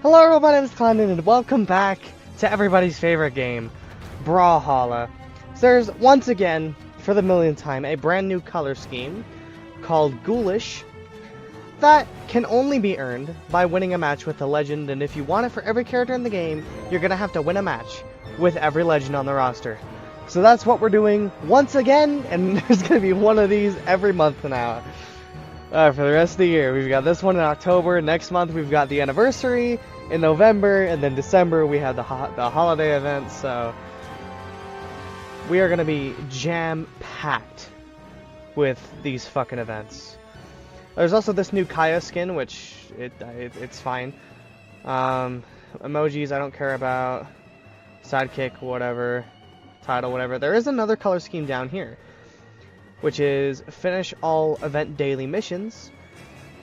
Hello everybody, I'm Clandon, and welcome back to everybody's favorite game, Brawlhalla. So there's, once again, for the millionth time, a brand new color scheme called GHOULIsh that can only be earned by winning a match with a legend, and if you want it for every character in the game, you're gonna have to win a match with every legend on the roster. So that's what we're doing once again, and there's gonna be one of these every month now. For the rest of the year, we've got this one in October. Next month, we've got the anniversary in November, and then December we have the holiday events. So we are gonna be jam-packed with these fucking events. There's also this new Kaya skin, which it's fine. Emojis I don't care about. Sidekick, whatever. Title, whatever. There is another color scheme down here, which is finish all event daily missions,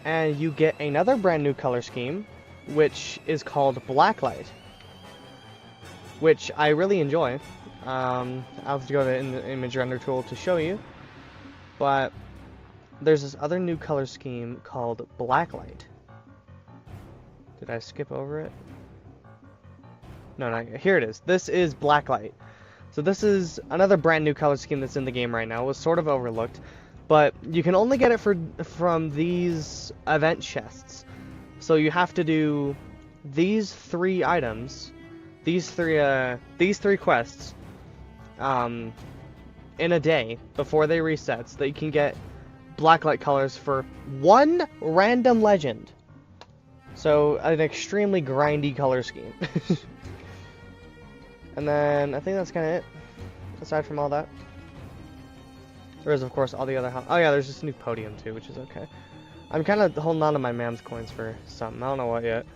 and you get another brand new color scheme, which is called Blacklight, which I really enjoy. I'll have to go to the image render tool to show you, but there's this other new color scheme called Blacklight. Did I skip over it? No, here it is. This is Blacklight. So this is another brand new color scheme that's in the game right now. It was sort of overlooked, but you can only get it from these event chests. So you have to do these three items, these three quests, in a day before they reset, so that you can get Blacklight colors for one random legend. So an extremely grindy color scheme. And then, I think that's kind of it, aside from all that. There is, of course, all the other... Oh yeah, there's this new podium, too, which is okay. I'm kind of holding on to my mam's coins for something. I don't know what yet.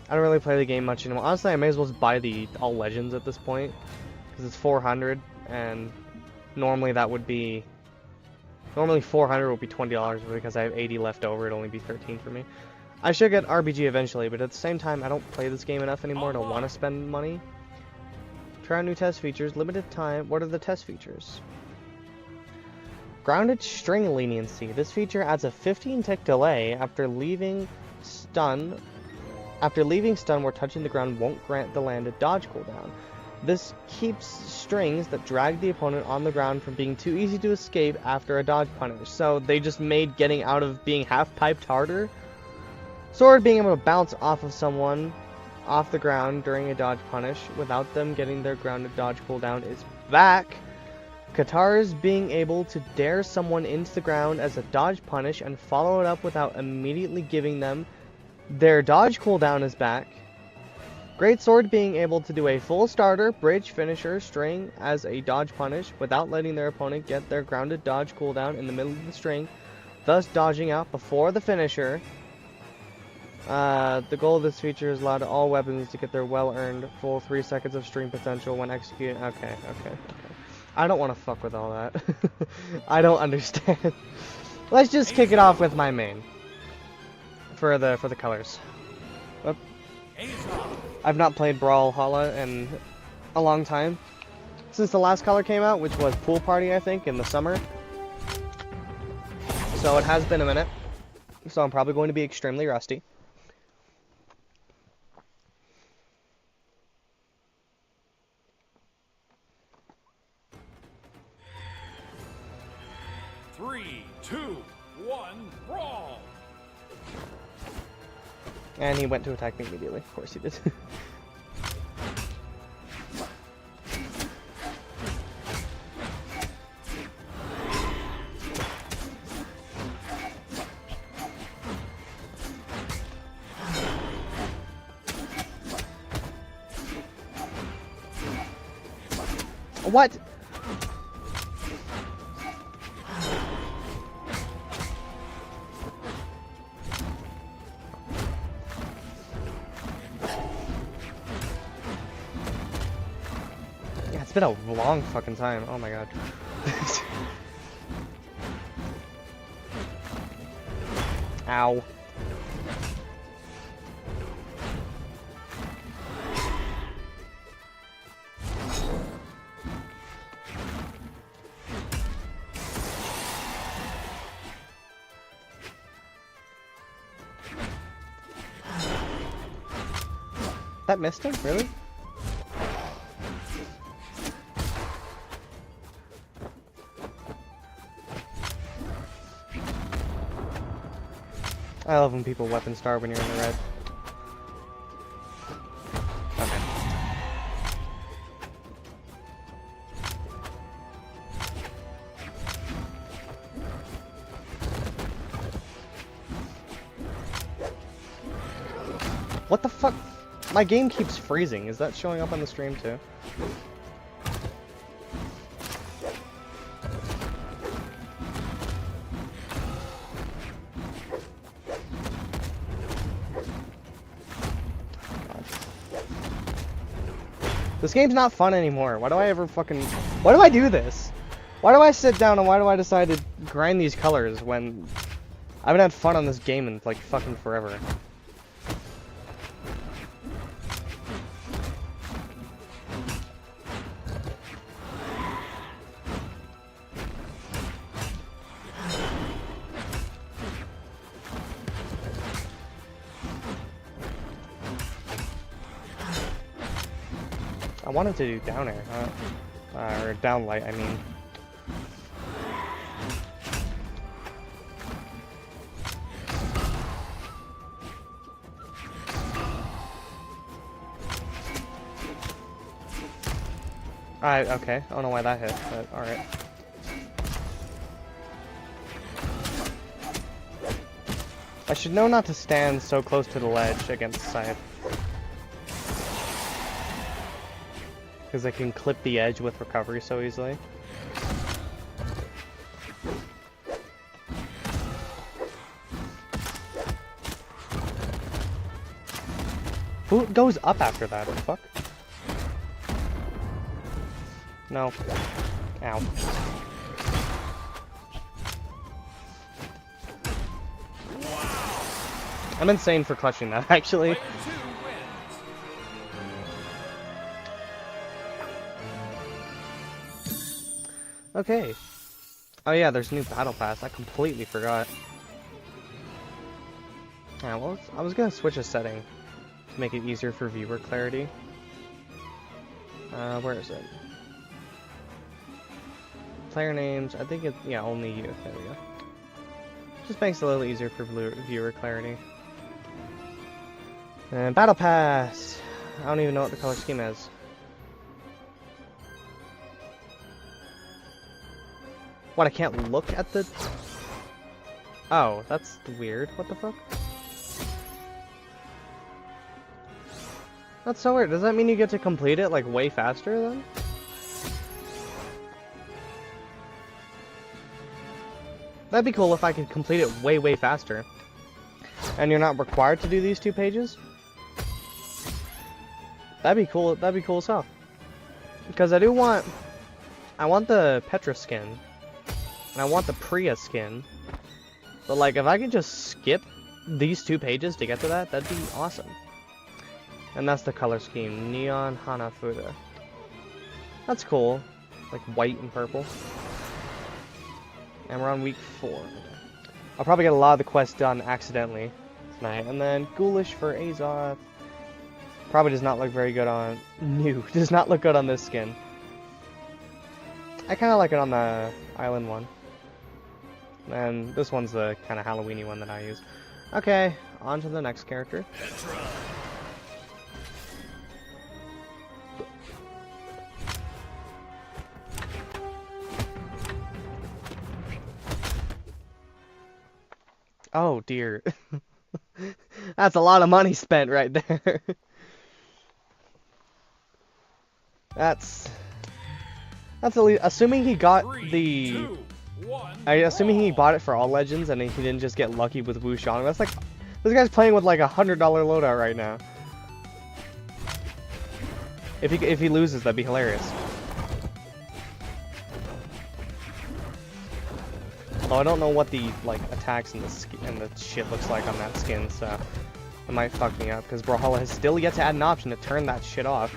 I don't really play the game much anymore. Honestly, I may as well just buy the all legends at this point, because it's 400, and normally that would be... Normally 400 would be $20, but because I have 80 left over, it'd only be 13 for me. I should get RBG eventually, but at the same time, I don't play this game enough anymore to want to spend money. Try out new test features. Limited time. What are the test features? Grounded string leniency. This feature adds a 15-tick delay after leaving stun. After leaving stun where touching the ground won't grant the landed dodge cooldown. This keeps strings that drag the opponent on the ground from being too easy to escape after a dodge punish. So they just made getting out of being half-piped harder. Sword being able to bounce off of someone off the ground during a dodge punish without them getting their grounded dodge cooldown is back. Katars being able to dare someone into the ground as a dodge punish and follow it up without immediately giving them their dodge cooldown is back. Great Sword being able to do a full starter, bridge, finisher, string as a dodge punish without letting their opponent get their grounded dodge cooldown in the middle of the string, thus dodging out before the finisher. The goal of this feature is allow all weapons to get their well-earned full 3 seconds of string potential when executing. Okay. I don't want to fuck with all that. I don't understand. Let's just kick it off with my main for the colors. Oop. I've not played Brawlhalla in a long time since the last color came out, which was Pool Party, I think, in the summer. So it has been a minute. So I'm probably going to be extremely rusty. Three, two, one, brawl! And he went to attack me immediately. Of course he did. What? Yeah, it's been a long fucking time. Oh my god. Ow. That missed him? Really? I love when people weapon star when you're in the red. Okay. What the fuck? My game keeps freezing. Is that showing up on the stream too? This game's not fun anymore. Why do I ever fucking... Why do I do this? Why do I sit down and why do I decide to grind these colors when I haven't had fun on this game in like fucking forever? I wanted to do down air, or down light, I mean. Alright, okay. I don't know why that hit, but alright. I should know not to stand so close to the ledge against Scythe. Because I can clip the edge with recovery so easily. Who goes up after that? What the fuck? No. Ow. I'm insane for clutching that, actually. Okay. Oh yeah, there's a new battle pass. I completely forgot. Alright, well, I was gonna switch a setting to make it easier for viewer clarity. Where is it? Player names. I think it's, yeah, only you. There we go. Just makes it a little easier for viewer clarity. And battle pass. I don't even know what the color scheme is. What, I can't look at the... Oh, that's weird. What the fuck? That's so weird. Does that mean you get to complete it, like, way faster, then? That'd be cool if I could complete it way, way faster. And you're not required to do these 2 pages? That'd be cool. That'd be cool as hell. Because I want the Petra skin. And I want the Priya skin. But like, if I could just skip these 2 pages to get to that, that'd be awesome. And that's the color scheme. Neon Hanafuda. That's cool. Like white and purple. And we're on week 4. I'll probably get a lot of the quests done accidentally tonight. And then Ghoulish for Azoth. Probably does not look very good on... Does not look good on this skin. I kind of like it on the island one. And this one's the kind of Halloween-y one that I use. Okay, on to the next character. Oh dear. That's a lot of money spent right there. That's assuming he got 3, the 2, 1, assuming he bought it for all legends and he didn't just get lucky with Wushang. That's like, this guy's playing with like $100 loadout right now. If he loses, that'd be hilarious. Although I don't know what the like attacks and the shit looks like on that skin, so it might fuck me up because Brawlhalla has still yet to add an option to turn that shit off.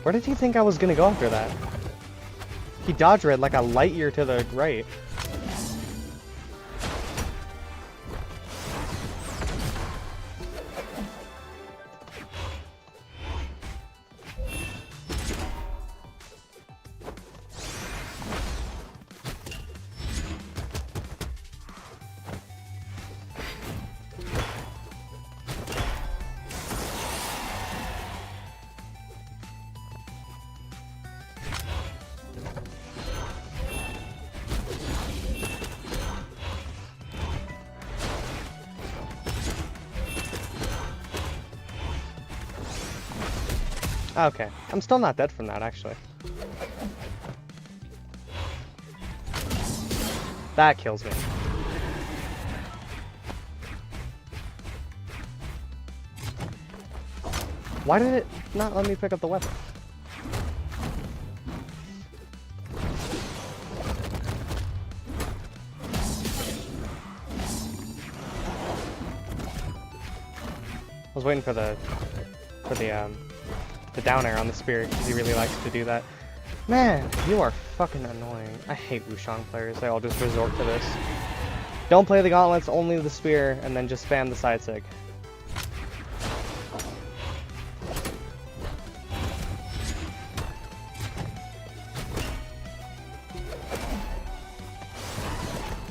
Where did he think I was gonna go after that? He dodge red like a light year to the right. Okay, I'm still not dead from that, actually. That kills me. Why did it not let me pick up the weapon? I was waiting for the down air on the spear because he really likes to do that. Man, you are fucking annoying. I hate Wushang players. They all just resort to this. Don't play the gauntlets, only the spear, and then just spam the side stick.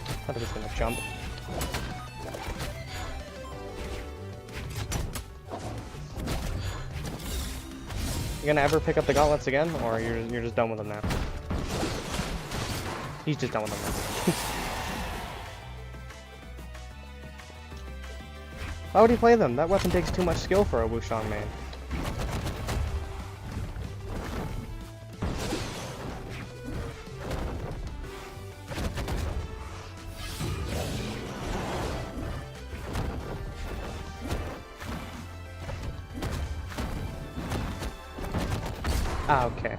I thought it was gonna jump. You gonna ever pick up the gauntlets again, or you're just done with them now? He's just done with them now. Why would he play them? That weapon takes too much skill for a Wushang main. Ah, okay.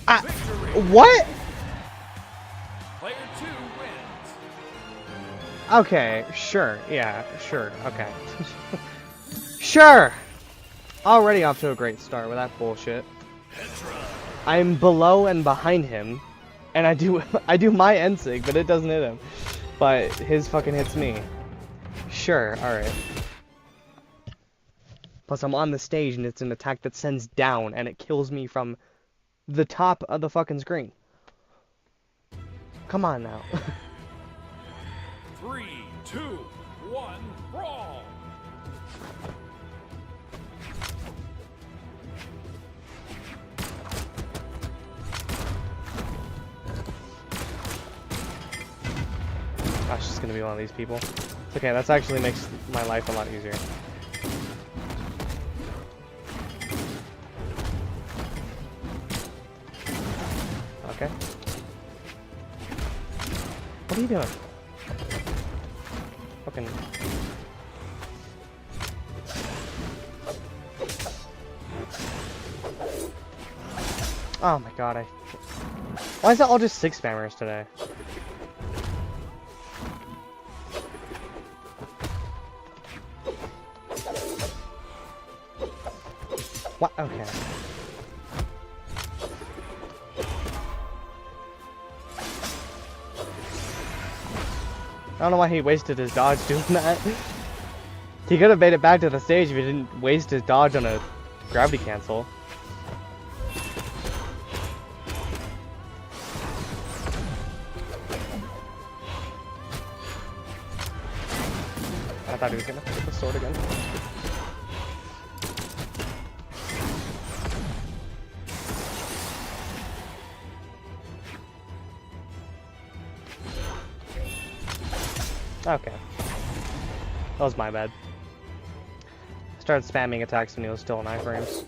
Ah, what? Player 2 wins. Okay, sure, yeah, sure, okay. Sure! Already off to a great start with that bullshit. I'm below and behind him, and I do my end sig, but it doesn't hit him. But his fucking hits me. Sure, alright. Plus I'm on the stage and it's an attack that sends down and it kills me from the top of the fucking screen. Come on now. 3, 2, 1, brawl! Gosh, it's gonna be one of these people. It's okay, that actually makes my life a lot easier. Okay. What are you doing? Fucking... Oh my god, why is it all just 6 spammers today? What? Okay. I don't know why he wasted his dodge doing that. He could have made it back to the stage if he didn't waste his dodge on a gravity cancel. I thought he was gonna hit the sword again. Okay. That was my bad. I started spamming attacks when he was still in iframes.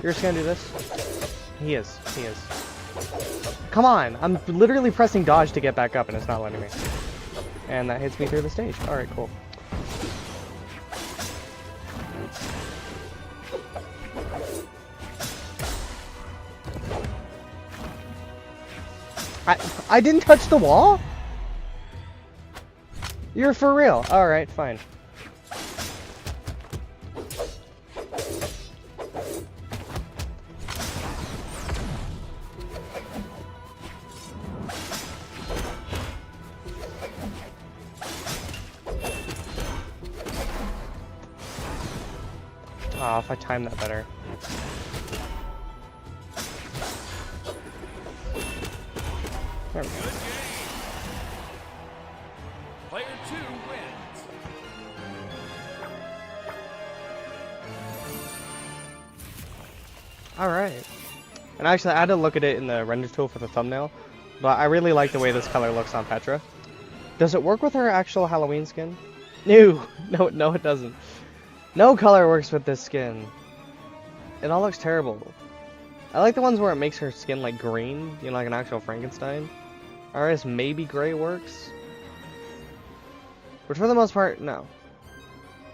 You're just gonna do this? He is. He is. Come on! I'm literally pressing dodge to get back up and it's not letting me. And that hits me through the stage. Alright, cool. I didn't touch the wall? You're for real. Alright, fine. Oh, if I time that better. There we go. Player 2 wins. Alright. And actually, I had to look at it in the render tool for the thumbnail, but I really like the way this color looks on Petra. Does it work with her actual Halloween skin? No, no, it doesn't. No color works with this skin. It all looks terrible. I like the ones where it makes her skin like green, you know, like an actual Frankenstein. Or as maybe gray works. Which for the most part, no.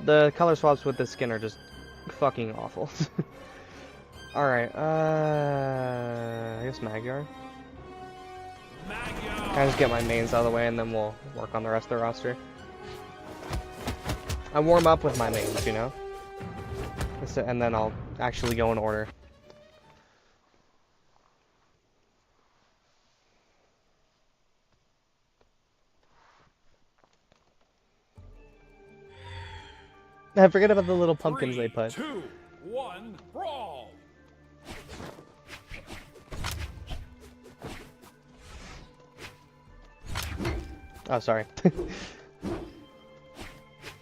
The color swaps with this skin are just fucking awful. Alright, I guess Magyar. I just get my mains out of the way and then we'll work on the rest of the roster. I warm up with my mains, you know? And then I'll actually go in order. I forget about the little pumpkins they put. 3, 2, 1, brawl! Oh, sorry.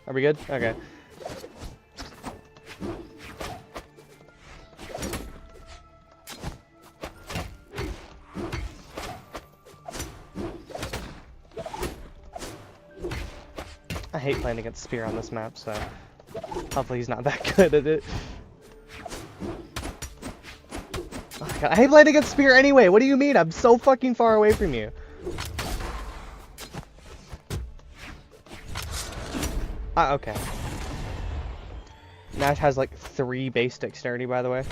Are we good? Okay. I hate playing against Spear on this map, so hopefully he's not that good at it. Oh my god, I hate playing against Spear anyway! What do you mean? I'm so fucking far away from you. Okay. Nash has like 3 base dexterity, by the way.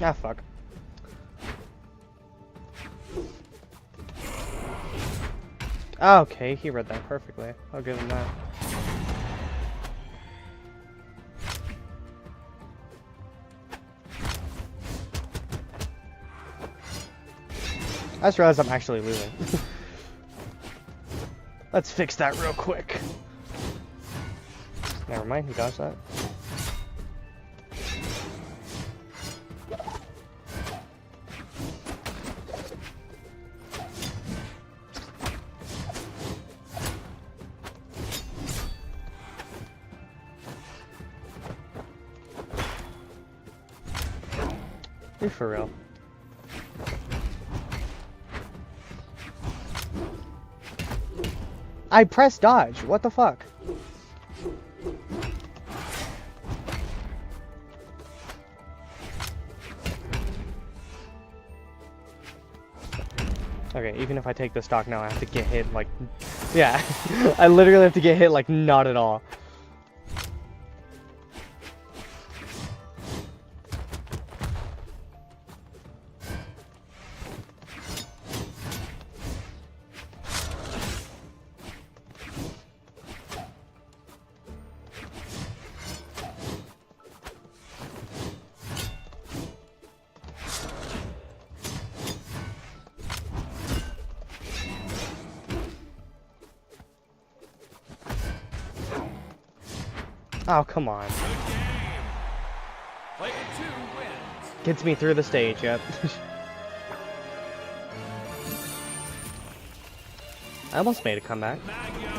Ah, fuck. Okay, he read that perfectly. I'll give him that. I just realized I'm actually losing. Let's fix that real quick. Never mind, he dodged that. You're for real. I pressed dodge. What the fuck? Okay, even if I take the stock now, I have to get hit like... Yeah, I literally have to get hit like not at all. Oh, come on. Good game. Player 2 wins. Gets me through the stage, yep. I almost made a comeback. Magyar.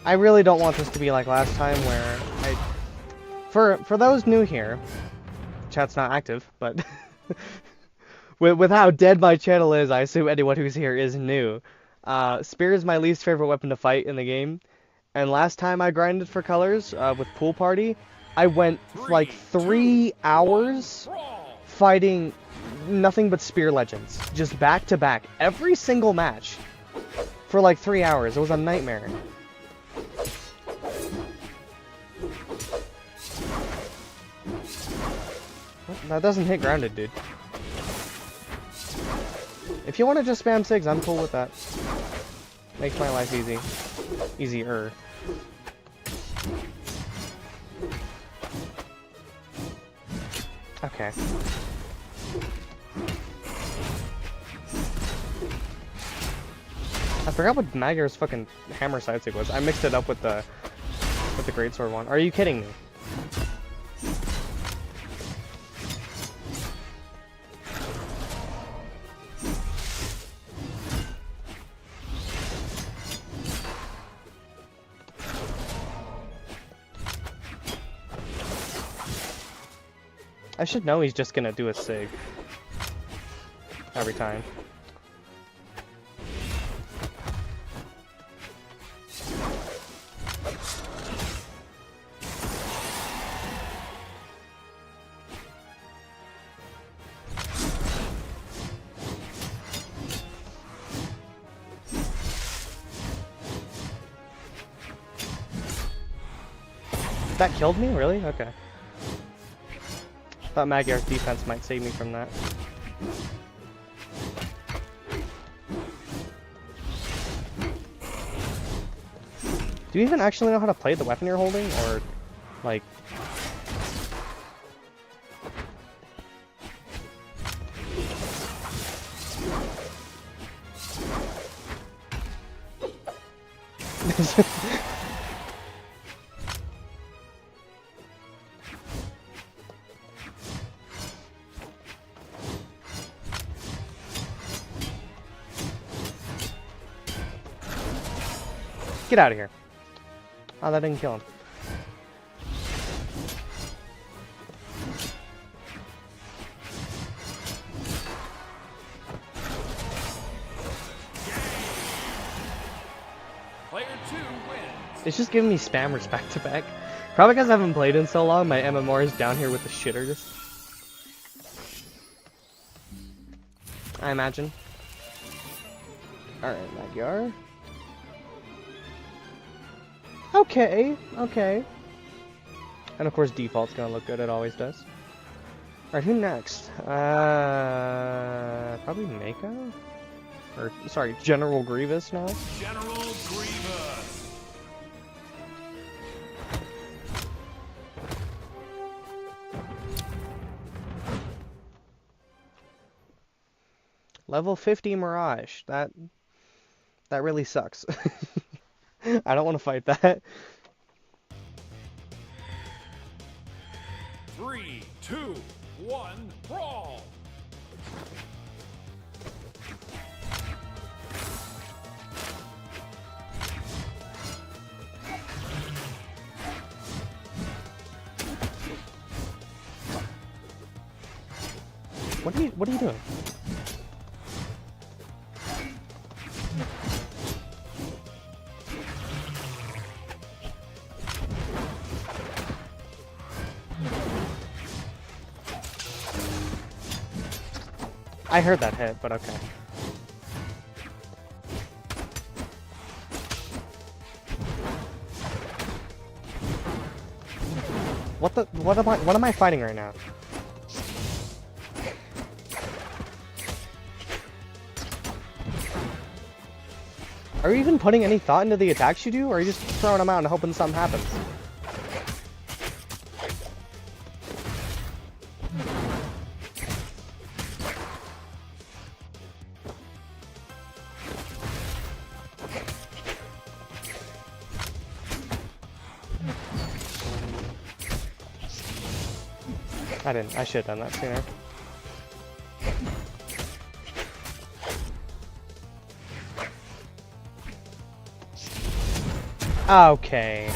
I really don't want this to be like last time where for those new here, chat's not active, but with how dead my channel is, I assume anyone who's here is new. Spear is my least favorite weapon to fight in the game, and last time I grinded for colors with Pool Party, I went like 3 hours fighting nothing but Spear Legends, just back to back, every single match, for like 3 hours. It was a nightmare. That doesn't hit grounded, dude. If you want to just spam SIGs, I'm cool with that. Makes my life easy. Easier. Okay. I forgot what Magyar's fucking hammer side sig was. I mixed it up with the greatsword one. Are you kidding me? I should know he's just gonna do a sig every time. That killed me? Really? Okay. Thought Magyar's defense might save me from that. Do you even actually know how to play the weapon you're holding? Or, like... Get out of here. Oh, that didn't kill him. Player 2 wins. It's just giving me spammers back to back. Probably because I haven't played in so long, my MMR is down here with the shitters. I imagine. Alright, Magyar. Okay, okay. And of course default's gonna look good, it always does. Alright, who next? Probably Mako? Or, sorry, General Grievous now? General Grievous. Level 50 Mirage. That really sucks. I don't want to fight that. 3, 2, 1, brawl. What are you doing? I heard that hit, but okay. What am I fighting right now? Are you even putting any thought into the attacks you do, or are you just throwing them out and hoping something happens? I didn't. I should have done that sooner. Okay.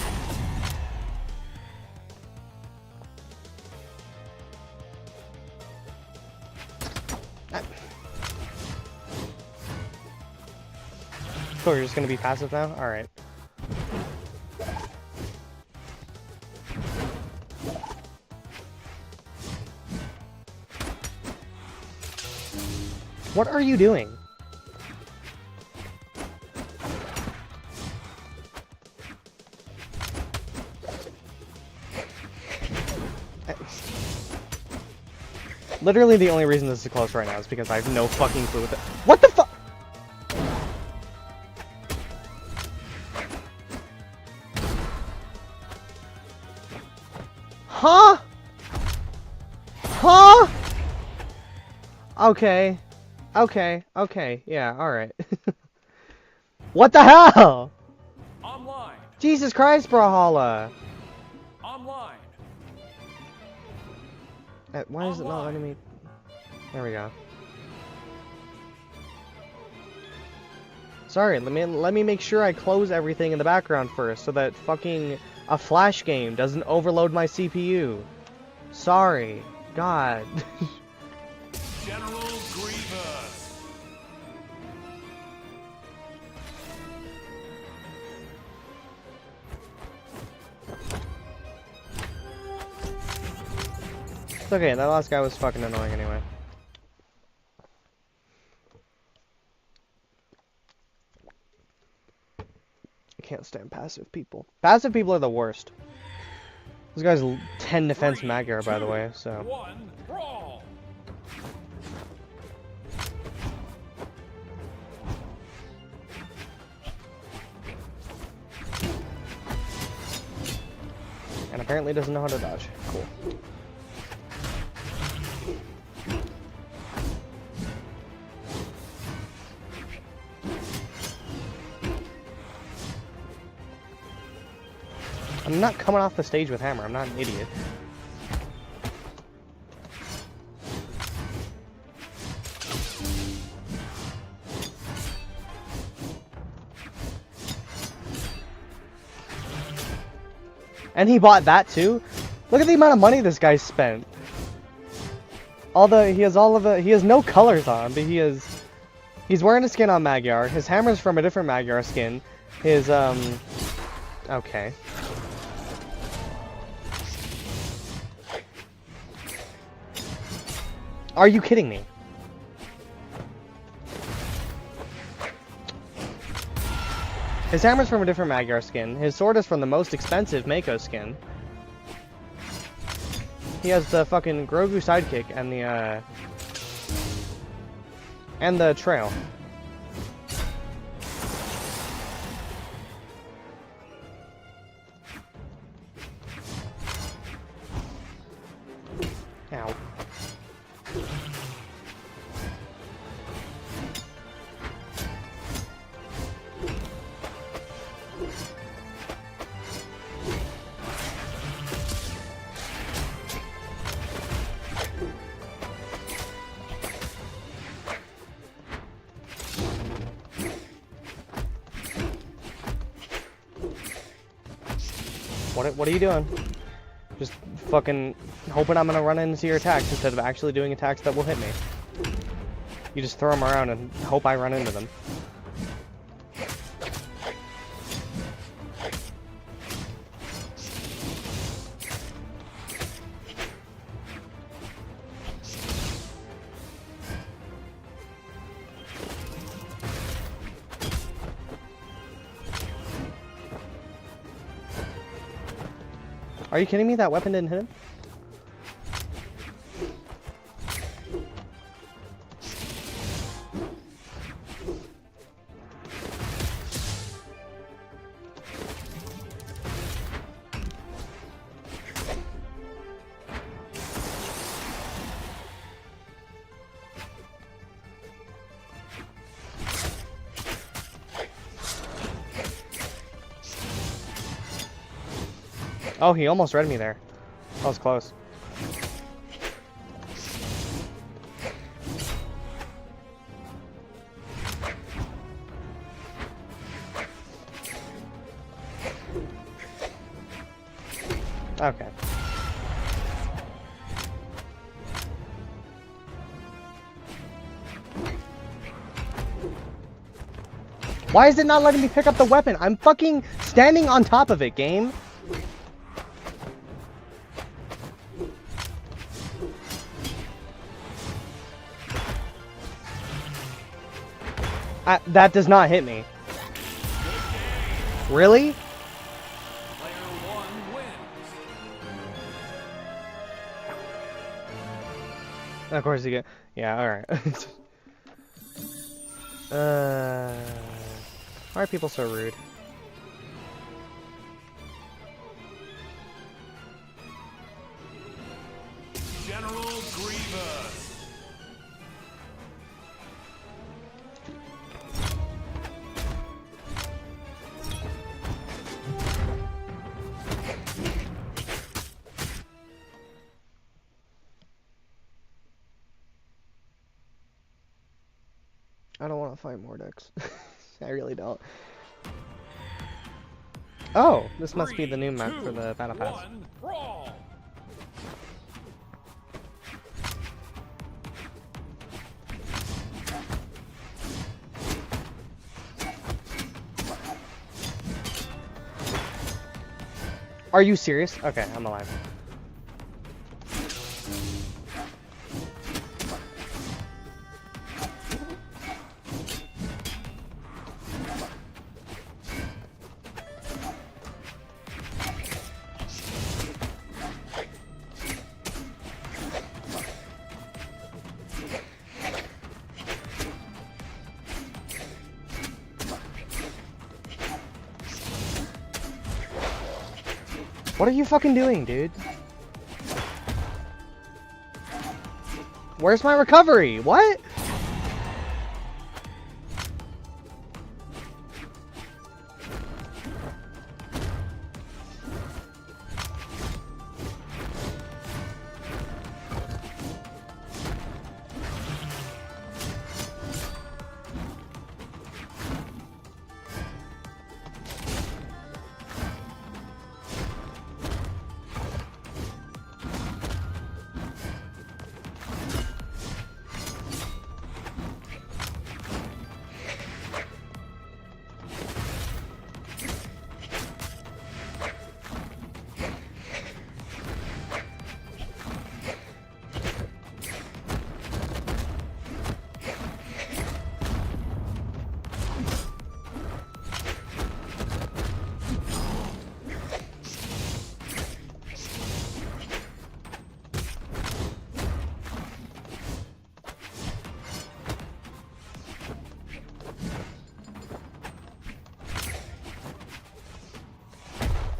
Cool, you're just gonna be passive now? Alright. What are you doing? Literally the only reason this is close right now is because I have no fucking clue what the— What the fuck? Huh? Huh? Okay. Okay. Okay. Yeah, alright. What the hell? Online. Jesus Christ, Brawlhalla. Online. Why is it not letting me? There we go. Sorry, let me make sure I close everything in the background first so that fucking a flash game doesn't overload my CPU. Sorry. God. General Grievous. It's okay, that last guy was fucking annoying anyway. I can't stand passive people. Passive people are the worst. This guy's 10 defense Magyar, by the way, so. 1, brawl. And apparently doesn't know how to dodge. Cool. I'm not coming off the stage with hammer. I'm not an idiot. And he bought that too? Look at the amount of money this guy spent. He has no colors on, but he's wearing a skin on Magyar. His hammer's from a different Magyar skin. His okay. Are you kidding me? His hammer's from a different Magyar skin. His sword is from the most expensive Mako skin. He has the fucking Grogu sidekick and the trail. Ow. What are you doing? Just fucking hoping I'm gonna run into your attacks instead of actually doing attacks that will hit me. You just throw them around and hope I run into them. Are you kidding me? That weapon didn't hit him? Oh, he almost read me there. That was close. Why is it not letting me pick up the weapon? I'm fucking standing on top of it, game. That does not hit me. Really? Player 1 wins. Of course you get. Yeah, alright. Why are people so rude? General Grievous. I don't want to fight Mordex. I really don't. Oh, this must be the new map for the Battle Pass. 1, brawl. Are you serious? Okay, I'm alive. What are you fucking doing, dude? Where's my recovery? What?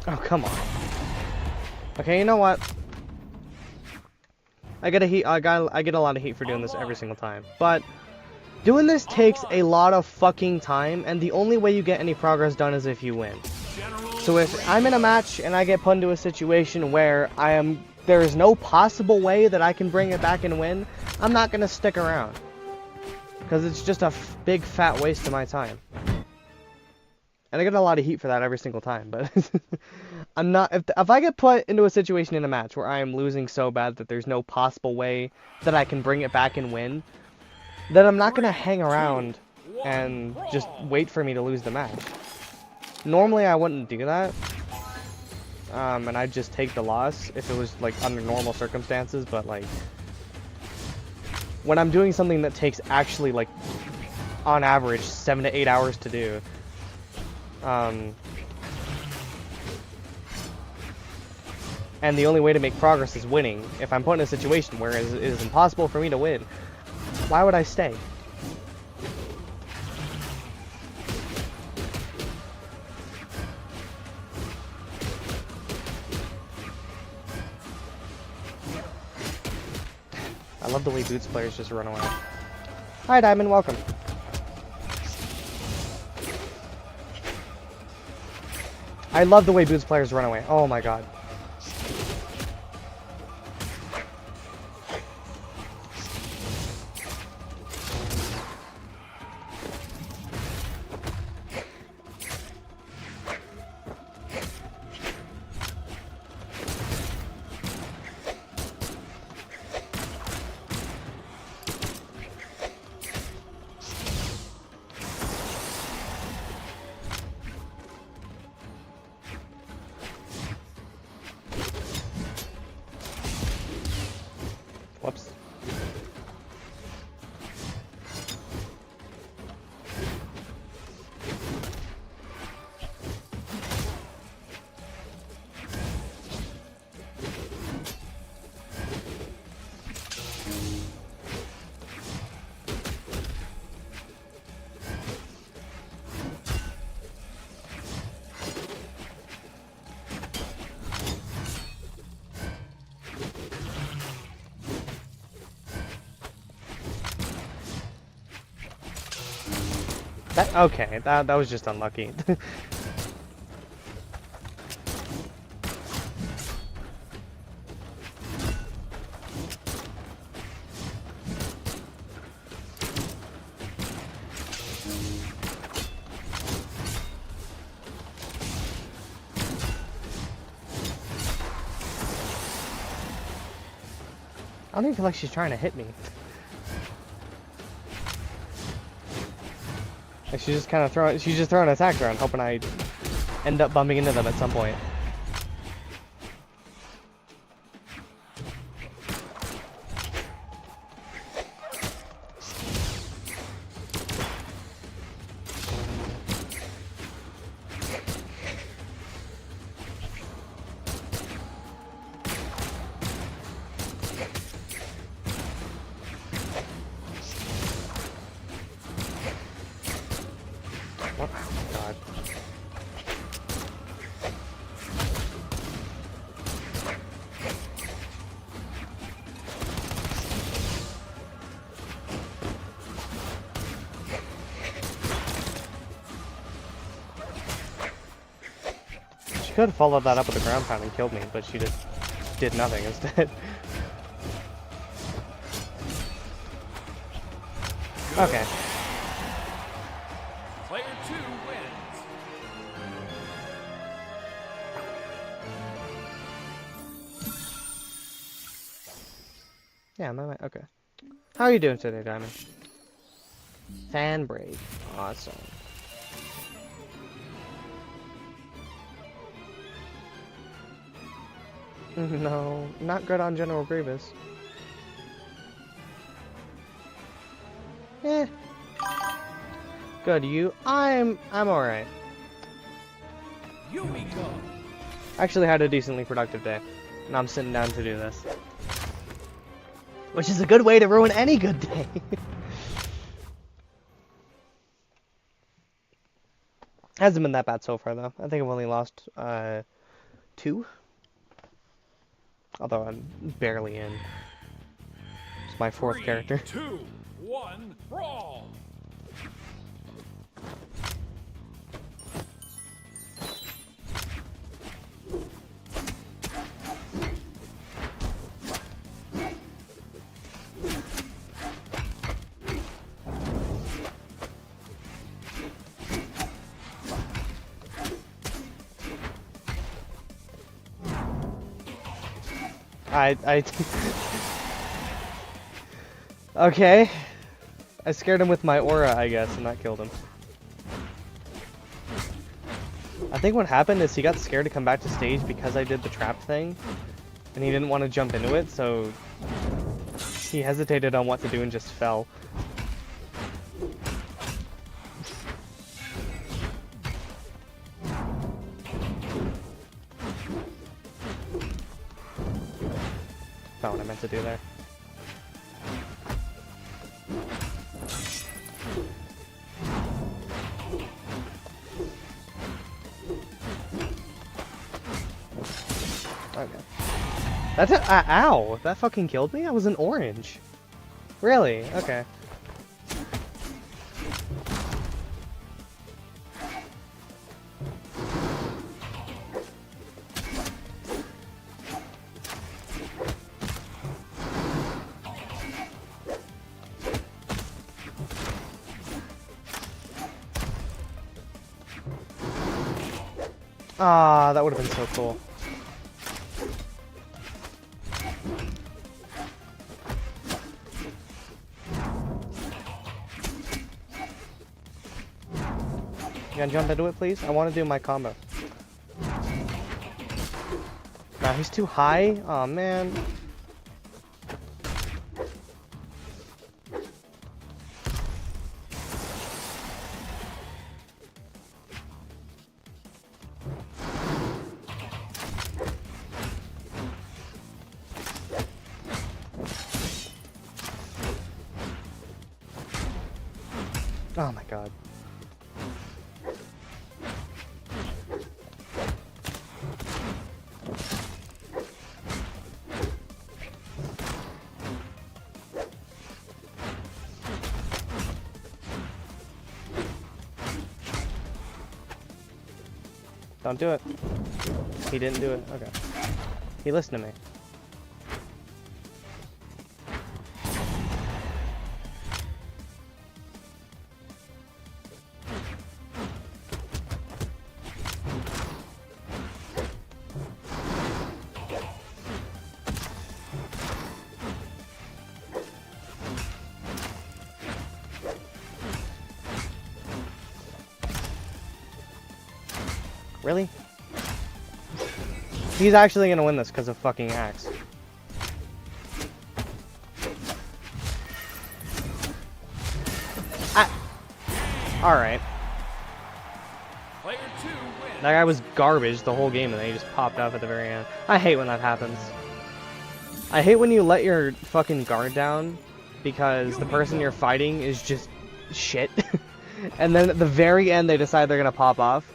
Oh, come on. Okay, you know what? I get a lot of heat for doing this every single time. But doing this takes a lot of fucking time, and the only way you get any progress done is if you win. So if I'm in a match and I get put into a situation where there is no possible way that I can bring it back and win, I'm not gonna stick around. Because it's just a big fat waste of my time. And I get a lot of heat for that every single time, but I'm not. If I get put into a situation in a match where I am losing so bad that there's no possible way that I can bring it back and win, then I'm not gonna hang around and just wait for me to lose the match. Normally I wouldn't do that, and I'd just take the loss if it was like under normal circumstances. But like when I'm doing something that takes actually like on average 7 to 8 hours to do. And the only way to make progress is winning. If I'm put in a situation where it is impossible for me to win, why would I stay? I love the way Boots players just run away. Hi Diamond, welcome. I love the way Boots players run away. Oh my god. Whoops. Okay, that was just unlucky. I don't even feel like she's trying to hit me. Like she's just kind of throwing attacks around, hoping I end up bumping into them at some point. What? Oh, God. She could have followed that up with a ground pound and killed me, but she just did nothing instead. Okay. Player 2 wins. Yeah, okay. How are you doing today, Diamond? Fan break. Awesome. No, not good on General Grievous. Eh. Good, you. I'm alright. Here we go. Actually had a decently productive day. And I'm sitting down to do this. Which is a good way to ruin any good day. Hasn't been that bad so far though. I think I've only lost 2. Although I'm barely in. It's my 4th 3, character. 2, 1, brawl. Okay. I scared him with my aura, I guess, and that killed him. I think what happened is he got scared to come back to stage because I did the trap thing, and he didn't want to jump into it, so he hesitated on what to do and just fell. Not what I meant to do there. Okay. That's a ow! That fucking killed me? I was an orange. Really? Okay. Ah, that would have been so cool. You gonna jump into it, please? I want to do my combo. Nah, he's too high. Oh man. Oh my god. Don't do it. He didn't do it. Okay. He listened to me. Really? He's actually gonna win this because of fucking Axe. Alright. Player 2 wins. That guy was garbage the whole game and then he just popped up at the very end. I hate when that happens. I hate when you let your fucking guard down because the person you're fighting is just shit. And then at the very end they decide they're gonna pop off.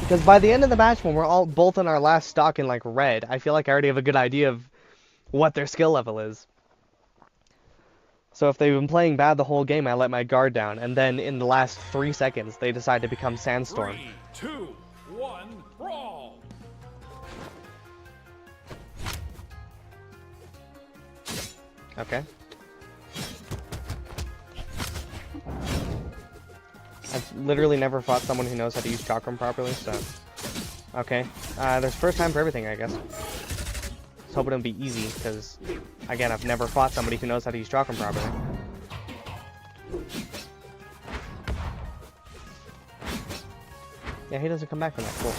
Because by the end of the match, when we're all both in our last stock in like red, I feel like I already have a good idea of what their skill level is. So if they've been playing bad the whole game, I let my guard down, and then in the last 3 seconds, they decide to become Sandstorm. 3, 2, 1, brawl! Okay. I've literally never fought someone who knows how to use chakram properly, so... Okay. There's first time for everything, I guess. Just hoping it'll be easy, because, again, I've never fought somebody who knows how to use chakram properly. Yeah, he doesn't come back from that. Cool.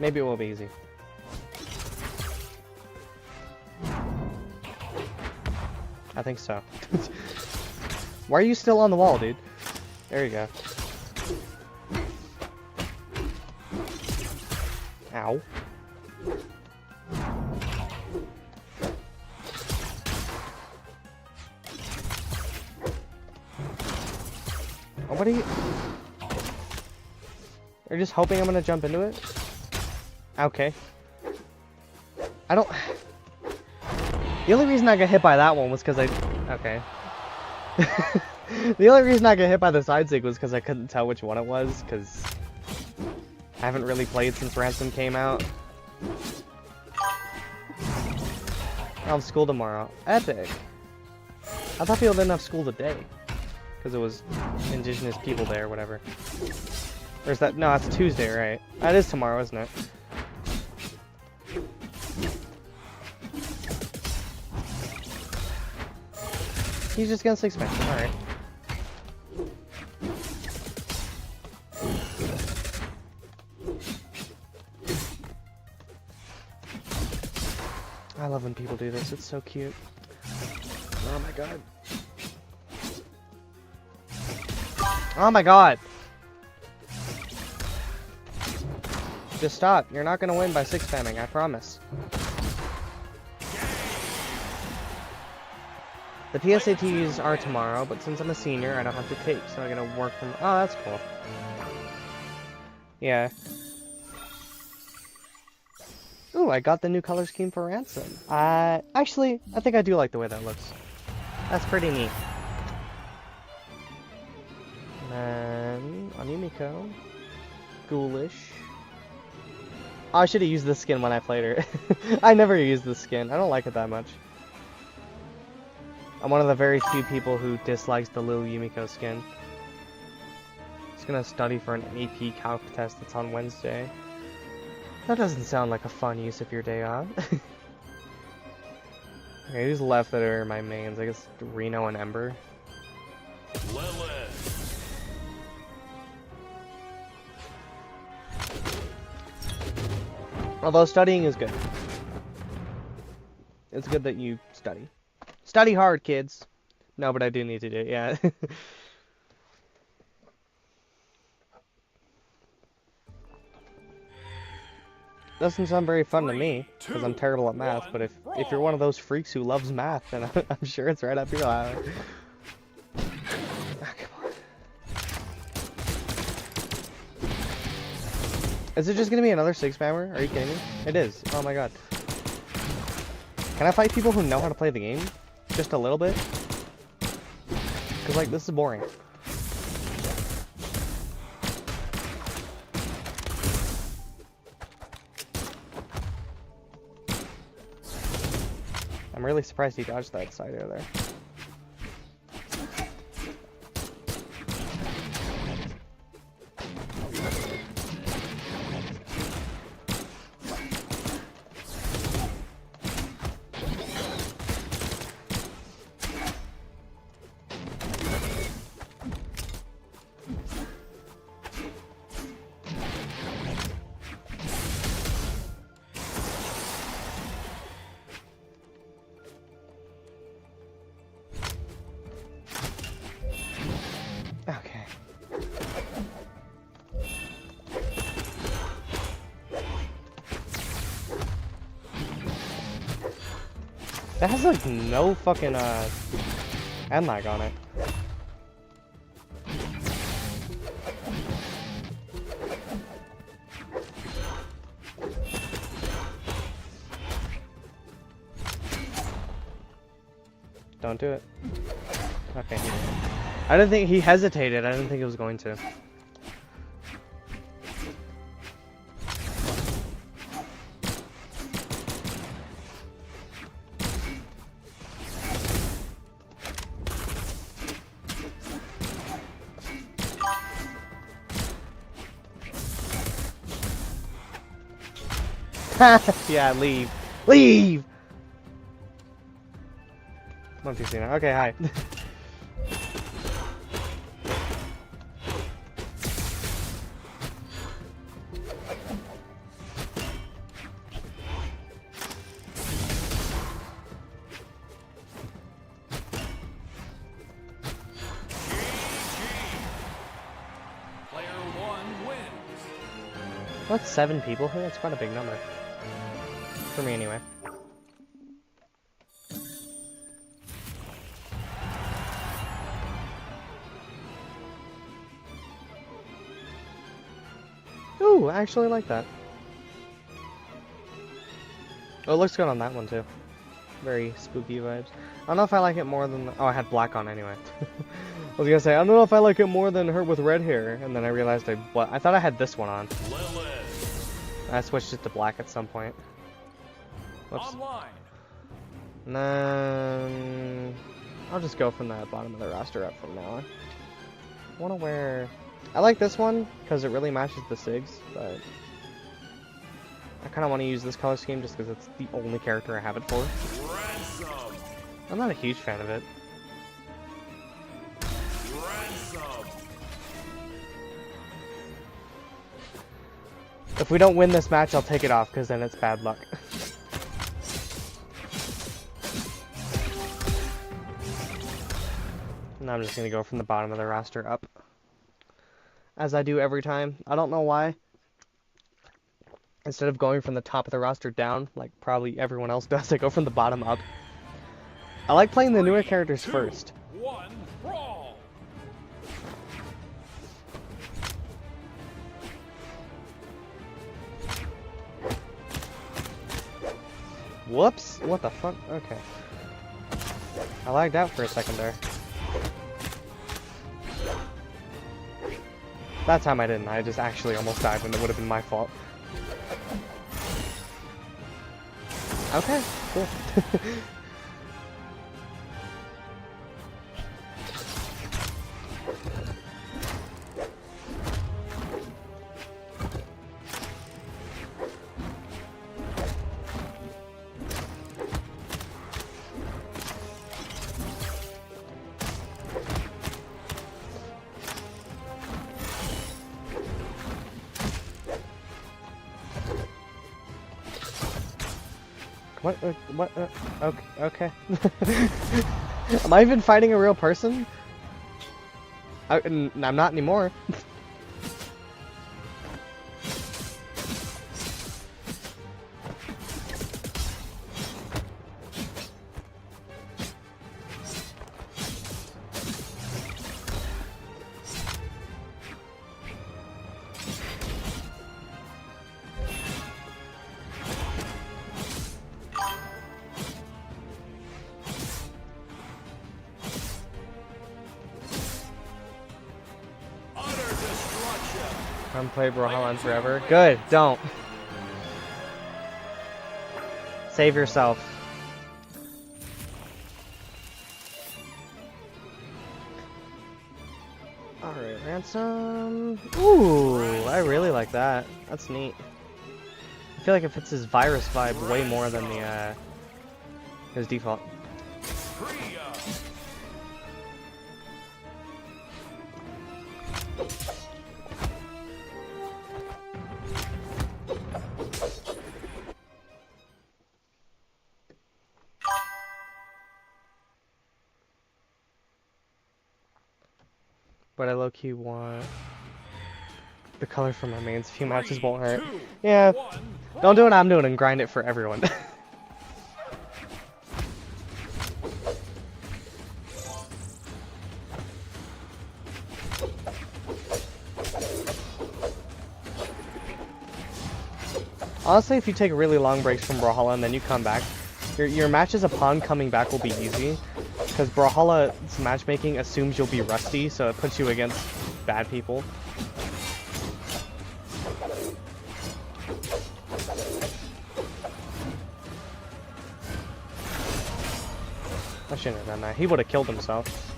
Maybe it will be easy. I think so. Why are you still on the wall, dude? There you go. Ow. Oh, what are you... You're just hoping I'm gonna jump into it? Okay. I don't... The only reason I got hit by that one was because I... Okay. The only reason I got hit by the side sig was because I couldn't tell which one it was, because I haven't really played since Ransom came out. I'll have school tomorrow. Epic! I thought people didn't have school today. Because it was Indigenous People Day or whatever. Or is that... No, it's Tuesday, right? That is tomorrow, isn't it? He's just gonna 6 man. Alright. I love when people do this. It's so cute. Oh my god. Oh my god! Just stop. You're not gonna win by 6 spamming, I promise. The PSATs are tomorrow, but since I'm a senior, I don't have to take, so I'm gonna work from... Oh, that's cool. Yeah. Ooh, I got the new color scheme for Ransom. Actually, I think I do like the way that looks. That's pretty neat. And then, on Yumiko, Ghoulish. Oh, I should have used this skin when I played her. I never used this skin. I don't like it that much. I'm one of the very few people who dislikes the little Yumiko skin. Just gonna study for an AP Calc test that's on Wednesday. That doesn't sound like a fun use of your day off. Okay, who's left that are my mains? I guess Reno and Ember. Although studying is good. It's good that you study. Study hard, kids. No, but I do need to do it, yeah. doesn't sound very fun to me, because I'm terrible at math, but if you're one of those freaks who loves math, then I'm sure it's right up your alley. Oh, come on. Is it just gonna be another 6-spammer? Are you kidding me? It is. Oh my god. Can I fight people who know how to play the game? Just a little bit? Because, like, this is boring. I'm really surprised he dodged that side air there. Okay. That has like no fucking end lag on it. Don't do it. Okay. I didn't think he hesitated. I didn't think he was going to. Yeah, leave. Leave! Once you've seen it. Okay, hi. Player 1 wins. What's 7 people here? That's quite a big number. For me, anyway. Ooh, I actually like that. Oh, it looks good on that one, too. Very spooky vibes. I don't know if I like it more than... Oh, I had black on anyway. I was gonna say, I don't know if I like it more than her with red hair. And then I realized I thought I had this one on. I switched it to black at some point. Whoops. Online. Then... I'll just go from the bottom of the roster up from now on. I want to wear... I like this one, because it really matches the SIGs, but... I kind of want to use this color scheme just because it's the only character I have it for. Ransom. I'm not a huge fan of it. Ransom. If we don't win this match, I'll take it off, because then it's bad luck. And I'm just going to go from the bottom of the roster up. As I do every time. I don't know why. Instead of going from the top of the roster down, like probably everyone else does, I go from the bottom up. I like playing the newer characters first. 1, brawl. Whoops! What the fuck? Okay. I lagged out for a second there. That time I didn't. I just actually almost died and it would have been my fault. Okay, cool. What? Okay. Am I even fighting a real person? I'm not anymore. haven't played Brawlhalla in forever. Good, don't. Save yourself. Alright, ransom. Ooh, I really like that. That's neat. I feel like it fits his virus vibe way more than the his default. But I low-key want the color for my mains. A few matches won't hurt. Yeah, don't do what I'm doing and grind it for everyone. Honestly, if you take really long breaks from Brawlhalla and then you come back, your matches upon coming back will be easy. Because Brawlhalla's matchmaking assumes you'll be rusty, so it puts you against bad people. I shouldn't have done that. He would have killed himself.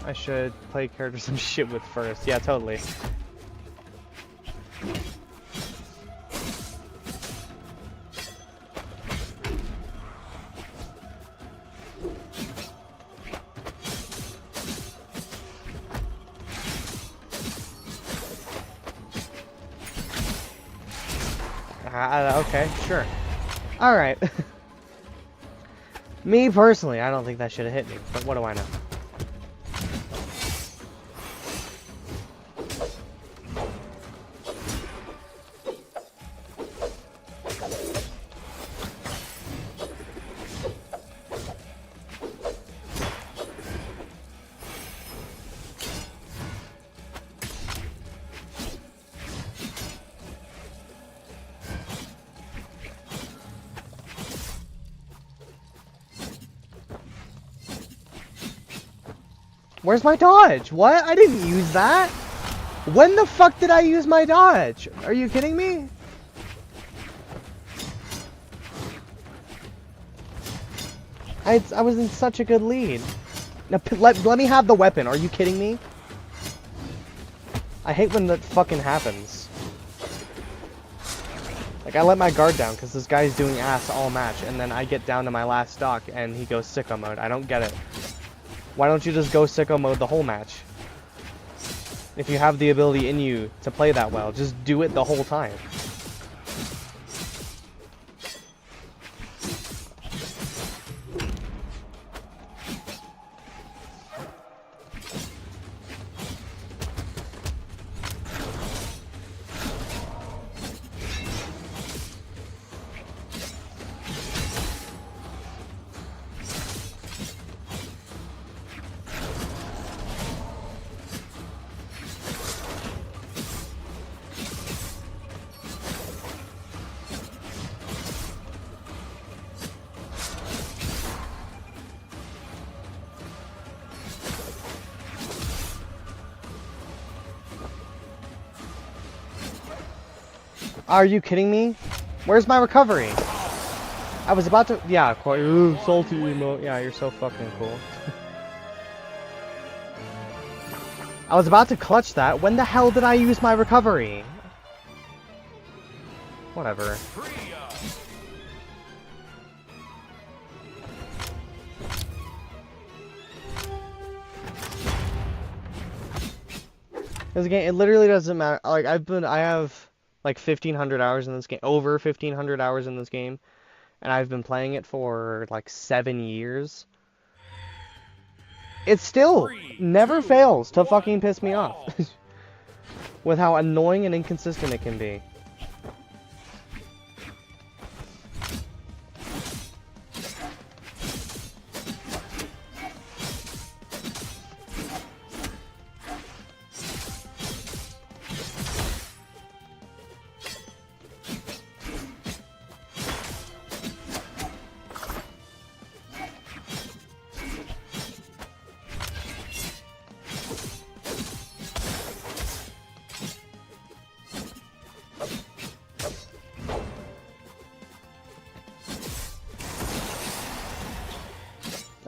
I should play characters I'm shit with first. Yeah, totally. Okay, sure. Alright. Me personally, I don't think that should have hit me, but what do I know? Where's my dodge? What? I didn't use that. When the fuck did I use my dodge? Are you kidding me? I was in such a good lead. Now let me have the weapon. Are you kidding me? I hate when that fucking happens. Like, I let my guard down because this guy's doing ass all match, and then I get down to my last stock and he goes sicko mode. I don't get it. Why don't you just go sicko mode the whole match? If you have the ability in you to play that well, just do it the whole time. Are you kidding me? Where's my recovery? I was about to... Yeah, quite... Ooh, salty emote. Yeah, you're so fucking cool. I was about to clutch that. When the hell did I use my recovery? Whatever. This game, it literally doesn't matter. Like, I have like 1,500 hours in this game, over 1,500 hours in this game, and I've been playing it for like 7 years. It still never fails to fucking piss me off with how annoying and inconsistent it can be.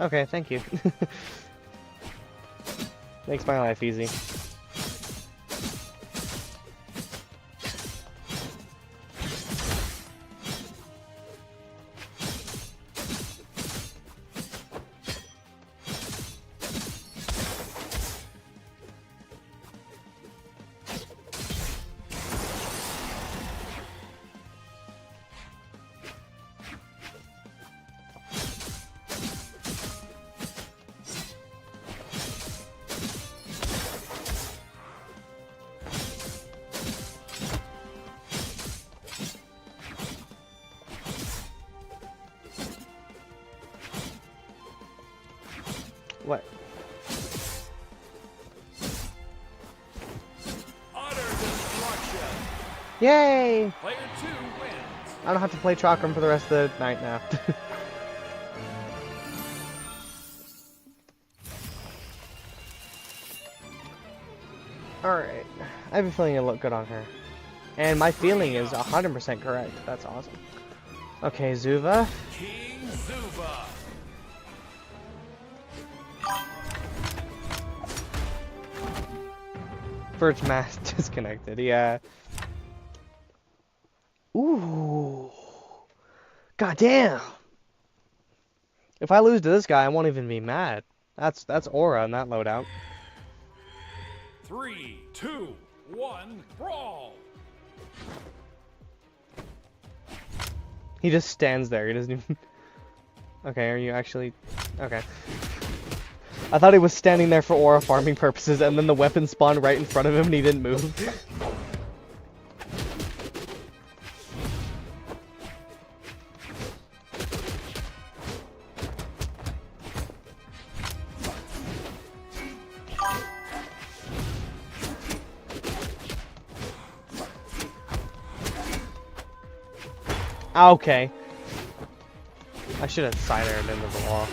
Okay, thank you. Makes my life easy. What? Utter destruction. Yay! Player 2 wins. I don't have to play Chakram for the rest of the night now. Alright. I have a feeling it'll look good on her. And my feeling is 100% correct. That's awesome. Okay, Zuva. King Zuva. First match disconnected, yeah. Ooh. Goddamn. If I lose to this guy, I won't even be mad. That's aura in that loadout. 3, 2, 1, brawl. He just stands there. He doesn't even... Okay, are you actually... Okay. I thought he was standing there for aura farming purposes, and then the weapon spawned right in front of him and he didn't move. Okay. I should have side-aired into the wall.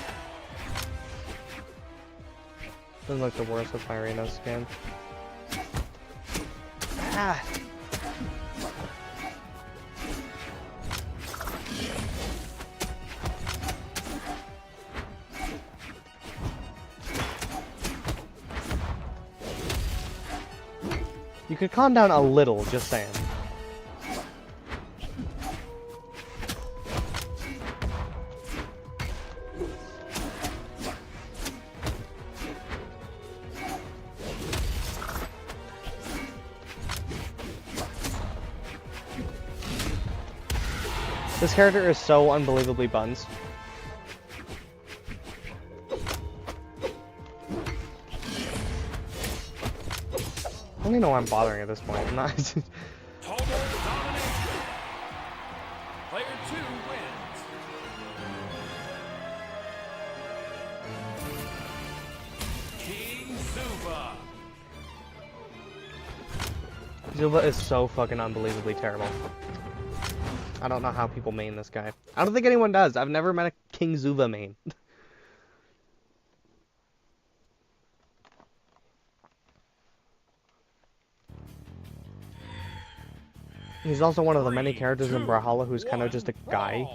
Doesn't look the worst with my Reno skin. Ah! You could calm down a little, just saying. This character is so unbelievably buns. I don't even know why I'm bothering at this point. I'm not. Total domination. Player 2 wins. King Zuva. Zuba is so fucking unbelievably terrible. I don't know how people main this guy. I don't think anyone does. I've never met a King Zuva main. He's also one of the many characters in Brawlhalla who's kind of just a guy.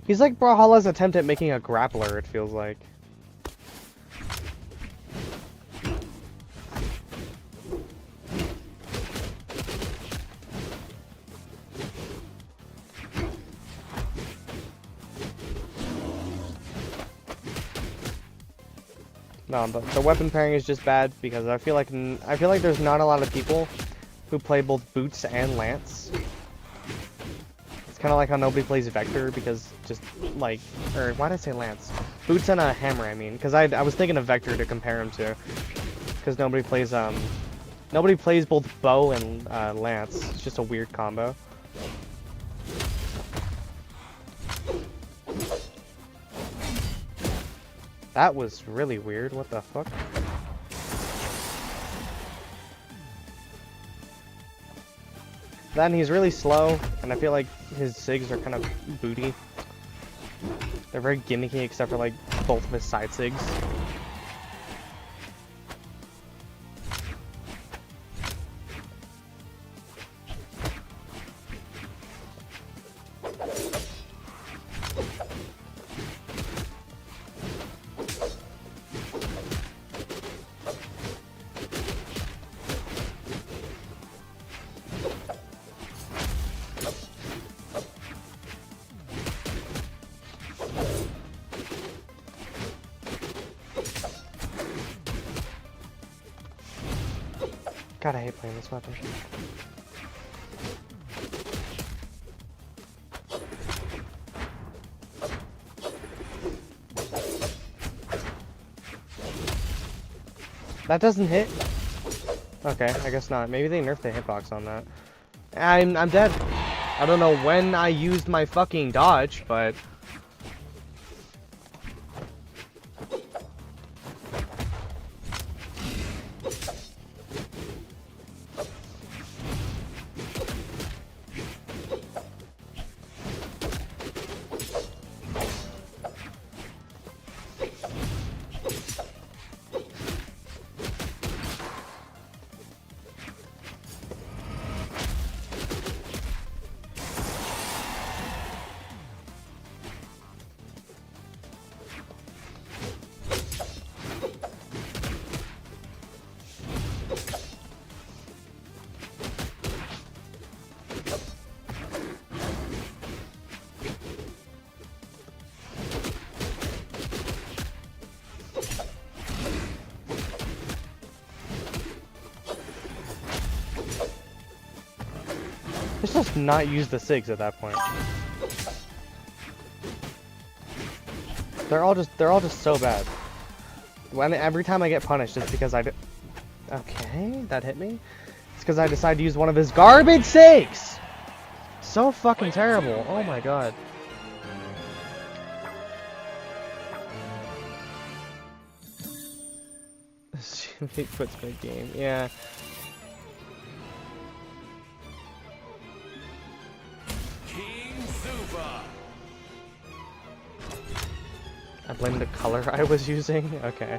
He's like Brawlhalla's attempt at making a grappler, it feels like. No, the weapon pairing is just bad because I feel like there's not a lot of people who play both boots and lance. It's kind of like how nobody plays Vector because just like, or why did I say lance? Boots and a hammer, I mean, because I was thinking of Vector to compare him to, because nobody plays both bow and lance. It's just a weird combo. That was really weird. What the fuck? Then he's really slow, and I feel like his SIGs are kind of booty. They're very gimmicky, except for like both of his side SIGs. God, I hate playing this weapon. That doesn't hit? Okay, I guess not. Maybe they nerfed the hitbox on that. I'm dead. I don't know when I used my fucking dodge, but... Let's just not use the SIGs at that point. They're all just so bad. Every time I get punished, it's because okay, that hit me. It's because I decided to use one of his garbage SIGs. So fucking terrible. Oh my god. He puts good game. Yeah. I blame the color I was using? Okay.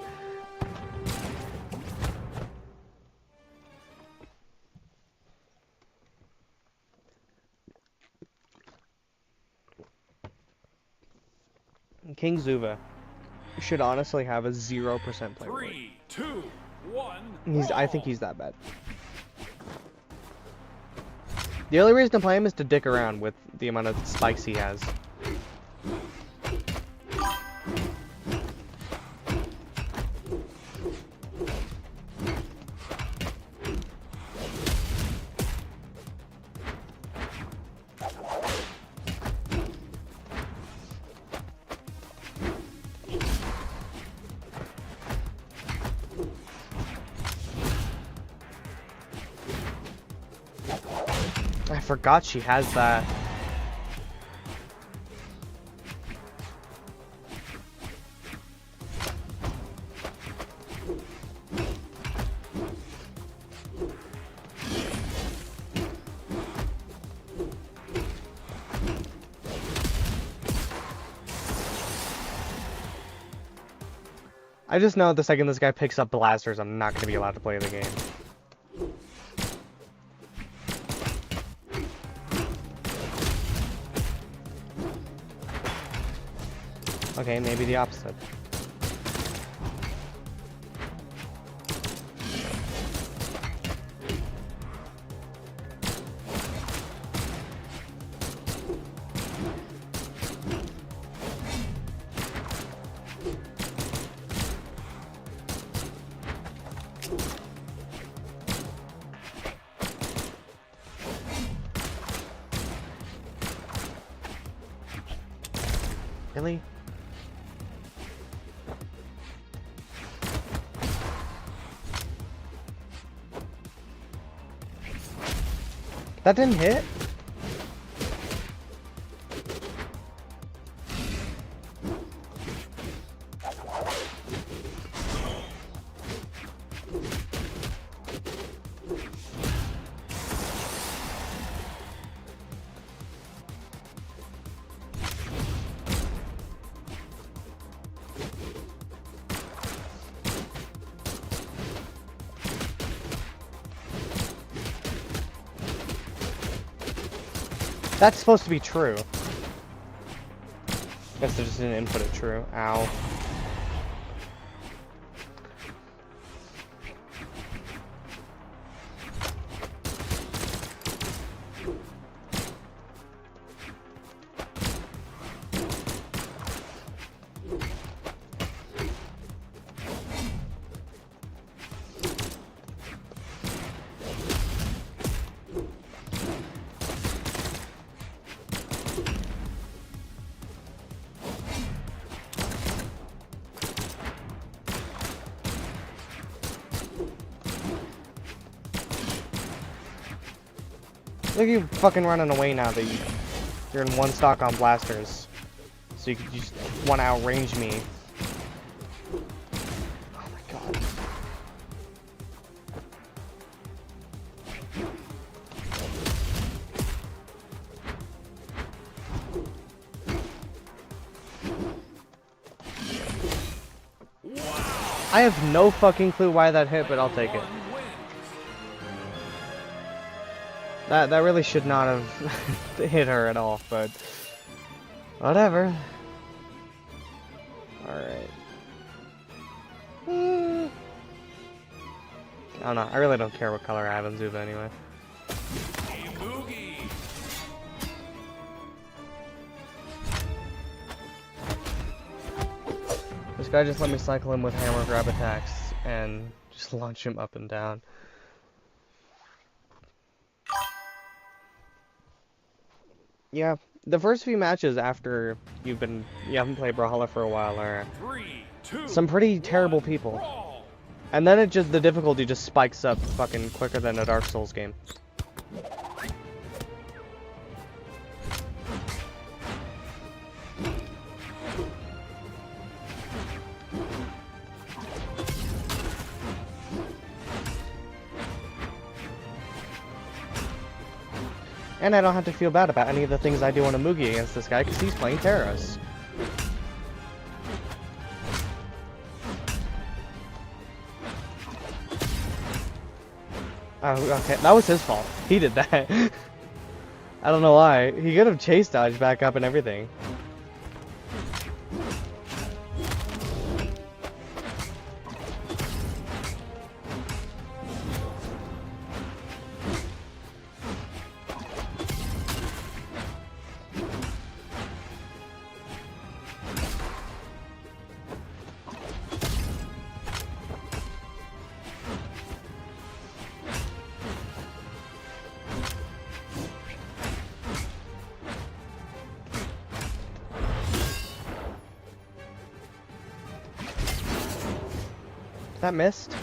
King Zuva should honestly have a 0% play rate. 3, 2, 1. I think he's that bad. The only reason to play him is to dick around with the amount of spikes he has. I forgot she has that. I just know the second this guy picks up blasters, I'm not going to be allowed to play the game. Okay, maybe the opposite. Really? That didn't hit? That's supposed to be true. Guess they just didn't input it true. Ow. Look at you fucking running away now that you're in one stock on blasters. So you could just want to outrange me. Oh my god. I have no fucking clue why that hit, but I'll take it. That really should not have hit her at all, but whatever. Alright. I don't know. I really don't care what color I have in Zuba anyway. This guy just let me cycle him with hammer grab attacks and just launch him up and down. Yeah, the first few matches after you haven't played Brawlhalla for a while are some pretty terrible people. And then the difficulty just spikes up fucking quicker than a Dark Souls game. And I don't have to feel bad about any of the things I do on a Mugi against this guy, because he's playing terrorists. Oh, okay, that was his fault. He did that. I don't know why. He could have chase dodged back up and everything. That missed?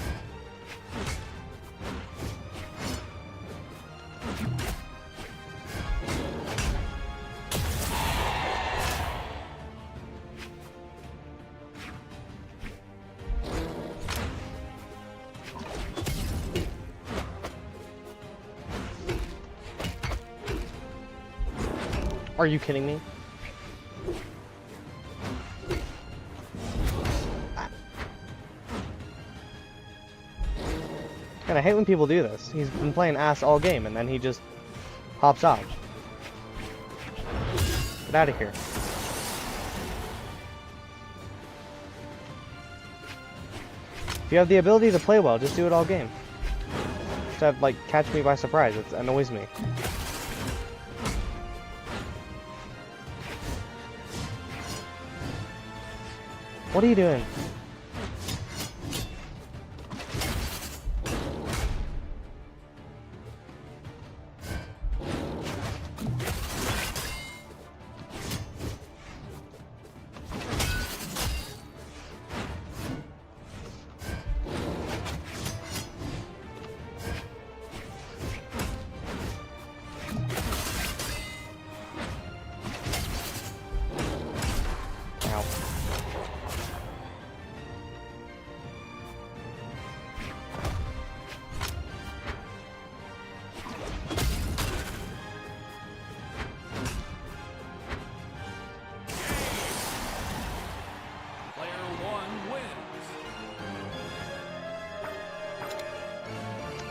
Are you kidding me? God, I hate when people do this. He's been playing ass all game, and then he just hops off. Get out of here. If you have the ability to play well, just do it all game. Instead of, like, catch me by surprise. It annoys me. What are you doing?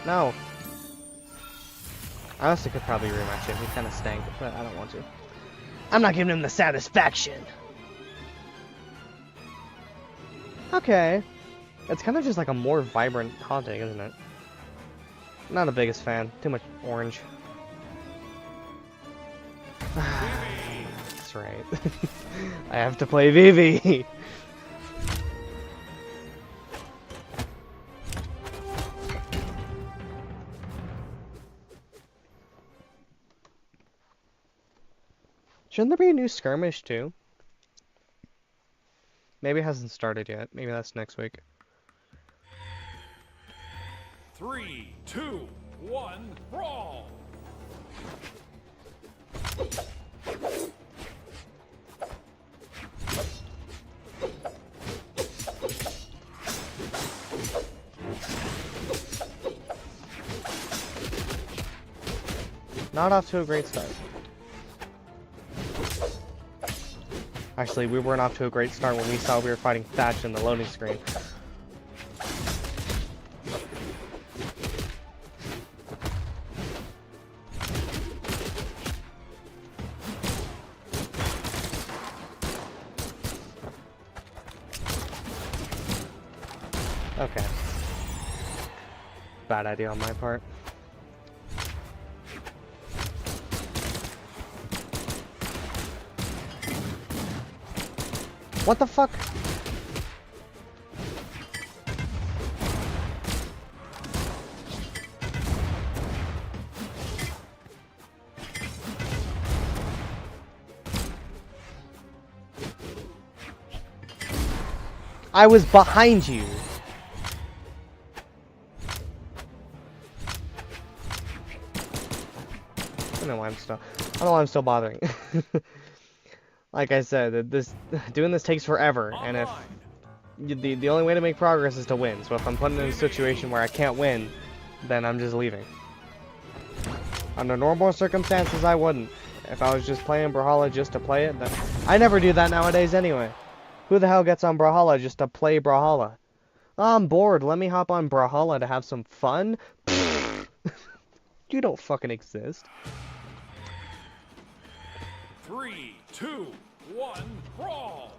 No. I honestly could probably rematch him. He kind of stank, but I don't want to. I'm not giving him the satisfaction. Okay. It's kind of just like a more vibrant haunting, isn't it? Not the biggest fan. Too much orange. That's right. I have to play Vivi. Shouldn't there be a new skirmish too? Maybe it hasn't started yet. Maybe that's next week. 3, 2, 1, brawl! Not off to a great start. Actually, we weren't off to a great start when we saw we were fighting Thatch in the loading screen. Okay. Bad idea on my part. What the fuck? I was behind you. I don't know why I'm still bothering. Like I said, doing this takes forever, and if the only way to make progress is to win. So if I'm put in a situation where I can't win, then I'm just leaving. Under normal circumstances, I wouldn't. If I was just playing Brawlhalla just to play it, then I never do that nowadays anyway. Who the hell gets on Brawlhalla just to play Brawlhalla? Oh, I'm bored. Let me hop on Brawlhalla to have some fun. You don't fucking exist. 3, 2, 1, brawl!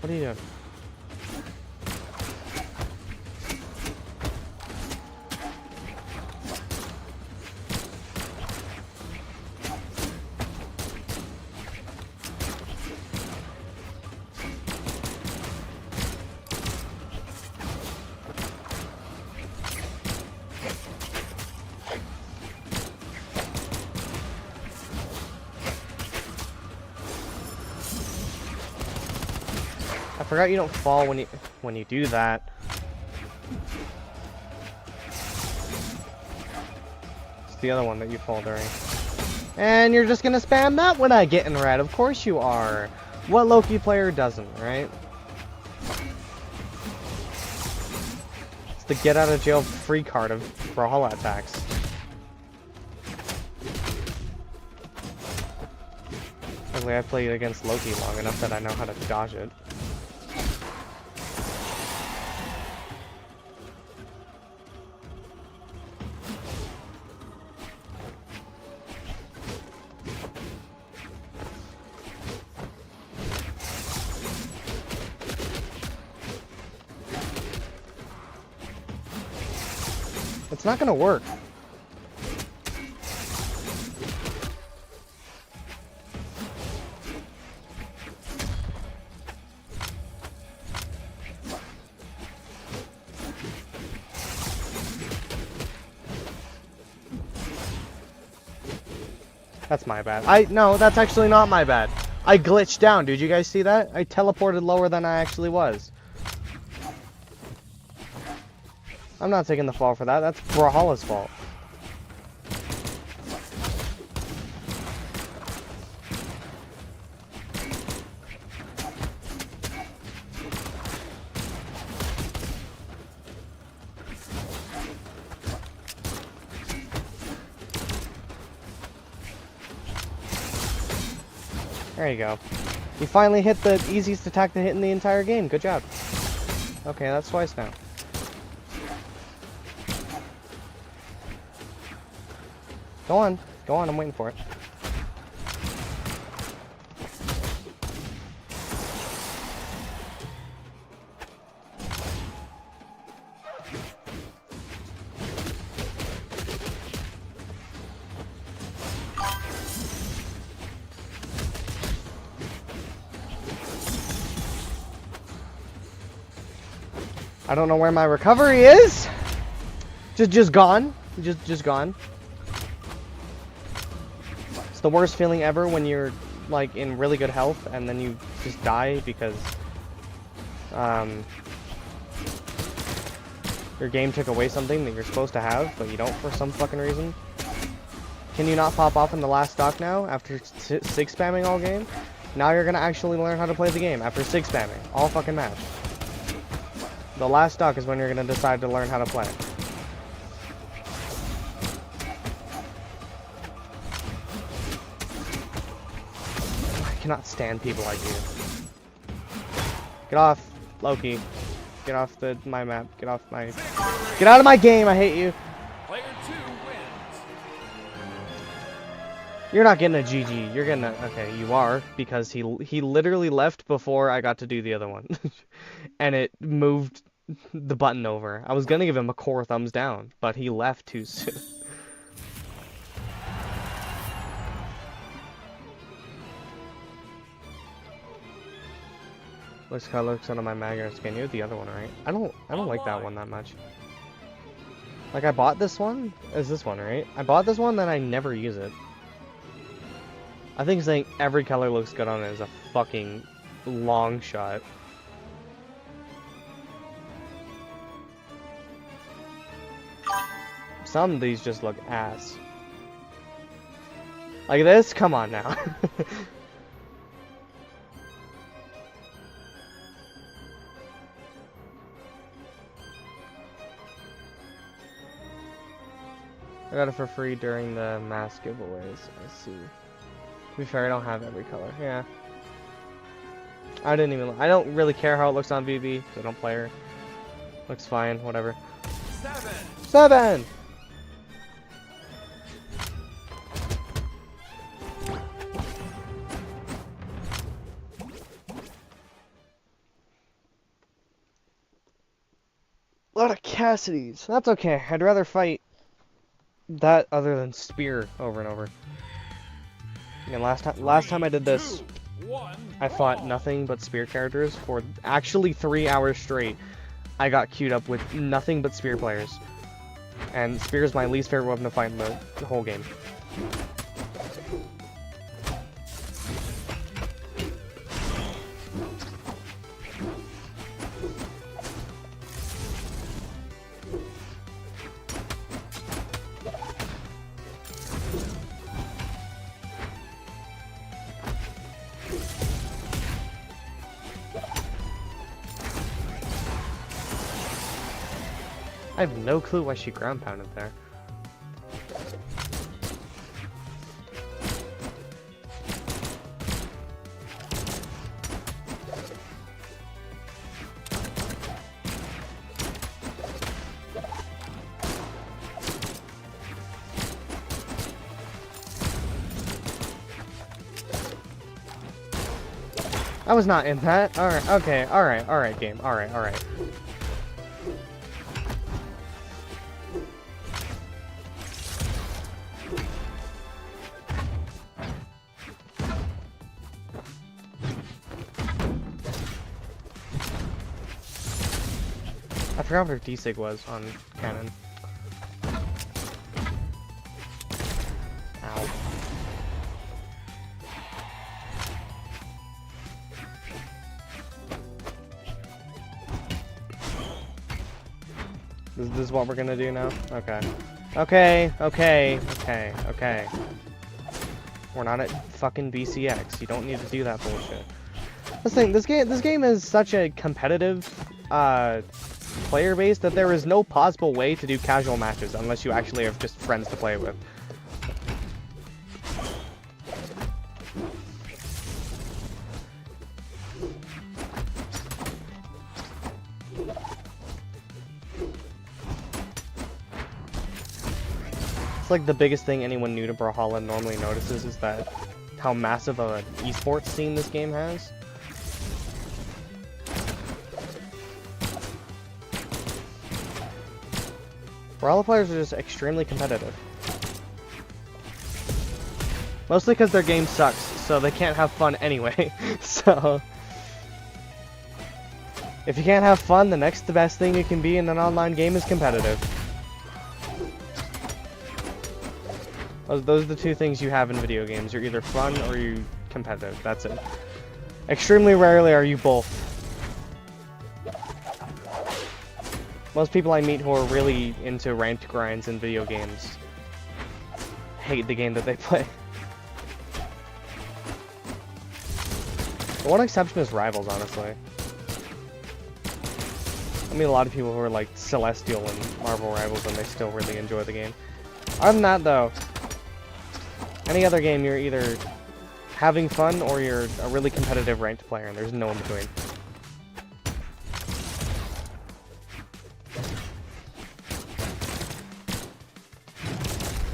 What are you doing? I forgot you don't fall when you do that. It's the other one that you fall during. And you're just gonna spam that when I get in red. Of course you are. What Loki player doesn't, right? It's the get out of jail free card of Brawlhalla attacks. Luckily, I've played against Loki long enough that I know how to dodge it. It's not gonna work. That's my bad. No, that's actually not my bad. I glitched down. Did you guys see that? I teleported lower than I actually was. I'm not taking the fall for that. That's Brawlhalla's fault. There you go. You finally hit the easiest attack to hit in the entire game. Good job. Okay, that's twice now. Go on. Go on, I'm waiting for it. I don't know where my recovery is. Just gone. Just gone. It's the worst feeling ever when you're like in really good health and then you just die because Your game took away something that you're supposed to have, but you don't for some fucking reason. Can you not pop off in the last stock now after 6 spamming all game? Now you're gonna actually learn how to play the game after 6 spamming all fucking match. The last stock is when you're gonna decide to learn how to play. I cannot stand people like you. Get off, Loki. Get off my map. Get off my... Get out of my game, I hate you. Player 2 wins. You're not getting a GG. You're getting a... Okay, you are, because he literally left before I got to do the other one. And it moved the button over. I was gonna give him a core thumbs down, but he left too soon. Looks kind of looks on my Magnar skin. You're the other one, right? I don't like that one that much. Like I bought this one. Is this one, right? I bought this one, then I never use it. I think saying every color looks good on it is a fucking long shot. Some of these just look ass. Like this? Come on now. I got it for free during the mass giveaways. I see. To be fair, I don't have every color. Yeah. I don't really care how it looks on VB, because I don't play her. Looks fine, whatever. 7! A lot of Cassidy's. That's okay. I'd rather fight that other than spear over and over. And last time I did this, I fought nothing but spear characters for actually 3 hours straight. I got queued up with nothing but spear players. And spear is my least favorite weapon to fight in the whole game. I have no clue why she ground pounded there. I was not in that. Alright, okay, alright, game. Alright. I forgot what her D-Sig was on cannon. Ow. This is what we're gonna do now? Okay. Okay. We're not at fucking BCX. You don't need to do that bullshit. This game is such a competitive, player base that there is no possible way to do casual matches unless you actually have just friends to play with. It's like the biggest thing anyone new to Brawlhalla normally notices is that how massive of an esports scene this game has. Brawlhalla players are just extremely competitive. Mostly because their game sucks, so they can't have fun anyway. So, if you can't have fun, the next best thing you can be in an online game is competitive. Those are the two things you have in video games. You're either fun or you're competitive. That's it. Extremely rarely are you both. Most people I meet who are really into ranked grinds in video games hate the game that they play. The one exception is Rivals, honestly. I mean, a lot of people who are like Celestial and Marvel Rivals and they still really enjoy the game. Other than that, though, any other game you're either having fun or you're a really competitive ranked player and there's no in between.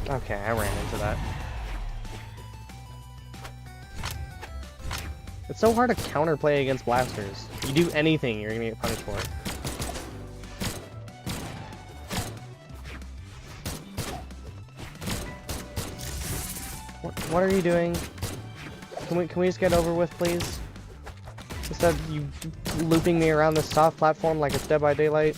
Okay, I ran into that. It's so hard to counterplay against blasters. You do anything, you're gonna get punished for it. What are you doing? Can we just get over with, please? Instead of you looping me around this soft platform like it's Dead by Daylight.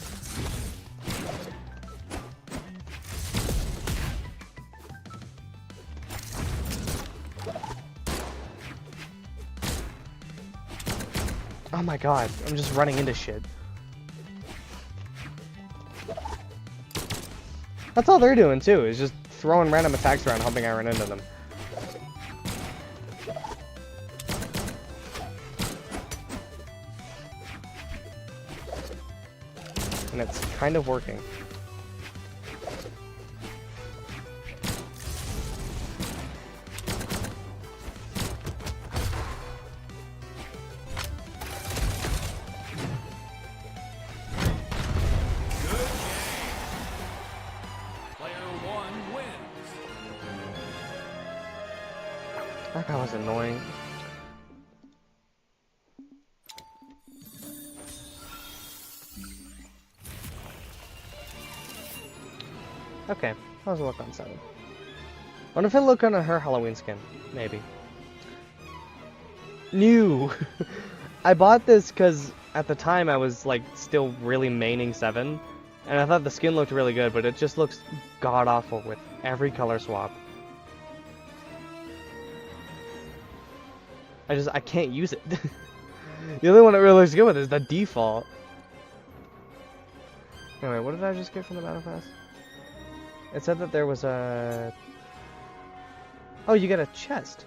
Oh my god, I'm just running into shit. That's all they're doing too, is just throwing random attacks around hoping I run into them. And it's kind of working. That guy was annoying. Okay, how's it look on 7? What if it look on her Halloween skin? Maybe. New! I bought this because at the time I was like still really maining 7, and I thought the skin looked really good, but it just looks god-awful with every color swap. I can't use it. The only one that really looks good with is the default. Anyway, what did I just get from the Battle Pass? It said that there was a... Oh, you get a chest.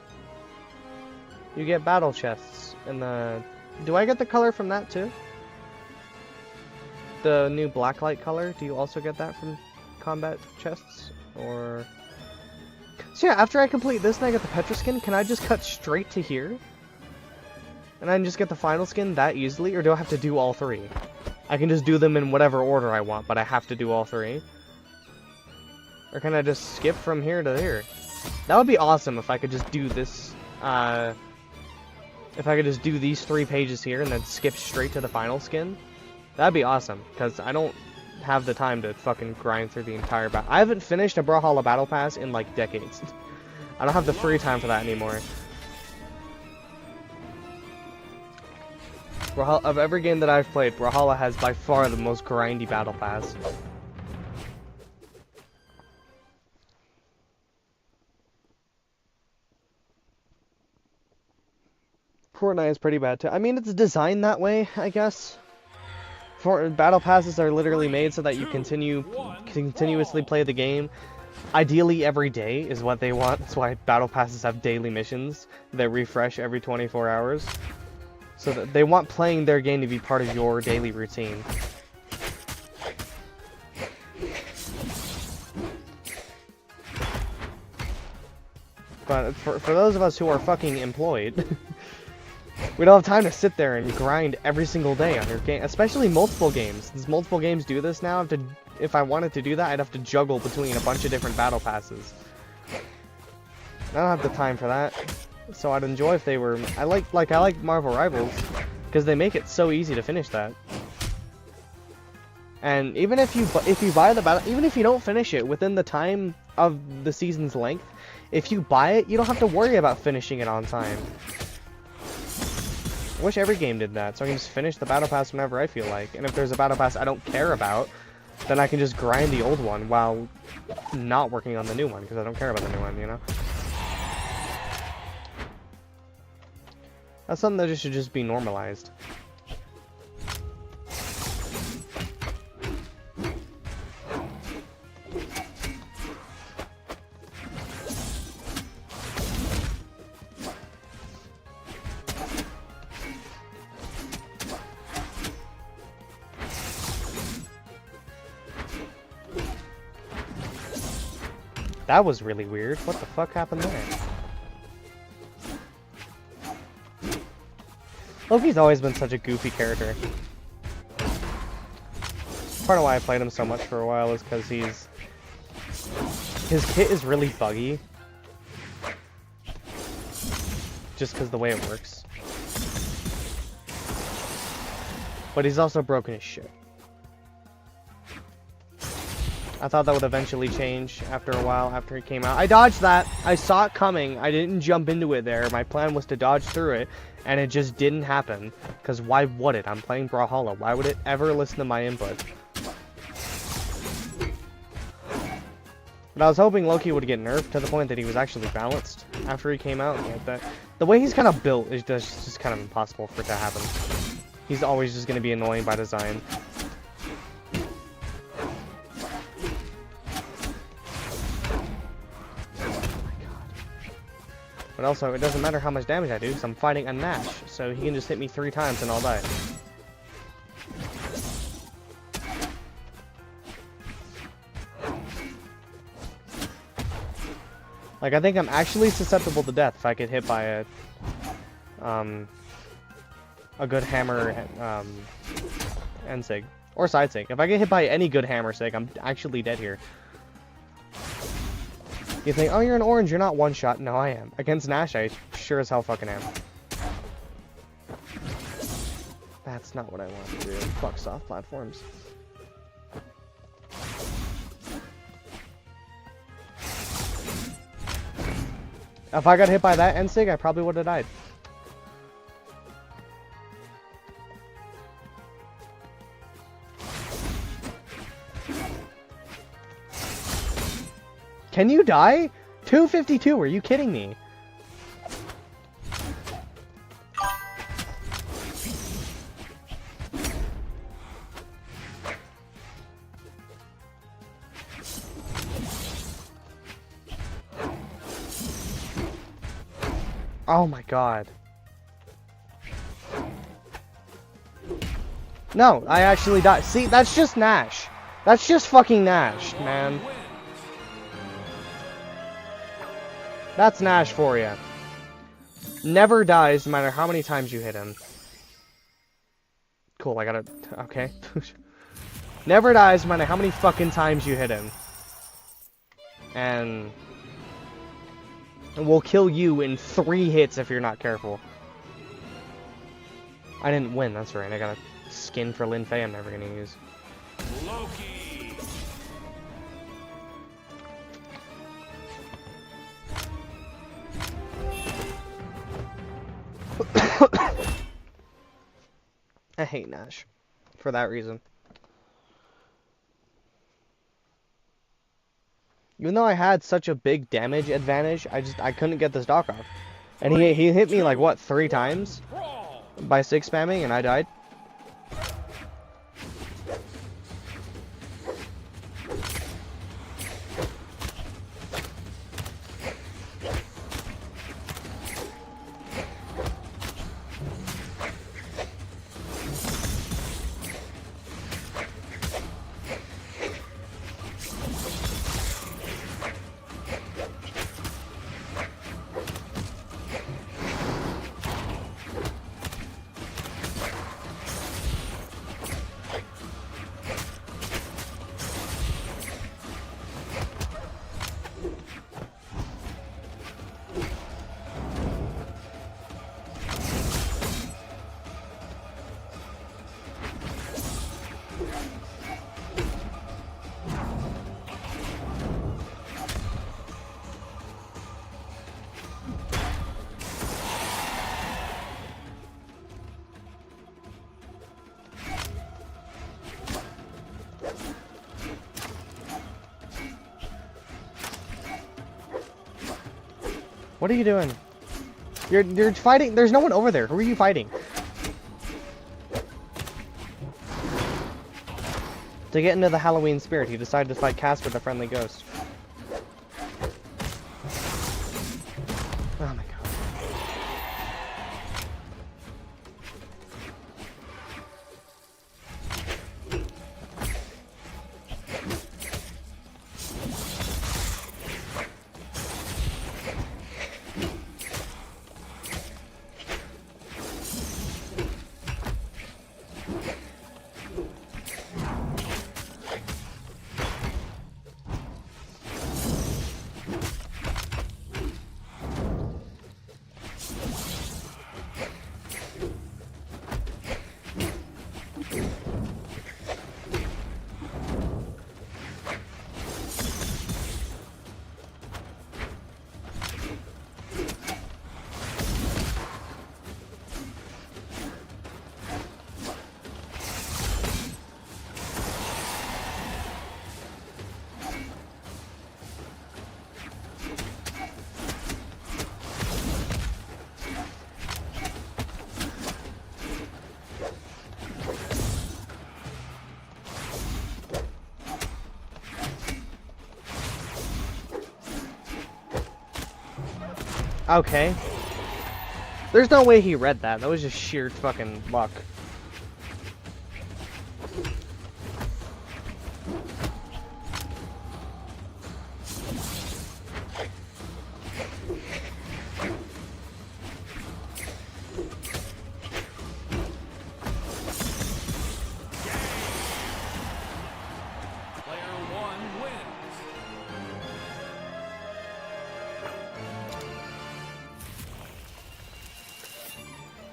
You get battle chests in the... Do I get the color from that too? The new blacklight color? Do you also get that from combat chests? Or... So yeah, after I complete this and I get the Petra skin, can I just cut straight to here? And I can just get the final skin that easily? Or do I have to do all 3? I can just do them in whatever order I want, but I have to do all 3? Or can I just skip from here to here? That would be awesome if I could just do this, if I could just do these 3 pages here and then skip straight to the final skin. That'd be awesome, because I don't have the time to fucking grind through the entire battle. I haven't finished a Brawlhalla Battle Pass in, like, decades. I don't have the free time for that anymore. Of every game that I've played, Brawlhalla has by far the most grindy Battle Pass. Fortnite is pretty bad too. I mean, it's designed that way, I guess. Battle passes are literally made so that you continuously play the game. Ideally, every day is what they want. That's why battle passes have daily missions that refresh every 24 hours. So that they want playing their game to be part of your daily routine. But for those of us who are fucking employed, we don't have time to sit there and grind every single day on your game, especially multiple games. Since multiple games do this now, if I wanted to do that, I'd have to juggle between a bunch of different battle passes. I don't have the time for that. So I'd enjoy if they were... I like Marvel Rivals, because they make it so easy to finish that. And even if you buy the battle, even if you don't finish it within the time of the season's length, if you buy it, you don't have to worry about finishing it on time. I wish every game did that, so I can just finish the battle pass whenever I feel like. And if there's a battle pass I don't care about, then I can just grind the old one while not working on the new one, because I don't care about the new one, you know? That's something that should just be normalized. That was really weird. What the fuck happened there? Loki's always been such a goofy character. Part of why I played him so much for a while is because his kit is really buggy. Just because the way it works. But he's also broken as shit. I thought that would eventually change after a while, after it came out. I dodged that. I saw it coming. I didn't jump into it there. My plan was to dodge through it, and it just didn't happen. Because why would it? I'm playing Brawlhalla. Why would it ever listen to my input? But I was hoping Loki would get nerfed to the point that he was actually balanced after he came out. Like that. The way he's kind of built is just kind of impossible for it to happen. He's always just going to be annoying by design. But also, it doesn't matter how much damage I do, because I'm fighting a Nash, so he can just hit me 3 times and I'll die. Like, I think I'm actually susceptible to death if I get hit by a good hammer, end sig. Or side sig. If I get hit by any good hammer sig, I'm actually dead here. You think, oh, you're an orange, you're not one shot. No, I am. Against Nash, I sure as hell fucking am. That's not what I want to do. Fuck soft platforms. If I got hit by that NSIG, I probably would have died. Can you die? 252, are you kidding me? Oh my god. No, I actually died. See, that's just Nash. That's just fucking Nash, man. That's Nash for you. Never dies no matter how many times you hit him. Cool, I gotta... Okay. Never dies no matter how many fucking times you hit him. And will kill you in 3 hits if you're not careful. I didn't win, that's right. I got a skin for Lin Fei I'm never gonna use. Loki. I hate Nash for that reason. Even though I had such a big damage advantage, I couldn't get this dock off. And he hit me like what, 3 times by 6 spamming and I died. What are you doing? You're fighting. There's no one over there. Who are you fighting? To get into the Halloween spirit, he decided to fight Casper the Friendly Ghost. Oh my god. Okay. There's no way he read that. That was just sheer fucking luck.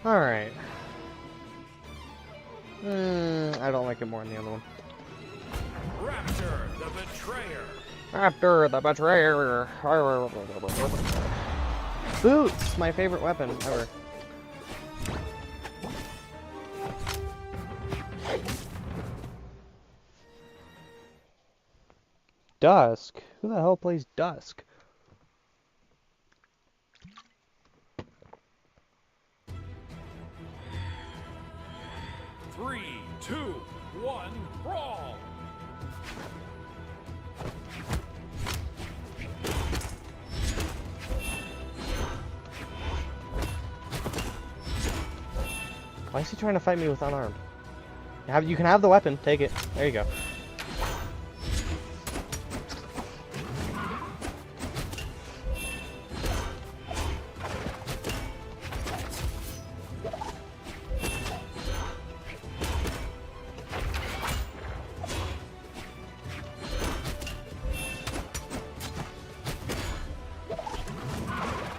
Alright. I don't like it more than the other one. Raptor, the Betrayer. Raptor, the Betrayer. Boots, my favorite weapon ever. Dusk? Who the hell plays Dusk? Three, two, one, brawl! Why is he trying to fight me with unarmed? You can have the weapon. Take it. There you go.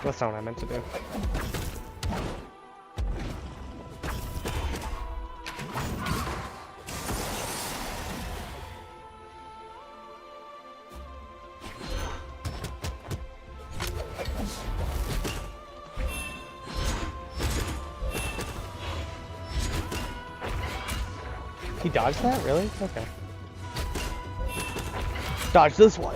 That's not what I meant to do. He dodged that? Really? Okay. Dodge this one.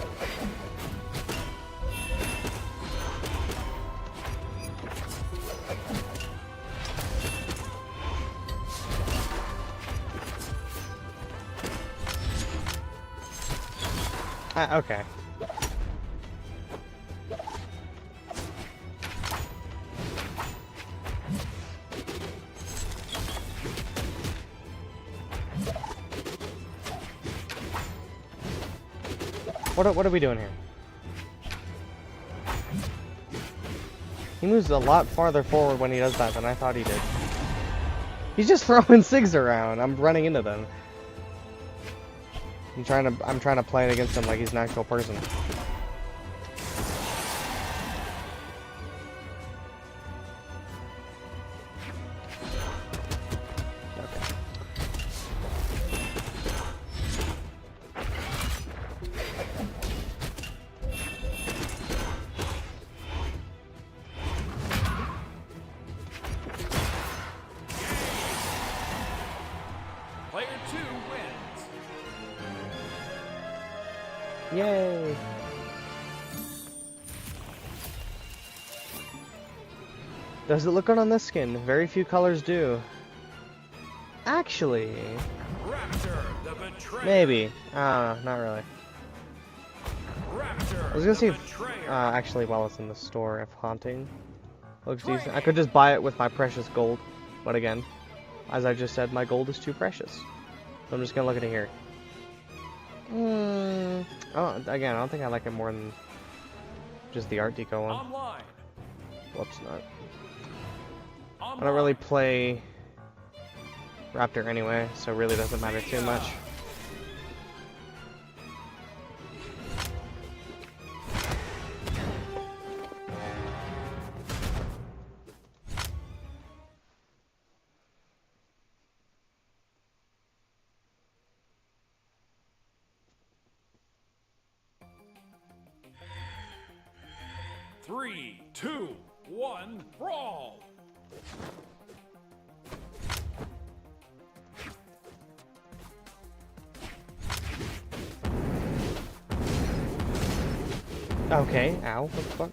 Okay. What are we doing here? He moves a lot farther forward when he does that than I thought he did. He's just throwing SIGs around. I'm running into them. I'm trying to play it against him like he's an actual person. Okay. Player 2 wins. Yay! Does it look good on this skin? Very few colors do. Actually, Raptor, the Betrayer. maybe. Not really. Raptor, I was gonna see the if, Betrayer. actually, while it's in the store, if haunting looks decent. I could just buy it with my precious gold, but again, as I just said, my gold is too precious. So I'm just gonna look at it here. Oh, again, I don't think I like it more than just the Art Deco one. Online. Whoops, not. Online. I don't really play Raptor anyway, so it really doesn't matter too much. Three, two, one, brawl! Okay, ow, what the fuck?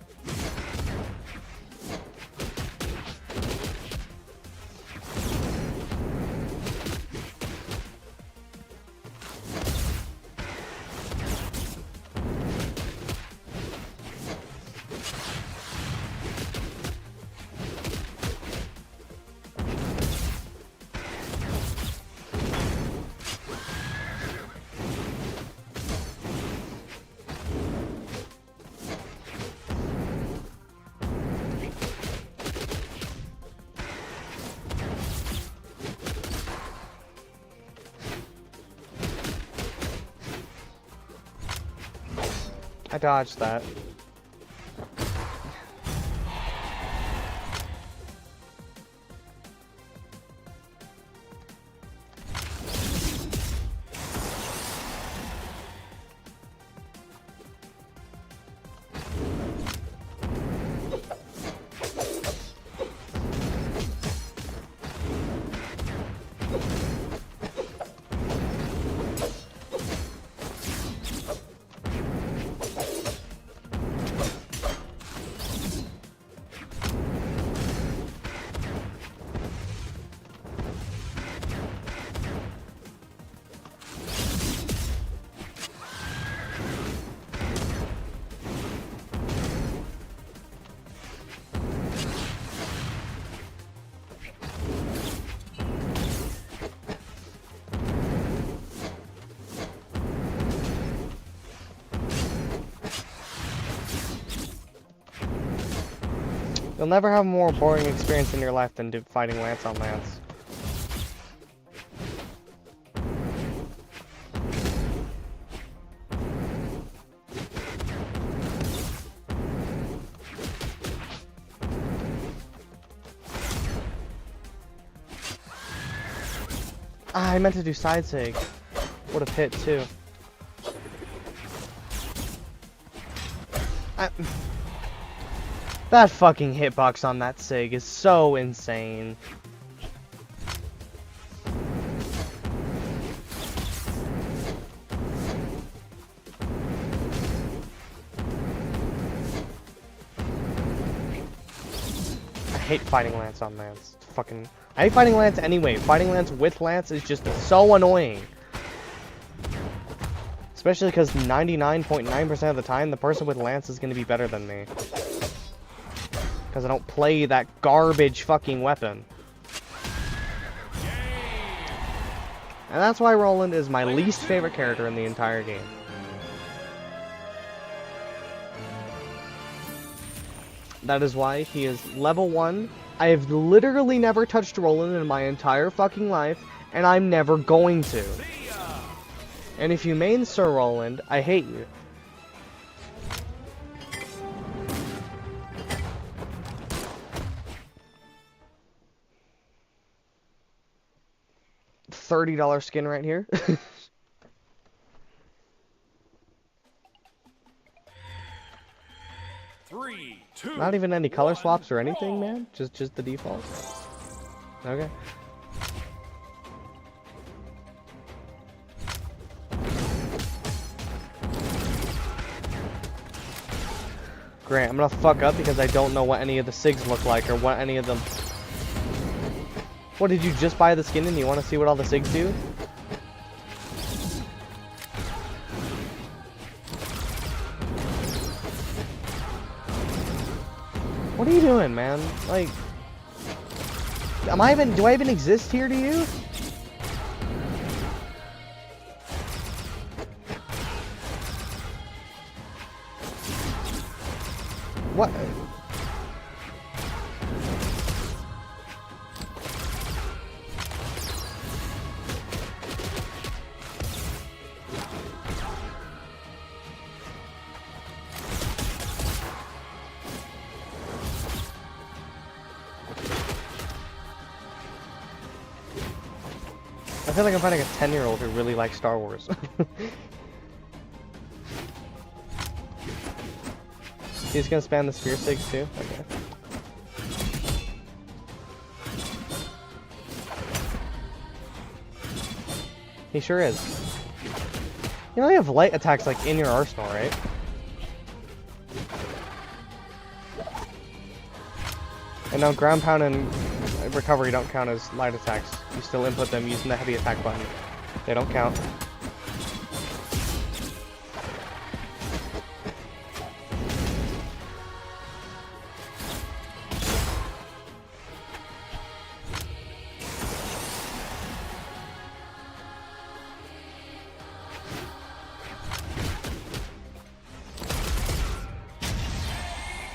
I dodged that. You'll never have a more boring experience in your life than fighting Lance on Lance. Ah, I meant to do side sig. Would have hit too. That fucking hitbox on that sig is so insane. I hate fighting Lance on Lance. Fucking, I hate fighting Lance anyway. Fighting Lance with Lance is just so annoying. Especially because 99.9% of the time, the person with Lance is going to be better than me. Because I don't play that garbage fucking weapon. And that's why Roland is my least favorite character in the entire game. That is why he is level 1. I have literally never touched Roland in my entire fucking life, and I'm never going to. And if you main Sir Roland, I hate you. $30 skin right here. 3, 2, Not even any color 1, swaps or anything, brawl. man. Just the default. Okay. Great, I'm gonna fuck up because I don't know what any of the SIGs look like or what any of them. What, did you just buy the skin and you want to see what all the SIGs do? What are you doing, man? Like, do I even exist here to you? What? I feel like I'm fighting a 10-year-old who really likes Star Wars. He's gonna spam the spear sigs too? Okay. He sure is. You only have light attacks like in your arsenal, right? And now ground pound and recovery don't count as light attacks. You still input them using the heavy attack button. They don't count.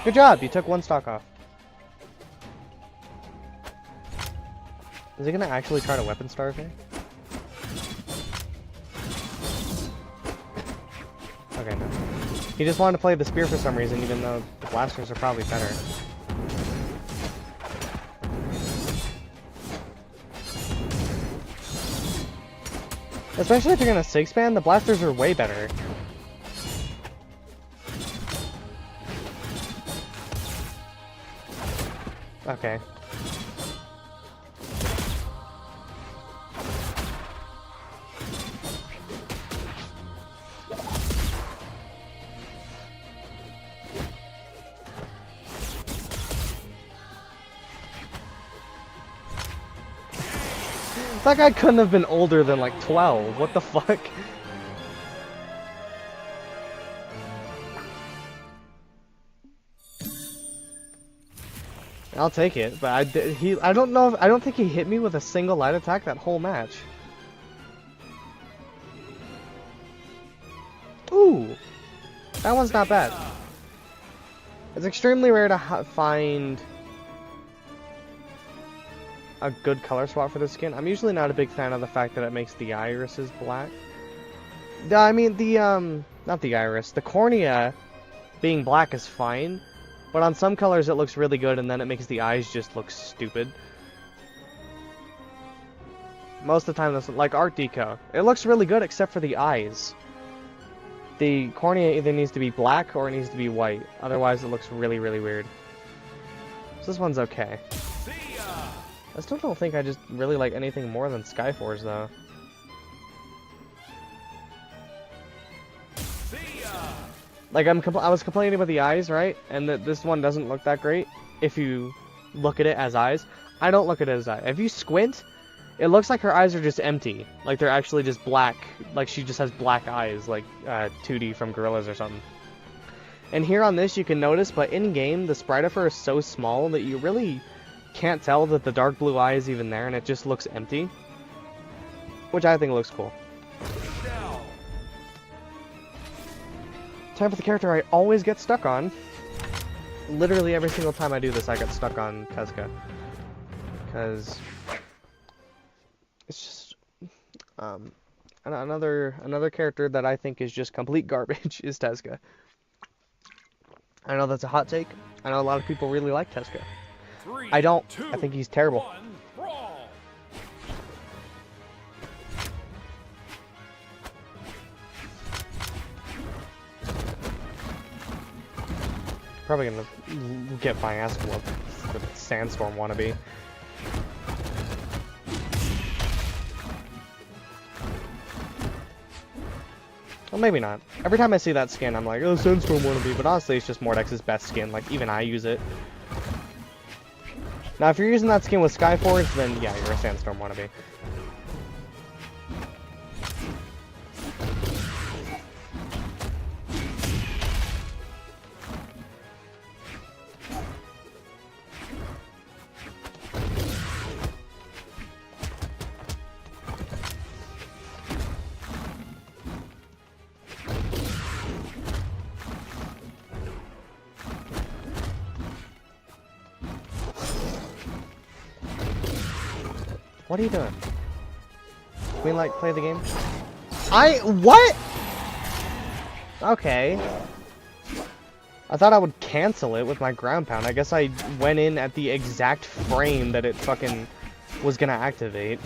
Good job, you took one stock off. Is he gonna actually try to weapon starve me? Okay, no. He just wanted to play the spear for some reason, even though the blasters are probably better. Especially if you're gonna 6-man, the blasters are way better. Okay. That guy couldn't have been older than like 12. What the fuck? I'll take it, but I don't know. I don't think he hit me with a single light attack that whole match. Ooh, that one's not bad. It's extremely rare to find a good color swap for this skin. I'm usually not a big fan of the fact that it makes the irises black. I mean, not the iris, the cornea being black is fine, but on some colors it looks really good and then it makes the eyes just look stupid. Most of the time, that's like Art Deco. It looks really good except for the eyes. The cornea either needs to be black or it needs to be white, otherwise it looks really, really weird. So this one's okay. I still don't think I just really like anything more than Skyforce, though. Like, I was complaining about the eyes, right? And that this one doesn't look that great if you look at it as eyes. I don't look at it as eyes. If you squint, it looks like her eyes are just empty. Like, they're actually just black. Like, she just has black eyes, like 2D from Gorillas or something. And here on this, you can notice, but in-game, the sprite of her is so small that you really can't tell that the dark blue eye is even there, and it just looks empty, which I think looks cool. Time for the character I always get stuck on. Literally every single time I do this, I get stuck on Tezuka, because it's just another character that I think is just complete garbage is Tezuka. I know that's a hot take. I know a lot of people really like Tezuka. I don't. I think he's terrible. Probably gonna get my ass whooped with Sandstorm wannabe. Well, maybe not. Every time I see that skin, I'm like, oh, Sandstorm wannabe. But honestly, it's just Mordex's best skin. Like, even I use it. Now, if you're using that skin with Skyforce, then yeah, you're a Sandstorm wannabe. What are you doing? Can we, like, play the game? What? Okay. I thought I would cancel it with my ground pound. I guess I went in at the exact frame that it fucking was gonna activate.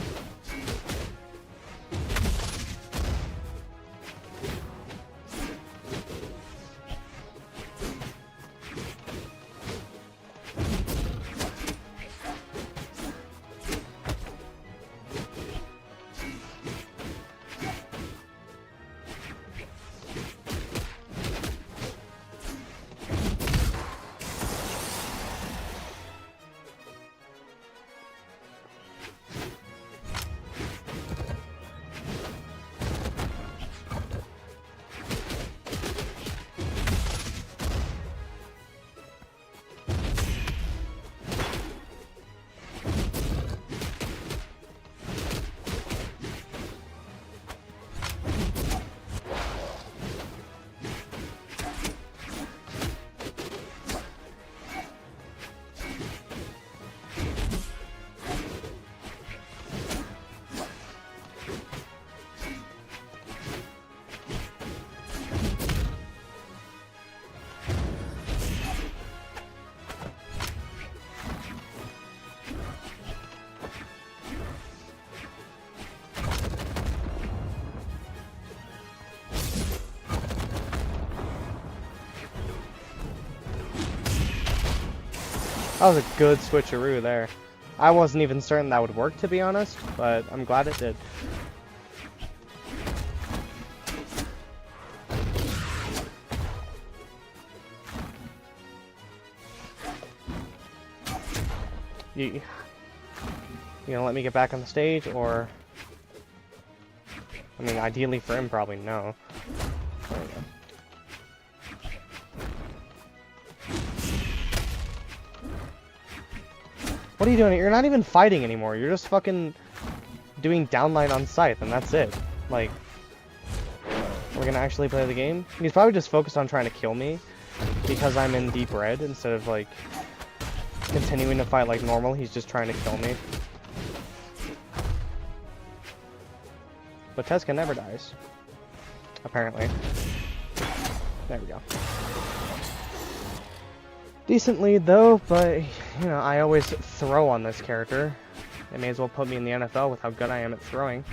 That was a good switcheroo there. I wasn't even certain that would work, to be honest, but I'm glad it did. You gonna let me get back on the stage, or... I mean, ideally for him, probably no. There we go. What are you doing? You're not even fighting anymore. You're just fucking doing downline on Scythe, and that's it. Like, we're gonna actually play the game? He's probably just focused on trying to kill me because I'm in deep red instead of, like, continuing to fight like normal. He's just trying to kill me. But Teska never dies. Apparently. There we go. Decent lead though, but, you know, I always throw on this character. They may as well put me in the NFL with how good I am at throwing.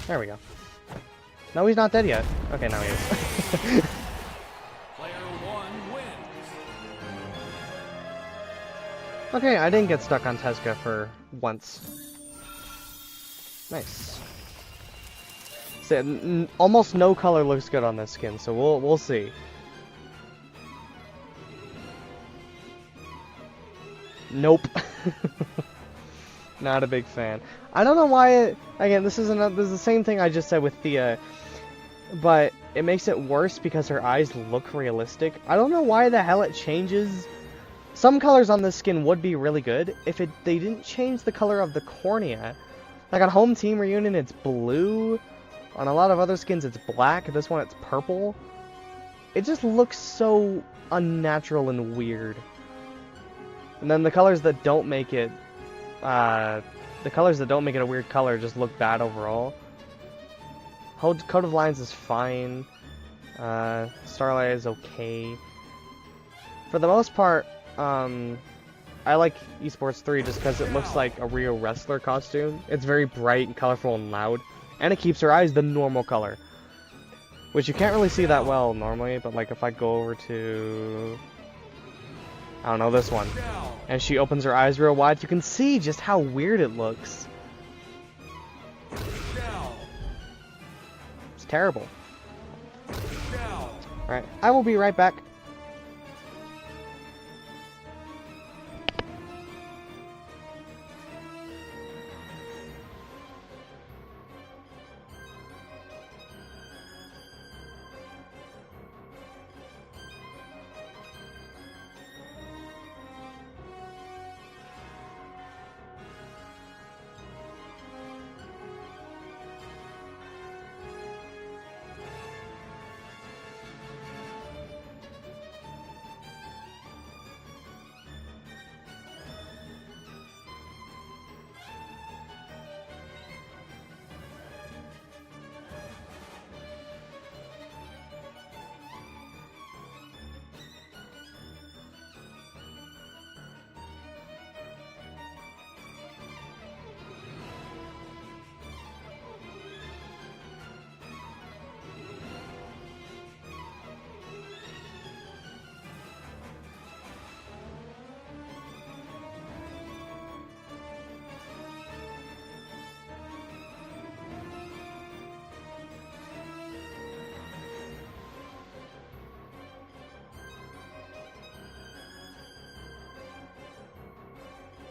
There we go. No, he's not dead yet. Okay, now he is. Player 1 wins. Okay, I didn't get stuck on Teska for once. Nice. So, almost no color looks good on this skin, so we'll see. Nope. Not a big fan. I don't know why again, this is the same thing I just said with Thea, but it makes it worse because her eyes look realistic. I don't know why the hell it changes. Some colors on this skin would be really good if they didn't change the color of the cornea. Like on Home Team Reunion it's blue. On a lot of other skins it's black. This one it's purple. It just looks so unnatural and weird. And then the colors that don't make it a weird color just look bad overall. Code of Lions is fine. Starlight is okay. For the most part, I like Esports 3 just because it looks like a real wrestler costume. It's very bright and colorful and loud. And it keeps her eyes the normal color. Which you can't really see that well normally, but like if I go over to... I don't know, this one. And she opens her eyes real wide, you can see just how weird it looks. It's terrible. Alright, I will be right back.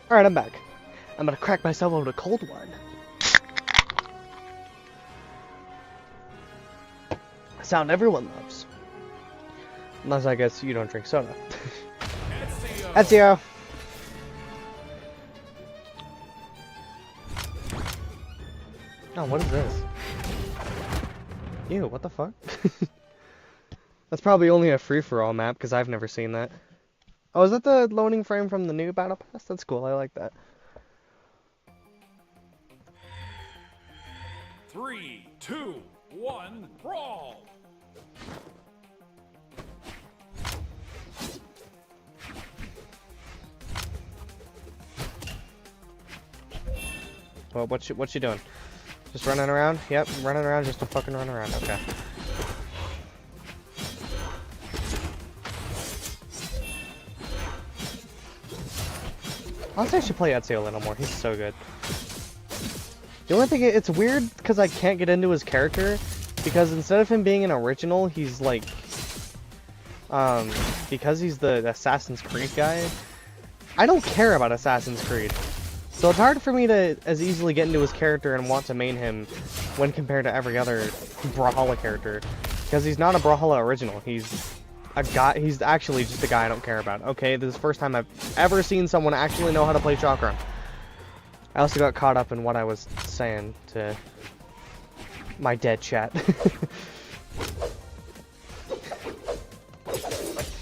Alright, I'm back. I'm gonna crack myself over a cold one. A sound everyone loves. Unless I guess you don't drink soda. Ezio! Oh, what is this? Ew, what the fuck? That's probably only a free-for-all map, because I've never seen that. Oh, is that the loading frame from the new Battle Pass? That's cool, I like that. 3, 2, 1, brawl! Well, what you doing? Just running around? Yep, running around just to fucking run around. Okay. Honestly, I should play Ezio a little more. He's so good. The only thing, it's weird because I can't get into his character, because instead of him being an original, he's like, because he's the Assassin's Creed guy, I don't care about Assassin's Creed. So it's hard for me to as easily get into his character and want to main him when compared to every other Brawlhalla character, because he's not a Brawlhalla original. He's a guy. He's actually just a guy I don't care about. Okay, this is the first time I've ever seen someone actually know how to play Chakram. I also got caught up in what I was saying to my dead chat. I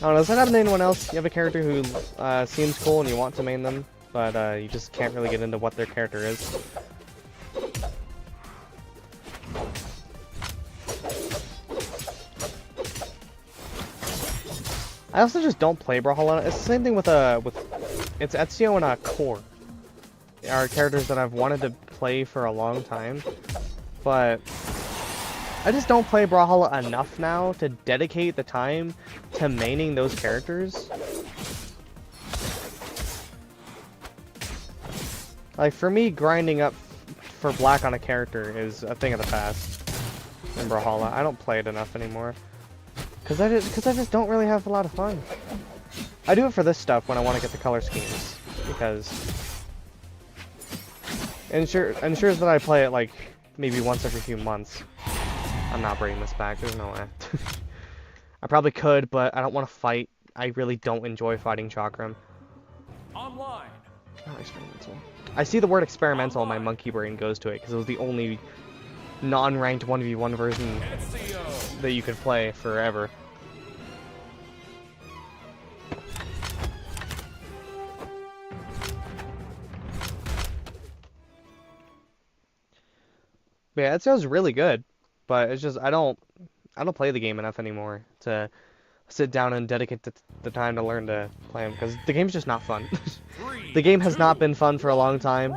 don't know, does that happen to anyone else? You have a character who seems cool and you want to main them, but you just can't really get into what their character is. I also just don't play Brawlhalla. It's the same thing with it's Ezio and Core. Are characters that I've wanted to play for a long time, but I just don't play Brawlhalla enough now to dedicate the time to maining those characters. Like, for me, grinding up for black on a character is a thing of the past in Brawlhalla. I don't play it enough anymore. Because I just don't really have a lot of fun. I do it for this stuff when I want to get the color schemes, because ensures that I play it like maybe once every few months. I'm not bringing this back, there's no way. I probably could, but I don't want to fight. I really don't enjoy fighting Chakram. Online. Oh, experimental. I see the word experimental and my monkey brain goes to it, because it was the only non-ranked 1v1 version that you could play forever. But yeah, it sounds really good, but it's just I don't play the game enough anymore to sit down and dedicate the time to learn to play them, because the game's just not fun. The game has not been fun for a long time.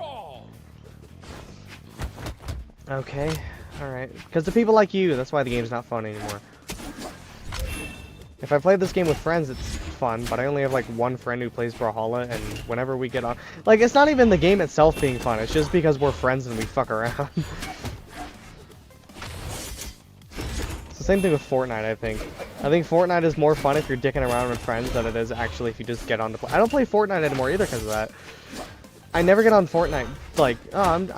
Okay, alright. Because the people like you, that's why the game's not fun anymore. If I played this game with friends, it's fun, but I only have like one friend who plays Brawlhalla, and whenever we get on... Like, it's not even the game itself being fun, it's just because we're friends and we fuck around. It's the same thing with Fortnite, I think. I think Fortnite is more fun if you're dicking around with friends than it is actually if you just get on to play. I don't play Fortnite anymore either because of that. I never get on Fortnite like, oh,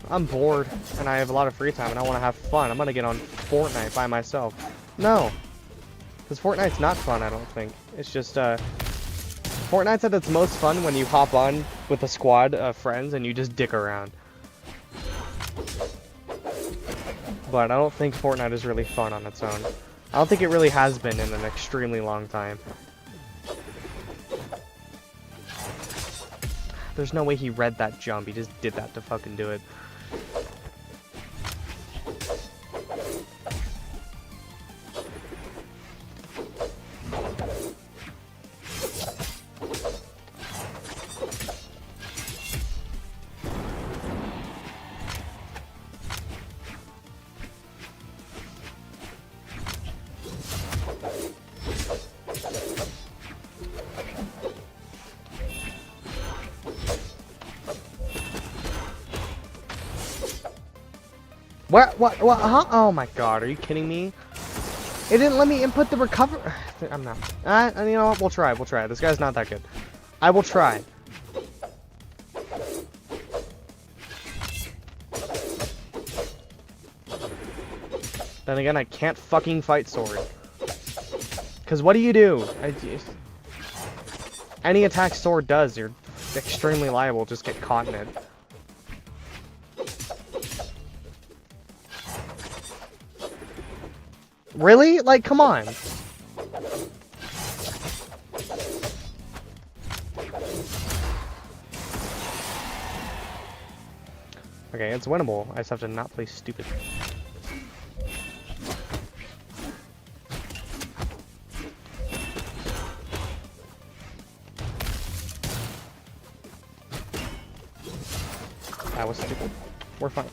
I'm bored and I have a lot of free time and I want to have fun. I'm gonna get on Fortnite by myself. No, because Fortnite's not fun. I don't think it's just Fortnite's at its most fun when you hop on with a squad of friends and you just dick around. But I don't think Fortnite is really fun on its own. I don't think it really has been in an extremely long time. There's no way he read that jump. He just did that to fucking do it. What, huh? Oh my god, are you kidding me? It didn't let me input the recover. I'm not. You know what? We'll try. This guy's not that good. I will try. Then again, I can't fucking fight sword. Because what do? Any attack sword does, you're extremely liable to just get caught in it. Really? Like, come on. Okay, it's winnable. I just have to not play stupid. That was stupid. We're fine.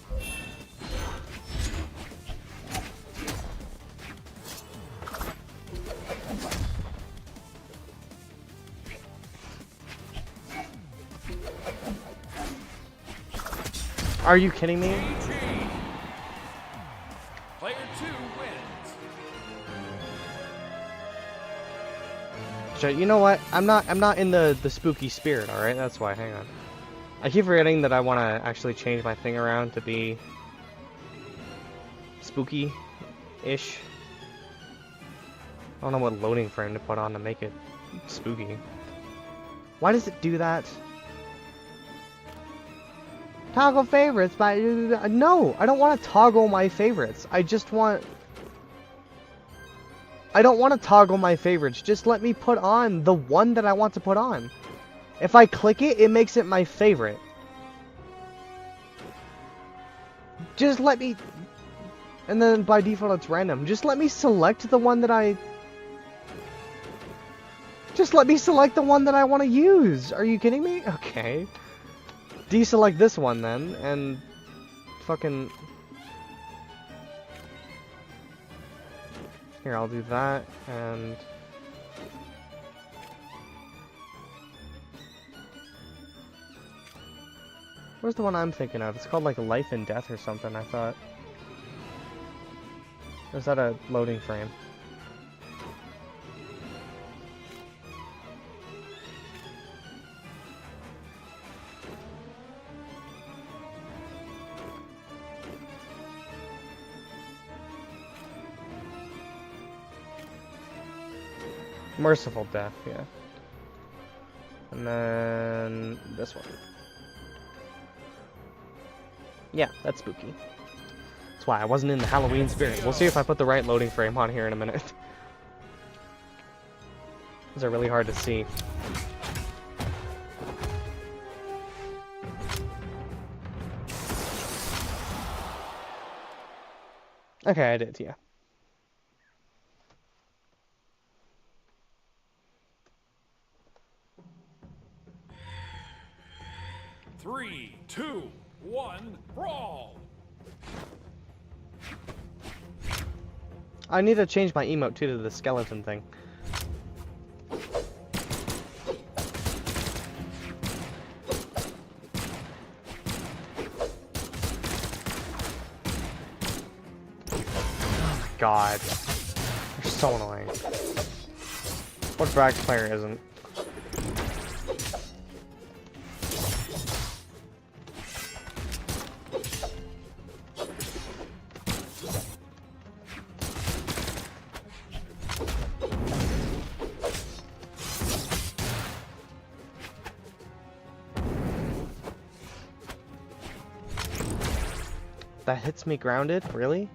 Are you kidding me? Player 2 wins. So, you know what? I'm not in the spooky spirit, alright? That's why, hang on. I keep forgetting that I want to actually change my thing around to be spooky-ish. I don't know what loading frame to put on to make it spooky. Why does it do that? Toggle favorites, but no, I don't want to toggle my favorites. I don't want to toggle my favorites. Just let me put on the one that I want to put on. If I click it, it makes it my favorite. Just let me... And then by default it's random. Just let me select the one that I... Just let me select the one that I want to use. Are you kidding me? Okay. Deselect this one then, and... Fucking... Here, I'll do that, and... Where's the one I'm thinking of? It's called like Life and Death or something, I thought. Or is that a loading frame? Merciful Death, yeah. And then this one. Yeah, that's spooky. That's why I wasn't in the Halloween spirit. We'll see if I put the right loading frame on here in a minute. These are really hard to see. Okay, I did, yeah. Three, two, one, brawl! I need to change my emote too to the skeleton thing. Oh my god. They're so annoying. What Bragg's player isn't? That hits me grounded? Really?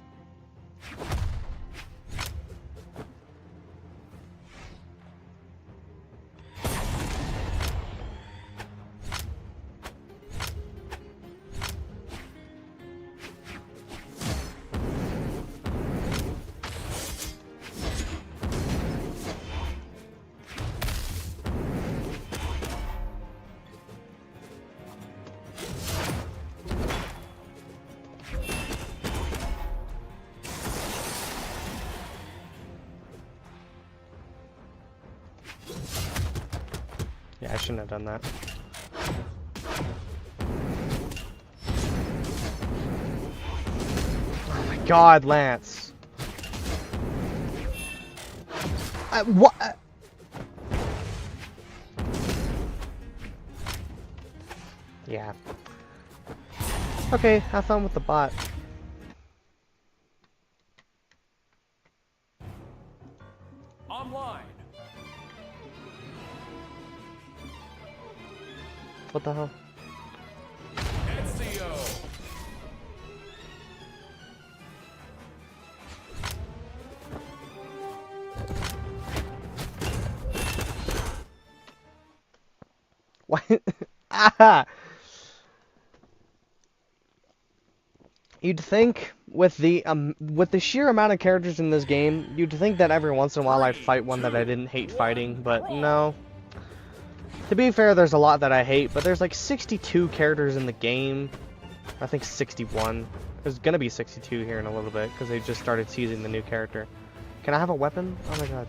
Yeah, I shouldn't have done that. Oh my god, Lance. What? Yeah. Okay, have fun with the bot. Online. What the hell? Ezio. What? Ah! You'd think with the sheer amount of characters in this game, you'd think that every once in a while I'd fight one that I didn't hate fighting, but no. To be fair, there's a lot that I hate, but there's like 62 characters in the game. I think 61. There's gonna be 62 here in a little bit, because they just started teasing the new character. Can I have a weapon? Oh my god.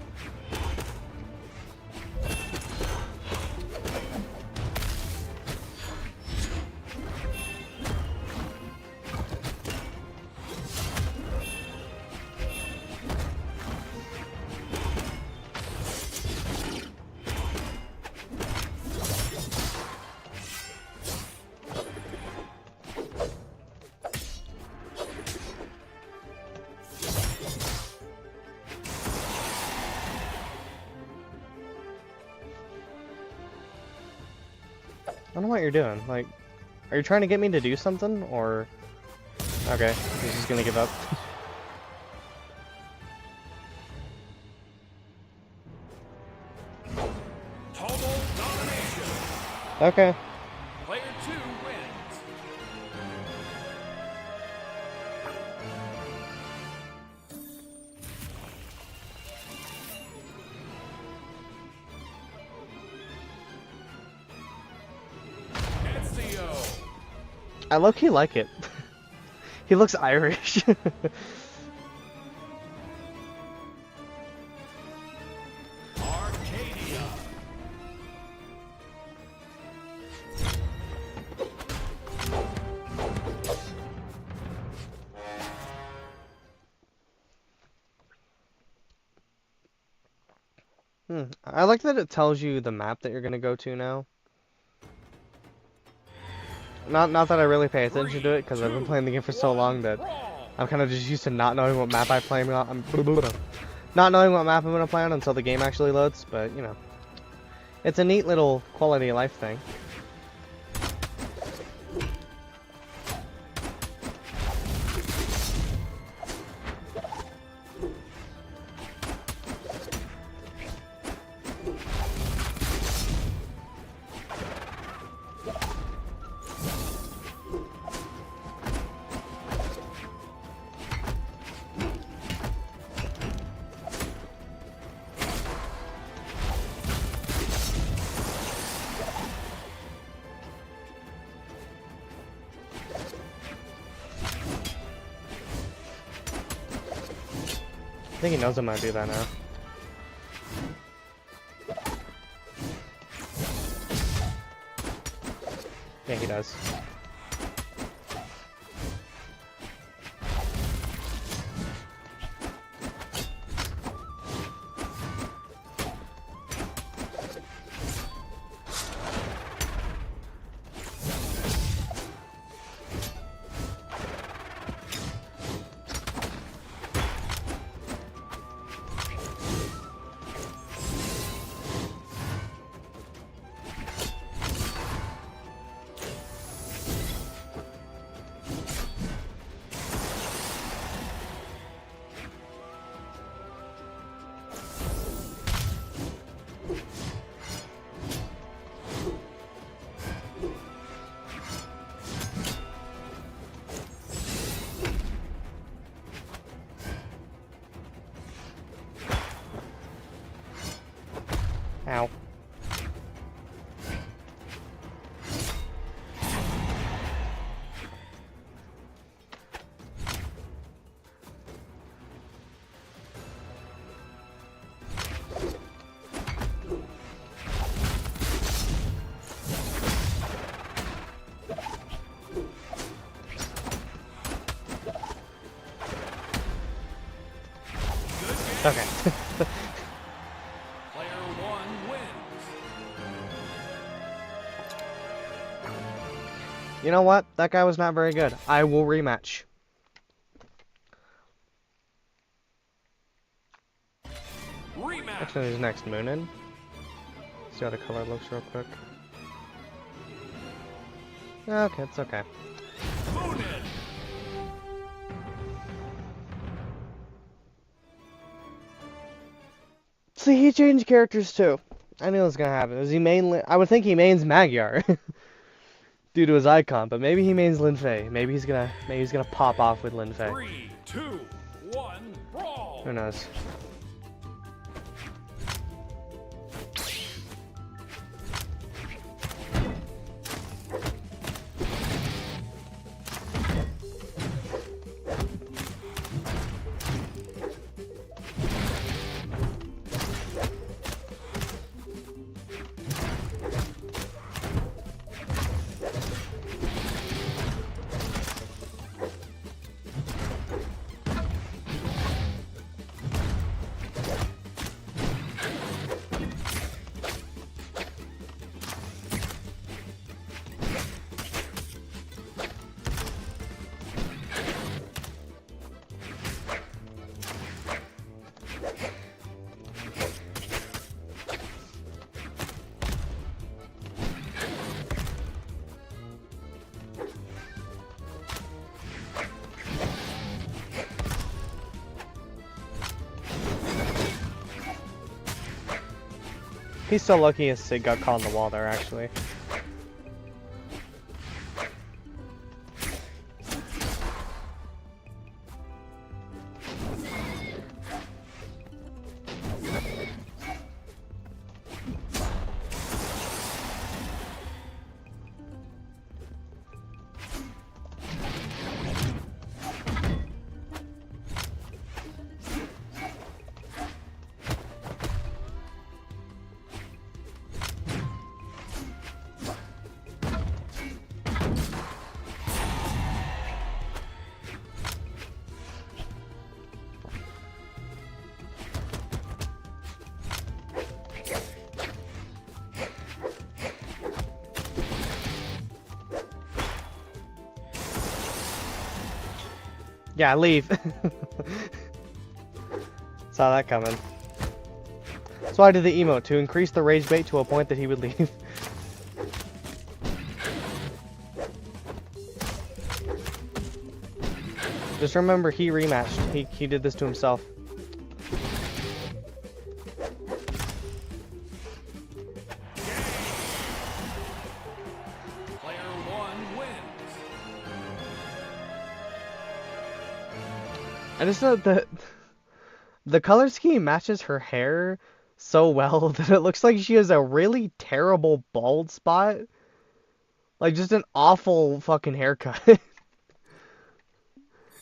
I don't know what you're doing. Like, are you trying to get me to do something, or... Okay, he's just gonna give up. Total domination. Okay. Player 2 wins. Ezio. I low-key like it. He looks Irish. Arcadia. I like that it tells you the map that you're gonna go to now. Not that I really pay attention to it, because I've been playing the game for so long that I'm kind of just used to not knowing what map I play on. Not knowing what map I'm gonna play on until the game actually loads, but you know. It's a neat little quality of life thing. I think he knows I'm gonna do that now. Yeah, he does. Ow. Okay. Player 1 wins. You know what? That guy was not very good. I will rematch. Rematch. Actually, there's next Moonin. See how the color looks real quick. Okay, it's okay. Moonin. See, he changed characters too. I knew it was gonna happen. Was he mainly? I would think he mains Magyar due to his icon, but maybe he mains Lin Fei. Maybe he's gonna pop off with Lin Fei. 3, 2, 1, brawl. Who knows? He's so lucky his Sig got caught on the wall there, actually. Yeah, leave. Saw that coming. So I did the emote to increase the rage bait to a point that he would leave. Just remember, he rematched. He did this to himself. I just know that the color scheme matches her hair so well that it looks like she has a really terrible bald spot. Like, just an awful fucking haircut.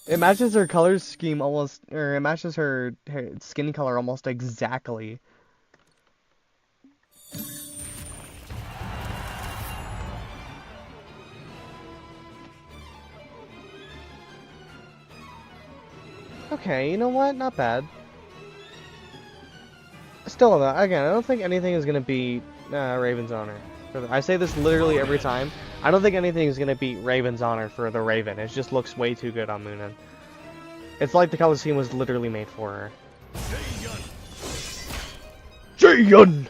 It matches her color scheme almost, or it matches her skin color almost exactly. Okay, you know what? Not bad. Still, again, I don't think anything is going to beat Raven's Honor. I say this literally every time. I don't think anything is going to beat Raven's Honor for the Raven. It just looks way too good on Moonin. It's like the color scheme was literally made for her. Jae-yun!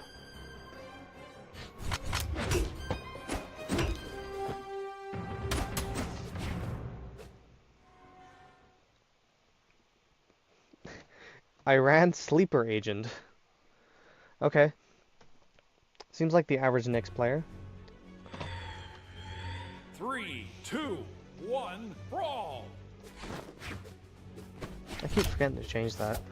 Iran Sleeper Agent. Okay. Seems like the average Knicks player. 3, 2, 1, brawl! I keep forgetting to change that.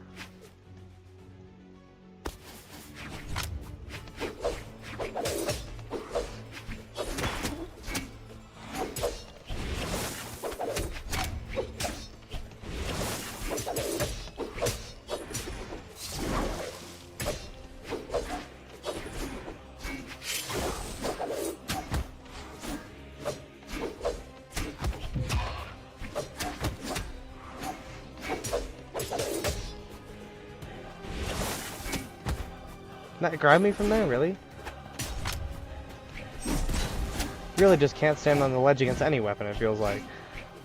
Not grab me from there, really? Really just can't stand on the ledge against any weapon, it feels like.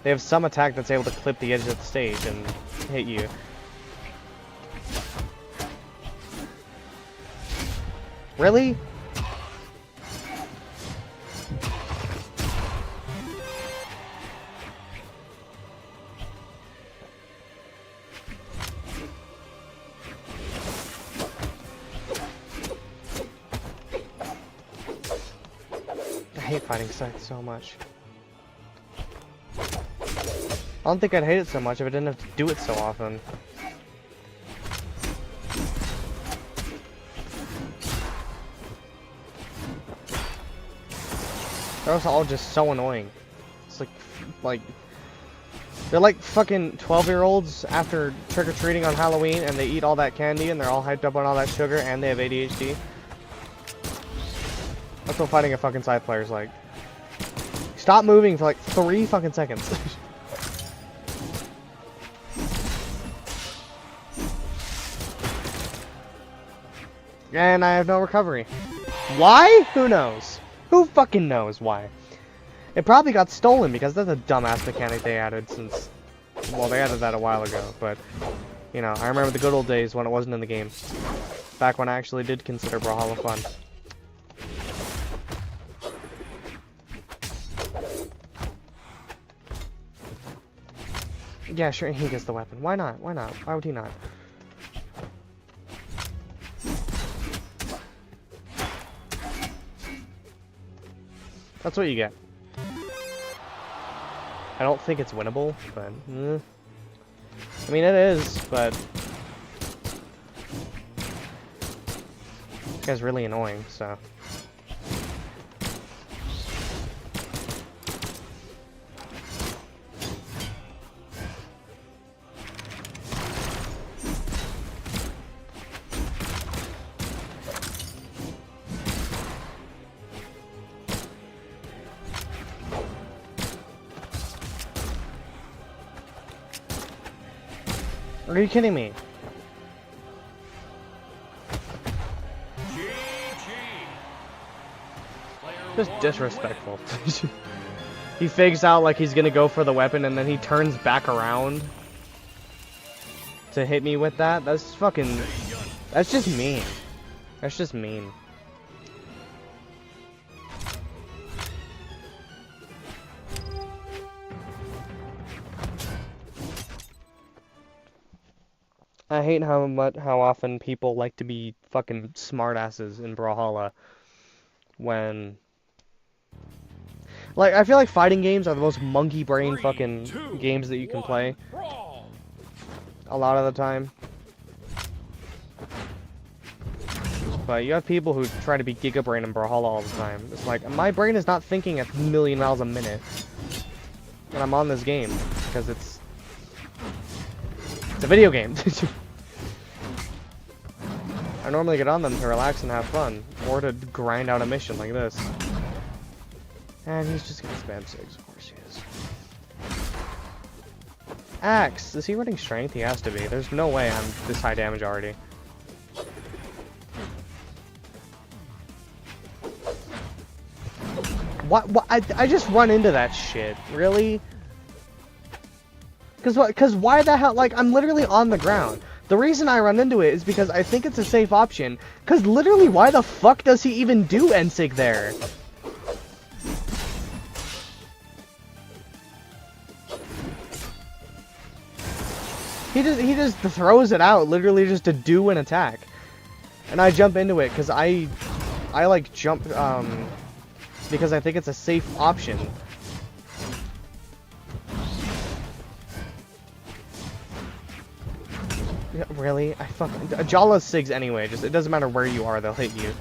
They have some attack that's able to clip the edge of the stage and hit you. Really? I hate fighting Scythe so much. I don't think I'd hate it so much if I didn't have to do it so often. They're also all just so annoying. It's like they're like fucking 12-year-olds after trick-or-treating on Halloween and they eat all that candy and they're all hyped up on all that sugar and they have ADHD. That's what fighting a fucking Scythe player is like. Stop moving for like 3 fucking seconds. And I have no recovery. Why? Who knows? Who fucking knows why? It probably got stolen because that's a dumbass mechanic they added since... Well, they added that a while ago, but... You know, I remember the good old days when it wasn't in the game. Back when I actually did consider Brawlhalla fun. Yeah, sure, he gets the weapon. Why not? Why not? Why would he not? That's what you get. I don't think it's winnable, but... I mean, it is, but... This guy's really annoying, so... Are you kidding me? Just disrespectful. He fakes out like he's gonna go for the weapon and then he turns back around to hit me with that. That's fucking... That's just mean. That's just mean. I hate how often people like to be fucking smartasses in Brawlhalla when... Like, I feel like fighting games are the most monkey brain fucking games that you can play. A lot of the time. But you have people who try to be Giga Brain in Brawlhalla all the time. It's like, my brain is not thinking at 1,000,000 miles a minute. And I'm on this game. Because it's a video game. I normally get on them to relax and have fun. Or to grind out a mission like this. And he's just gonna spam 6, of course he is. Axe! Is he running strength? He has to be. There's no way I'm this high damage already. What? I just run into that shit. Really? Cause why the hell? Like, I'm literally on the ground. The reason I run into it is because I think it's a safe option. Cause literally, why the fuck does he even do NSIG there? He just throws it out, literally just to do an attack. And I jump into it because I like jump because I think it's a safe option. Yeah, really? I fucking Jala's SIGs anyway, just it doesn't matter where you are, they'll hit you.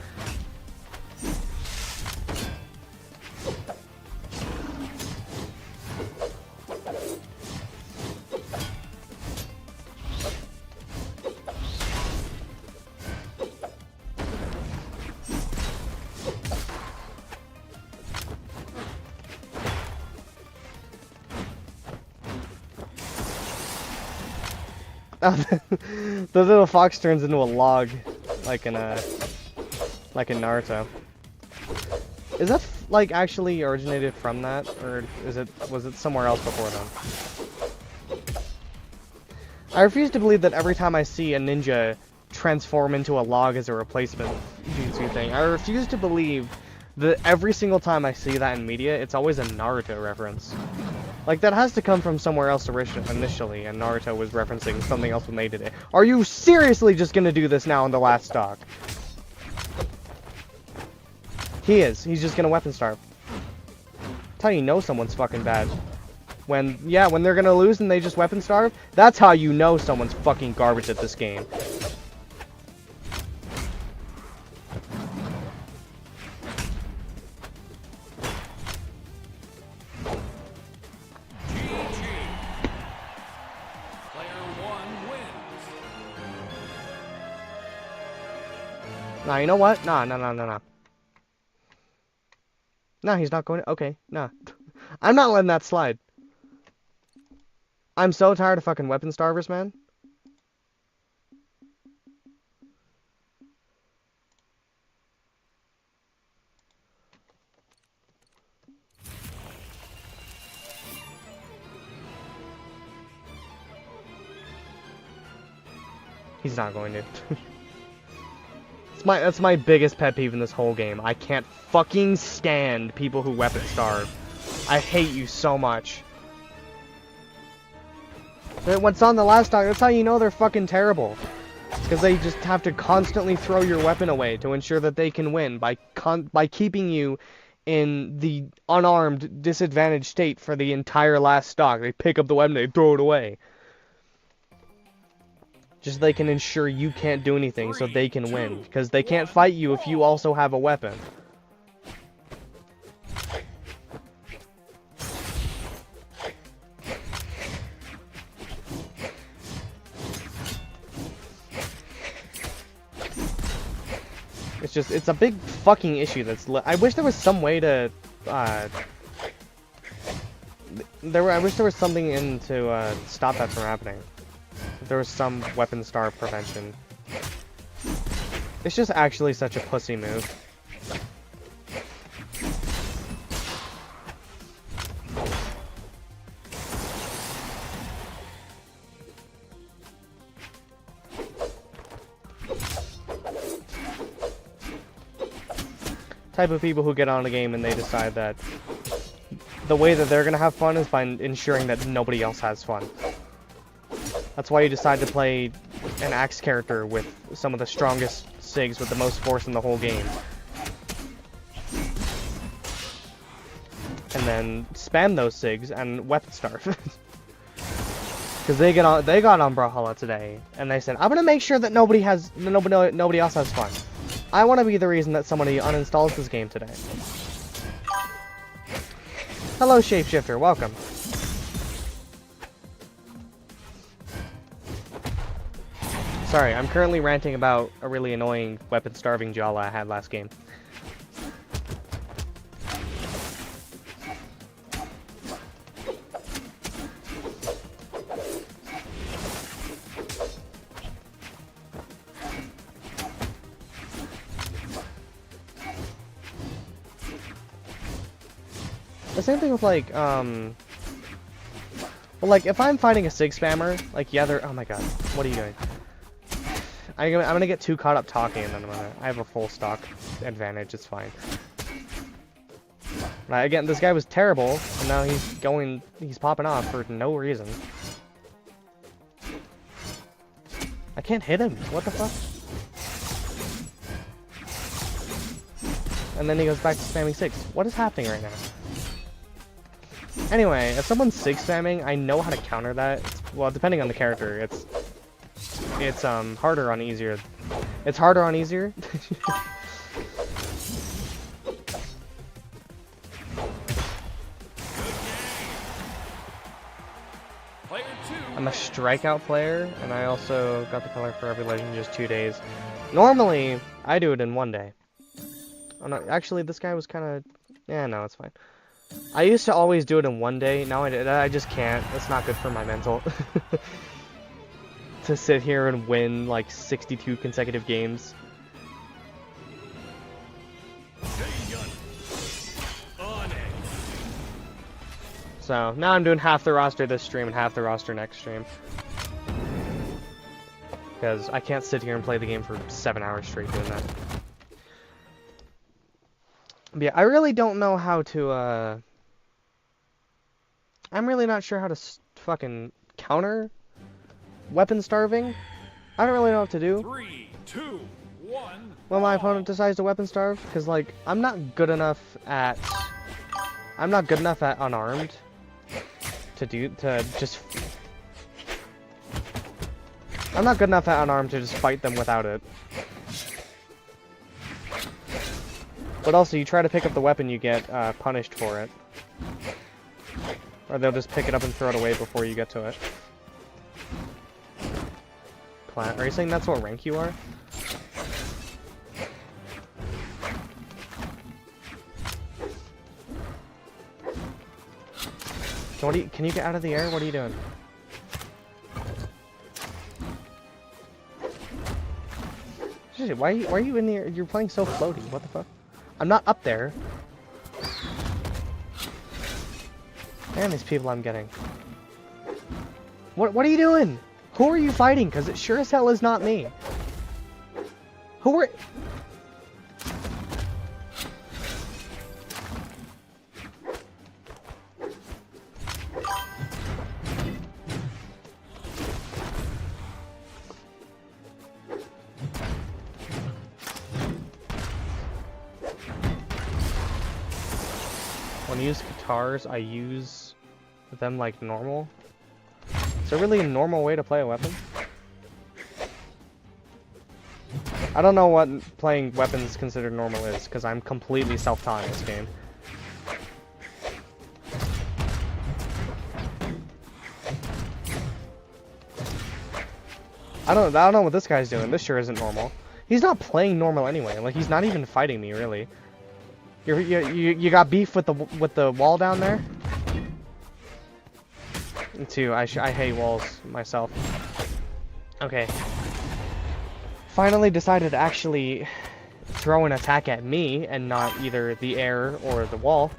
The little fox turns into a log, like in Naruto. Is that like actually originated from that, or was it somewhere else before then? I refuse to believe that every time I see a ninja transform into a log as a replacement jutsu thing, I refuse to believe that every single time I see that in media, it's always a Naruto reference. Like, that has to come from somewhere else initially, and Naruto was referencing something else when they did it. Are you seriously just gonna do this now in the last stock? He is. He's just gonna weapon starve. That's how you know someone's fucking bad. When they're gonna lose and they just weapon starve, that's how you know someone's fucking garbage at this game. Nah, you know what? Nah. Nah, he's not going to... Okay, nah. I'm not letting that slide. I'm so tired of fucking weapon starvers, man. He's not going to. That's my biggest pet peeve in this whole game. I can't fucking stand people who weapon starve. I hate you so much. What's on the last stock, that's how you know they're fucking terrible. Because they just have to constantly throw your weapon away to ensure that they can win by keeping you in the unarmed, disadvantaged state for the entire last stock. They pick up the weapon, they throw it away. Just so they can ensure you can't do anything so they can win. Because they can't fight you if you also have a weapon. It's a big fucking issue that's I wish there was some way to, I wish there was something in to, stop that from happening. If there was some weapon star prevention. It's just actually such a pussy move. Type of people who get on a game and they decide that the way that they're gonna have fun is by ensuring that nobody else has fun. That's why you decide to play an axe character with some of the strongest SIGs with the most force in the whole game. And then spam those SIGs and weapon starve. Because they got on Brawlhalla today and they said, I'm gonna make sure that nobody else has fun. I want to be the reason that somebody uninstalls this game today. Hello, Shapeshifter. Welcome. Sorry, I'm currently ranting about a really annoying weapon-starving Jala I had last game. The same thing with, like, well, like, if I'm fighting a SIG spammer, like, yeah, they're, oh my god, what are you doing? I'm gonna get too caught up talking, and then I have a full stock advantage, it's fine. But again, this guy was terrible, and now he's popping off for no reason. I can't hit him, what the fuck? And then he goes back to spamming SIGs. What is happening right now? Anyway, if someone's SIG spamming, I know how to counter that. Well, depending on the character, it's harder on easier. It's harder on easier. I'm a strikeout player, and I also got the color for every legend in just 2 days. Normally, I do it in 1 day. Oh, no, actually, this guy was kind of... Yeah, no, it's fine. I used to always do it in 1 day. Now I just can't. It's not good for my mental. To sit here and win, like, 62 consecutive games. So, now I'm doing half the roster this stream and half the roster next stream. Because I can't sit here and play the game for 7 hours straight doing that. But yeah, I really don't know how to, I'm really not sure how to fucking counter weapon starving. I don't really know what to do. 3, 2, 1. When my opponent decides to weapon starve, because, like, I'm not good enough at unarmed I'm not good enough at unarmed to just fight them without it. But also, you try to pick up the weapon, you get punished for it. Or they'll just pick it up and throw it away before you get to it. Plant. Are you saying that's what rank you are? So what can you get out of the air? What are you doing? Why are you in the air? You're playing so floaty. What the fuck? I'm not up there. Man, these people I'm getting. What are you doing? Who are you fighting? Because it sure as hell is not me. Who are... I use guitars, I use them like normal. Is there really a normal way to play a weapon? I don't know what playing weapons considered normal is, because I'm completely self-taught in this game. I don't know what this guy's doing. This sure isn't normal. He's not playing normal anyway. Like, he's not even fighting me, really. You got beef with the wall down there? Me too. I hate walls myself. Okay. Finally decided to actually throw an attack at me and not either the air or the wall.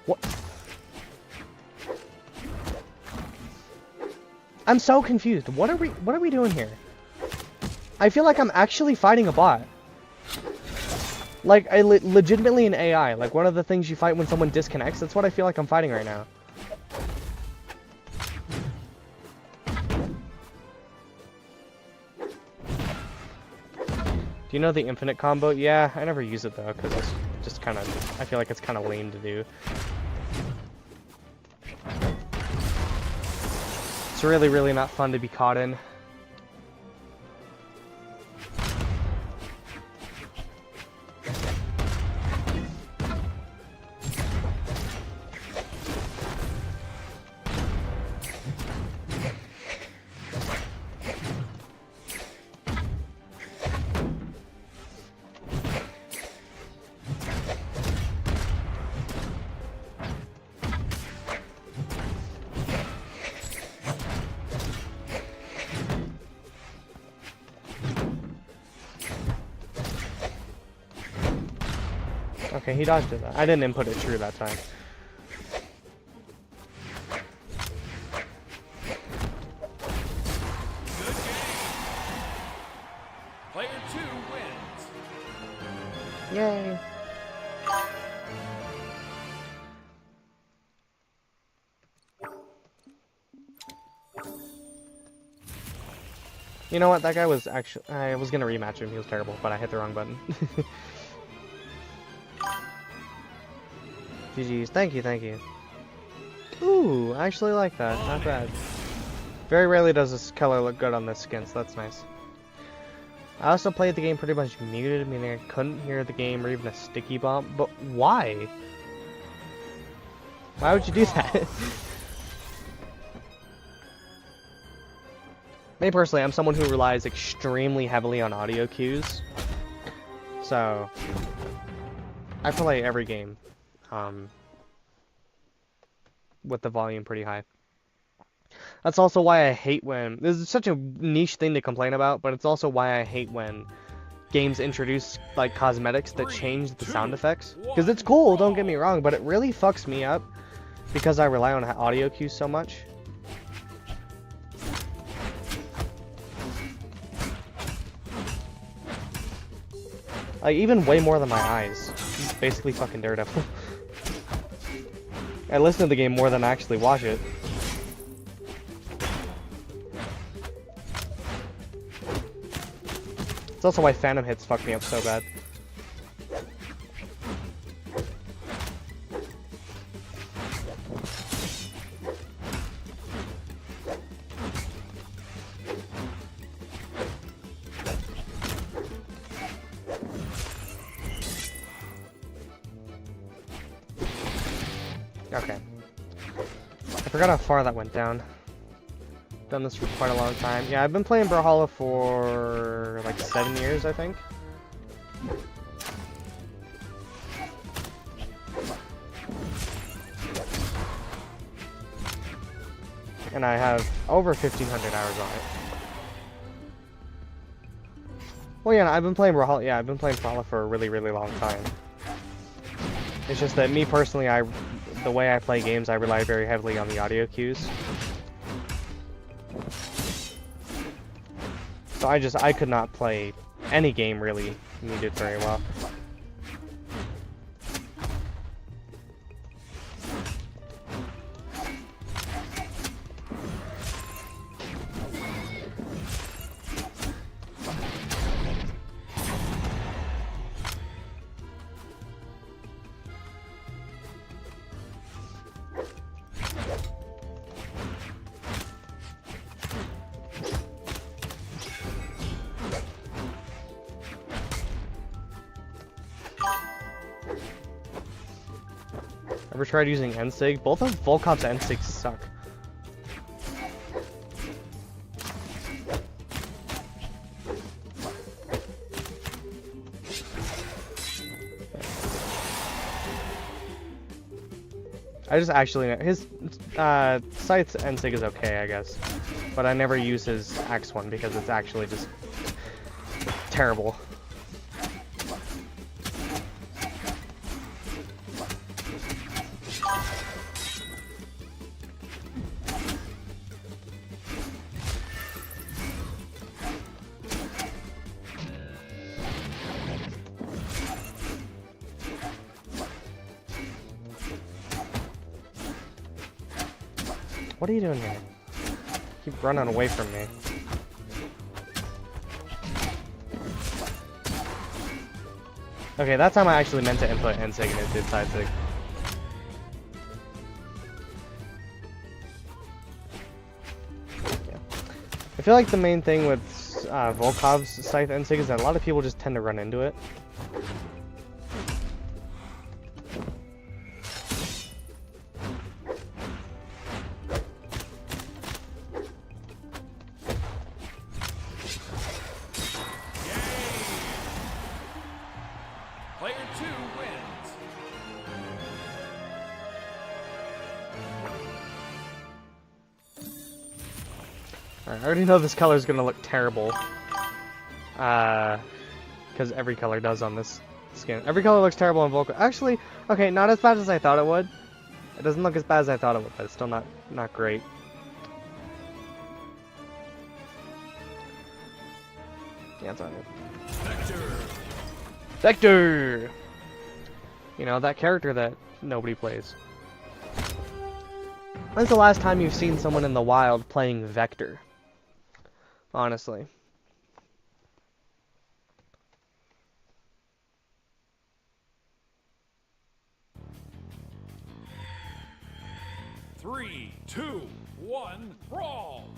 What? I'm so confused. What are we doing here? I feel like I'm actually fighting a bot. Like, legitimately an AI. Like, one of the things you fight when someone disconnects. That's what I feel like I'm fighting right now. Do you know the infinite combo? Yeah, I never use it though, because it's just kind of... I feel like it's kind of lame to do. It's really, really not fun to be caught in. Okay, he dodged it. I didn't input it true that time. Good game. Player 2 wins. Yay. You know what? That guy was actually... I was gonna rematch him. He was terrible, but I hit the wrong button. GG's. Thank you, thank you. Ooh, I actually like that. Not bad. Very rarely does this color look good on this skin, so that's nice. I also played the game pretty much muted, meaning I couldn't hear the game or even a sticky bomb. But why? Why would you do that? Me personally, I'm someone who relies extremely heavily on audio cues. So, I play every game with the volume pretty high. That's also why I hate when... This is such a niche thing to complain about, but it's also why I hate when games introduce, like, cosmetics that change the sound effects. Because it's cool, don't get me wrong, but it really fucks me up because I rely on audio cues so much. Like, even way more than my eyes. He's basically fucking Daredevil. I listen to the game more than I actually watch it. It's also why Phantom hits fuck me up so bad. Okay. I forgot how far that went down. Done this for quite a long time. Yeah, I've been playing Brawlhalla for like 7 years, I think. And I have over 1,500 hours on it. Well, yeah, I've been playing Brawlhalla. Yeah, I've been playing Brawlhalla for a really, really long time. It's just that me personally, the way I play games, I rely very heavily on the audio cues. So I could not play any game really muted very well. Ever tried using Ensig? Both of Volkov's Ensigs suck. I just actually, his Scythe's Ensig is okay, I guess. But I never use his Axe one because it's actually just terrible. What are you doing here? Keep running away from me. Okay, that time I actually meant to input Ensig and it did side sig. Yeah. I feel like the main thing with Volkov's Scythe Ensig is that a lot of people just tend to run into it. Player 2 wins. Alright, I already know this color is gonna look terrible. Because every color does on this skin. Every color looks terrible on Volkov. Actually, okay, not as bad as I thought it would. It doesn't look as bad as I thought it would, but it's still not great. Yeah, it's on it. Vector! You know, that character that nobody plays. When's the last time you've seen someone in the wild playing Vector? Honestly. Three, two, one, brawl!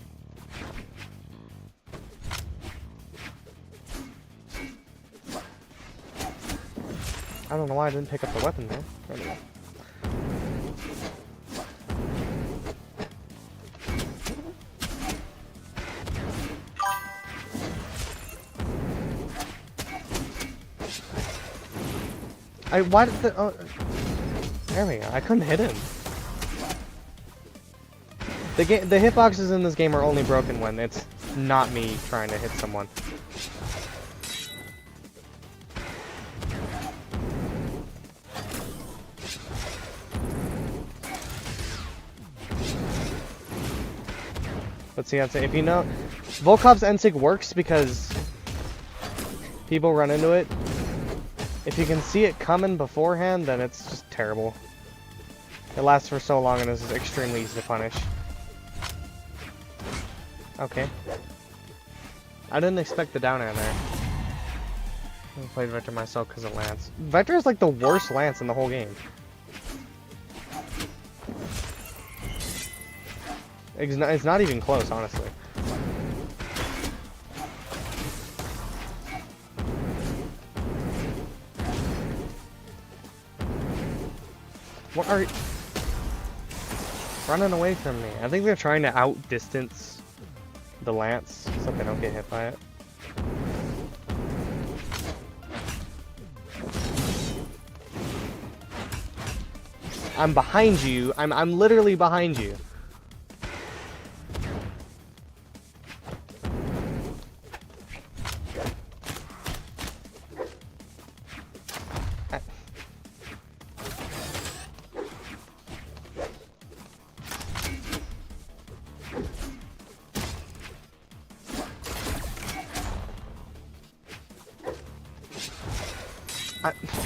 I don't know why I didn't pick up the weapon there. There we go. Why did the... Oh, there we go. I couldn't hit him. The hitboxes in this game are only broken when it's not me trying to hit someone. Let's see, if you know, Volkov's Ensig works because people run into it. If you can see it coming beforehand, then it's just terrible. It lasts for so long and is extremely easy to punish. Okay. I didn't expect the down air there. I played Vector myself because of Lance. Vector is like the worst Lance in the whole game. It's not even close, honestly. What are you... Running away from me. I think they're trying to outdistance the Lance so they don't get hit by it. I'm behind you. I'm literally behind you.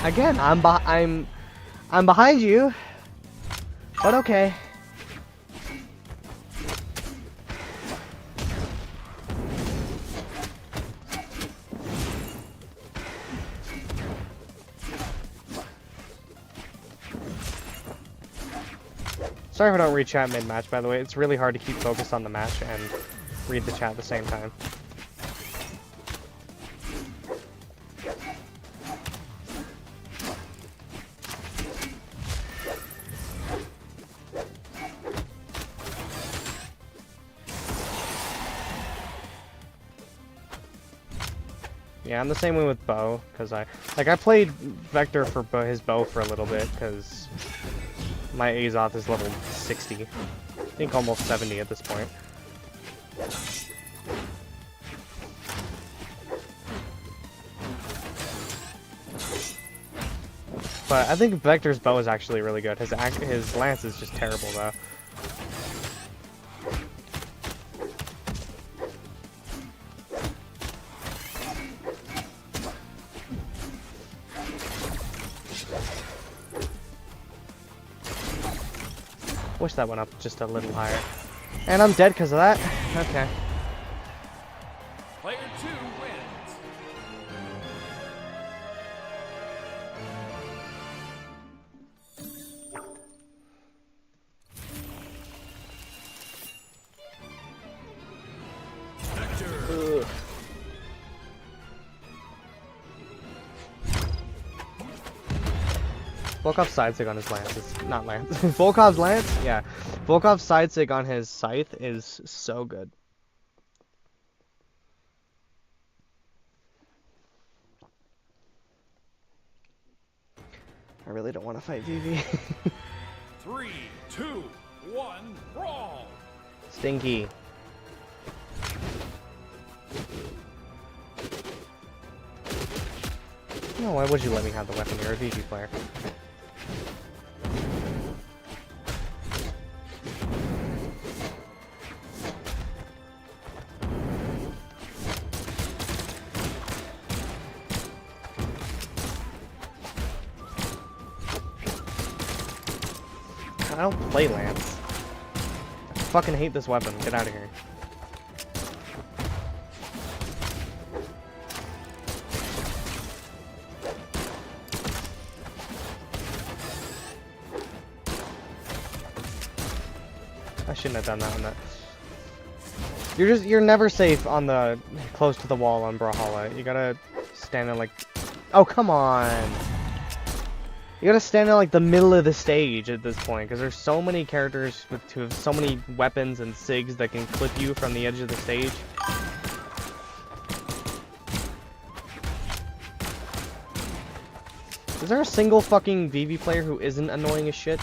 Again, I'm behind you, but okay. Sorry if I don't read chat mid-match, by the way. It's really hard to keep focused on the match and read the chat at the same time. Yeah, I'm the same way with bow, because I played Vector for his bow for a little bit, because my Azoth is level 60. I think almost 70 at this point. But I think Vector's bow is actually really good. His lance is just terrible, though. Wish that went up just a little higher. And I'm dead because of that? Okay. Player 2 wins. Vector. Ugh. Volkov's side sig on his lance is not lance. Volkov's lance? Yeah. Volkov's side sig on his scythe is so good. I really don't want to fight Vivi. 3, 2, 1, brawl! Stinky. No, why would you let me have the weapon? You're a Vivi player. I don't play Lance. I fucking hate this weapon. Get out of here. I shouldn't have done that on that. You're never safe on the close to the wall on Brawlhalla. You gotta stand in like, oh come on. You gotta stand in like the middle of the stage at this point, because there's so many characters who have so many weapons and sigs that can clip you from the edge of the stage. Is there a single fucking Vivi player who isn't annoying as shit?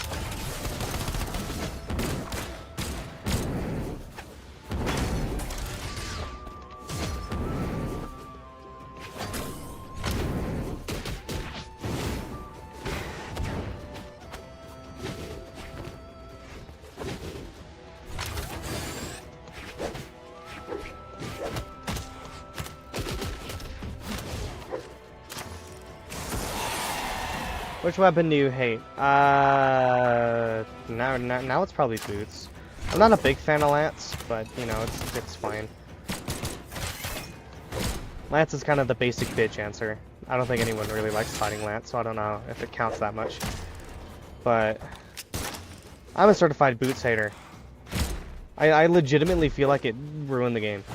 Which weapon do you hate? Now it's probably boots. I'm not a big fan of Lance, but you know, it's fine. Lance is kind of the basic bitch answer. I don't think anyone really likes fighting Lance, so I don't know if it counts that much. But I'm a certified boots hater. I legitimately feel like it ruined the game.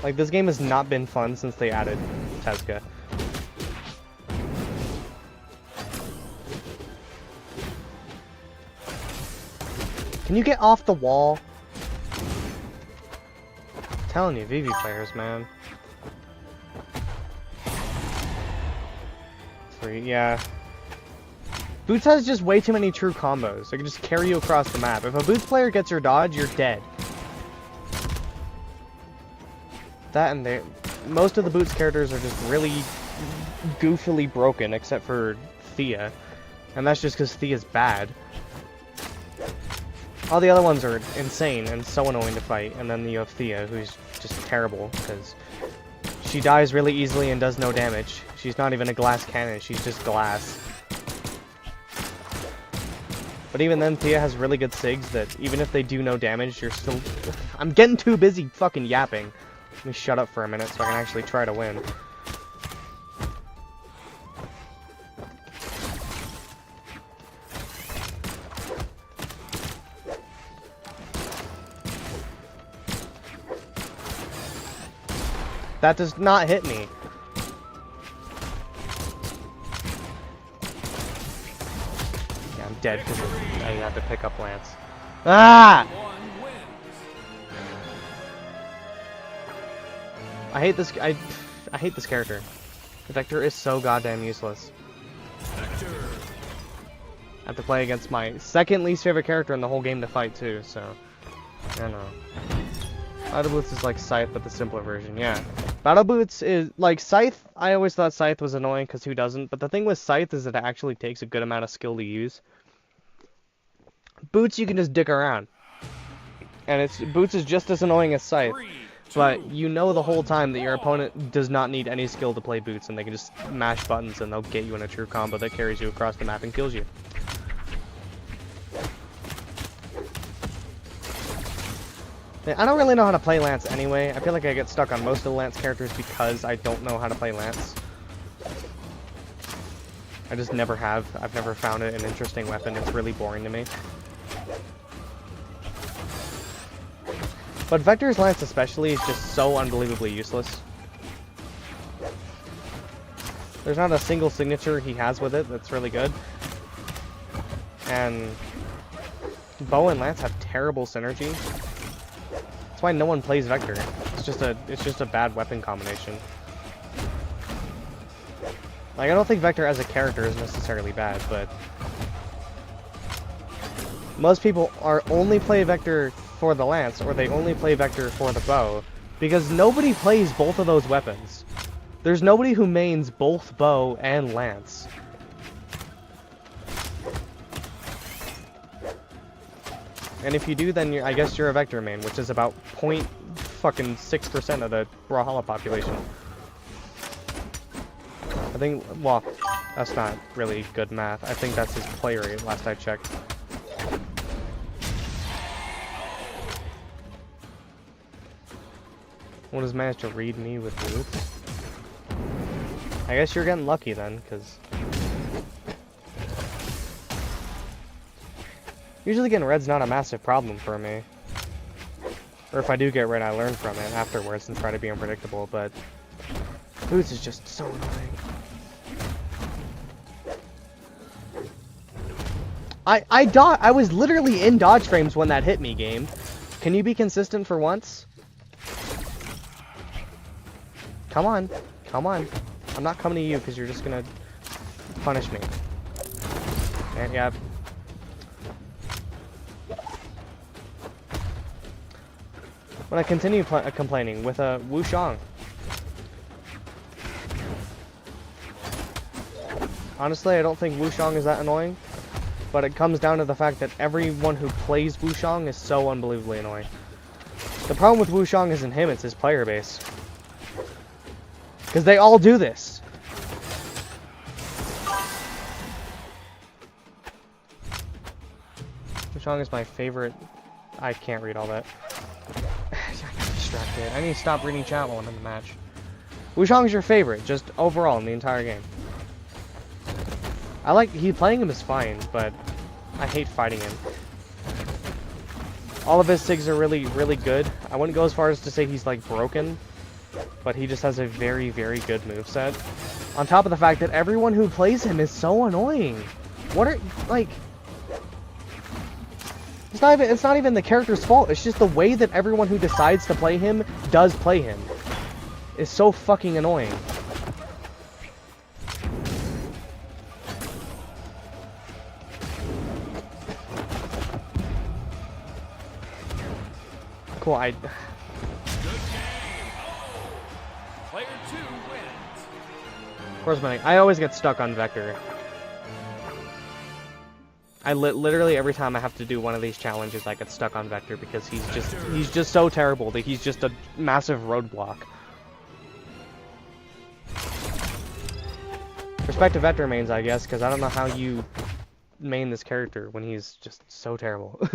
Like, this game has not been fun since they added Tezuka. Can you get off the wall? I'm telling you, Vivi players, man. 3, yeah. Boots has just way too many true combos. They can just carry you across the map. If a Boots player gets your dodge, you're dead. That and most of the Boots characters are just really goofily broken, except for Thea. And that's just because Thea's bad. All the other ones are insane and so annoying to fight, and then you have Thea, who's just terrible, because she dies really easily and does no damage. She's not even a glass cannon, she's just glass. But even then, Thea has really good sigs that, even if they do no damage, you're still... I'm getting too busy fucking yapping. Let me shut up for a minute so I can actually try to win. That does not hit me. Yeah, I'm dead because I had to pick up Lance. Ah! I hate this. I hate this character. Vector is so goddamn useless. Vector. I have to play against my second least favorite character in the whole game to fight too, so I don't know. Battle Boots is like Scythe, but the simpler version, yeah. Battle Boots is like Scythe. I always thought Scythe was annoying because who doesn't? But the thing with Scythe is that it actually takes a good amount of skill to use. Boots you can just dick around, and Boots is just as annoying as Scythe. 3, 2, But you know the whole time that your opponent does not need any skill to play Boots, and they can just mash buttons and they'll get you in a true combo that carries you across the map and kills you. I don't really know how to play Lance anyway. I feel like I get stuck on most of the Lance characters because I don't know how to play Lance. I just never have. I've never found it an interesting weapon. It's really boring to me. But Vector's Lance especially is just so unbelievably useless. There's not a single signature he has with it that's really good. And Bow and Lance have terrible synergy. That's why no one plays Vector. It's just a bad weapon combination. Like, I don't think Vector as a character is necessarily bad, but most people only play Vector for the Lance, or they only play Vector for the bow, because nobody plays both of those weapons. There's nobody who mains both bow and Lance. And if you do, then I guess you're a Vector main, which is about 0.6% of the Brawlhalla population. I think, well, that's not really good math. I think that's his play rate, last I checked. One has managed to read me with Boots. I guess you're getting lucky then, because usually getting red's not a massive problem for me. Or if I do get red, I learn from it afterwards and try to be unpredictable, but Boots is just so annoying. I was literally in dodge frames when that hit me, game. Can you be consistent for once? Come on. Come on. I'm not coming to you because you're just gonna punish me. And yeah. When I continue complaining with a Wu Shang. Honestly, I don't think Wu Shang is that annoying, but it comes down to the fact that everyone who plays Wu Shang is so unbelievably annoying. The problem with Wu Shang isn't him, it's his player base. Because they all do this. Wu Shang is my favorite. I can't read all that. I got distracted. I need to stop reading chat while I'm in the match. Wu Shang is your favorite, just overall in the entire game. Playing him is fine, but I hate fighting him. All of his SIGs are really, really good. I wouldn't go as far as to say he's like broken, but he just has a very, very good moveset. On top of the fact that everyone who plays him is so annoying. What are, like, it's not even the character's fault. It's just the way that everyone who decides to play him does play him. It's so fucking annoying. Cool, Good game. Player 2 wins. Where's my... I always get stuck on Vector. Literally every time I have to do one of these challenges, I get stuck on Vector because he's just so terrible that he's just a massive roadblock. Respect to Vector mains, I guess, because I don't know how you main this character when he's just so terrible.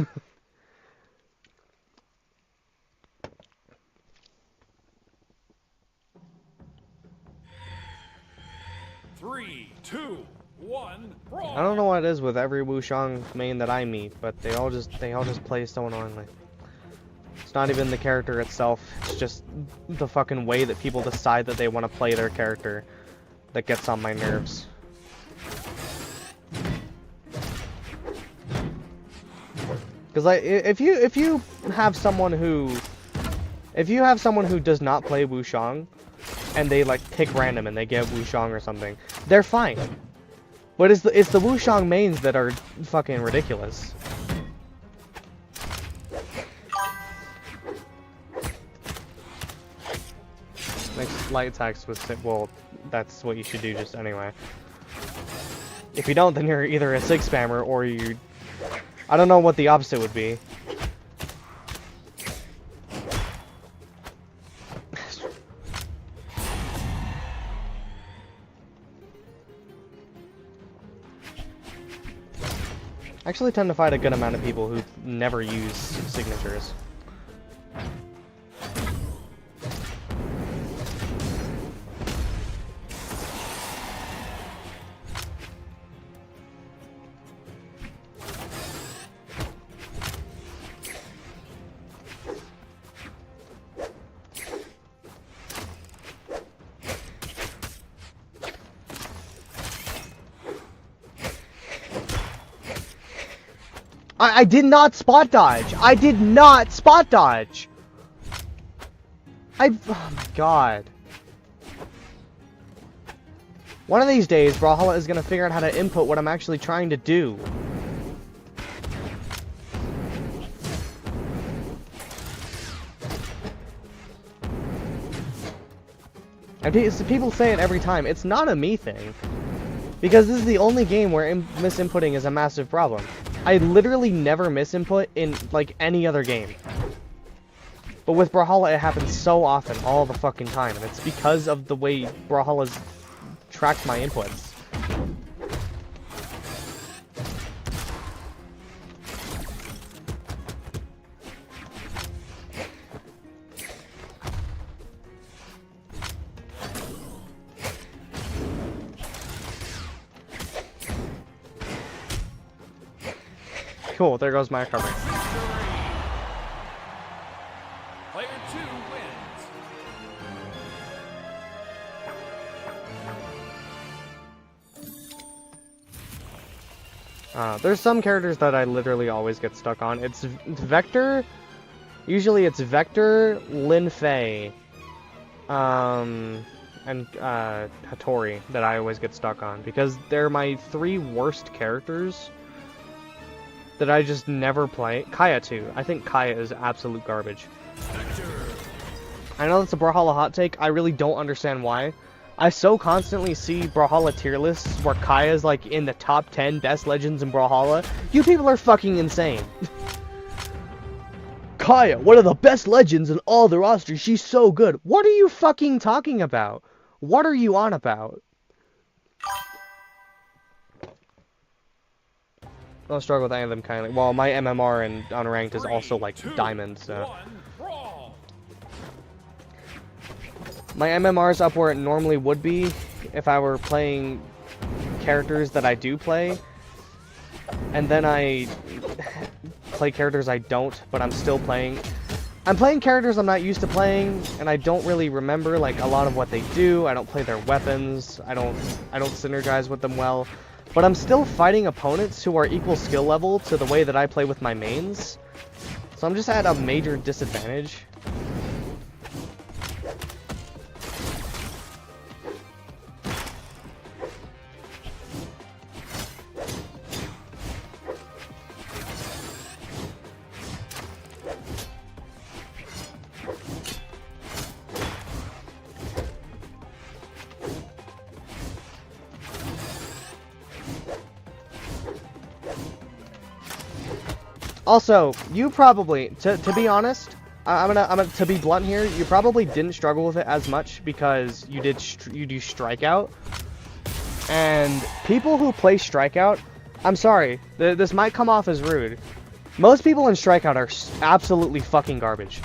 3, 2, 1, brawl. I don't know what it is with every Wu Shang main that I meet, but they all just play so annoyingly. It's not even the character itself, it's just the fucking way that people decide that they want to play their character that gets on my nerves. Because like, if you have someone who If you have someone who does not play Wushang, and they like pick random and they get Wushang or something, they're fine. But it's the Wushang mains that are fucking ridiculous. Makes light attacks with well, that's what you should do just anyway. If you don't, then you're either a 6 spammer or you... I don't know what the opposite would be. I actually tend to find a good amount of people who never use signatures. I did not spot dodge! I did not spot dodge! Oh my god. One of these days, Brawlhalla is gonna figure out how to input what I'm actually trying to do. And people say it every time. It's not a me thing. Because this is the only game where misinputting is a massive problem. I literally never misinput in, like, any other game. But with Brawlhalla, it happens so often, all the fucking time. And it's because of the way Brawlhalla's tracked my inputs. Cool, there goes my recovery. Player 2 wins. There's some characters that I literally always get stuck on. It's Vector. Usually it's Vector, Lin Fei, and Hattori that I always get stuck on. Because they're my 3 worst characters that I just never play. Kaya too. I think Kaya is absolute garbage. I know that's a Brawlhalla hot take. I really don't understand why. I so constantly see Brawlhalla tier lists where Kaya's like in the top 10 best legends in Brawlhalla. You people are fucking insane. Kaya, one of the best legends in all the roster. She's so good. What are you fucking talking about? What are you on about? I don't struggle with any of them kindly. Well, my MMR and unranked is also like diamond, so. My MMR is up where it normally would be if I were playing characters that I do play. And then I play characters I don't, but I'm still playing. I'm playing characters I'm not used to playing, and I don't really remember like a lot of what they do. I don't play their weapons. I don't synergize with them well. But I'm still fighting opponents who are equal skill level to the way that I play with my mains. So I'm just at a major disadvantage. Also, you probably, to be honest, I'm gonna to be blunt here. You probably didn't struggle with it as much because you do Strikeout, and people who play Strikeout, I'm sorry, this might come off as rude. Most people in Strikeout are absolutely fucking garbage.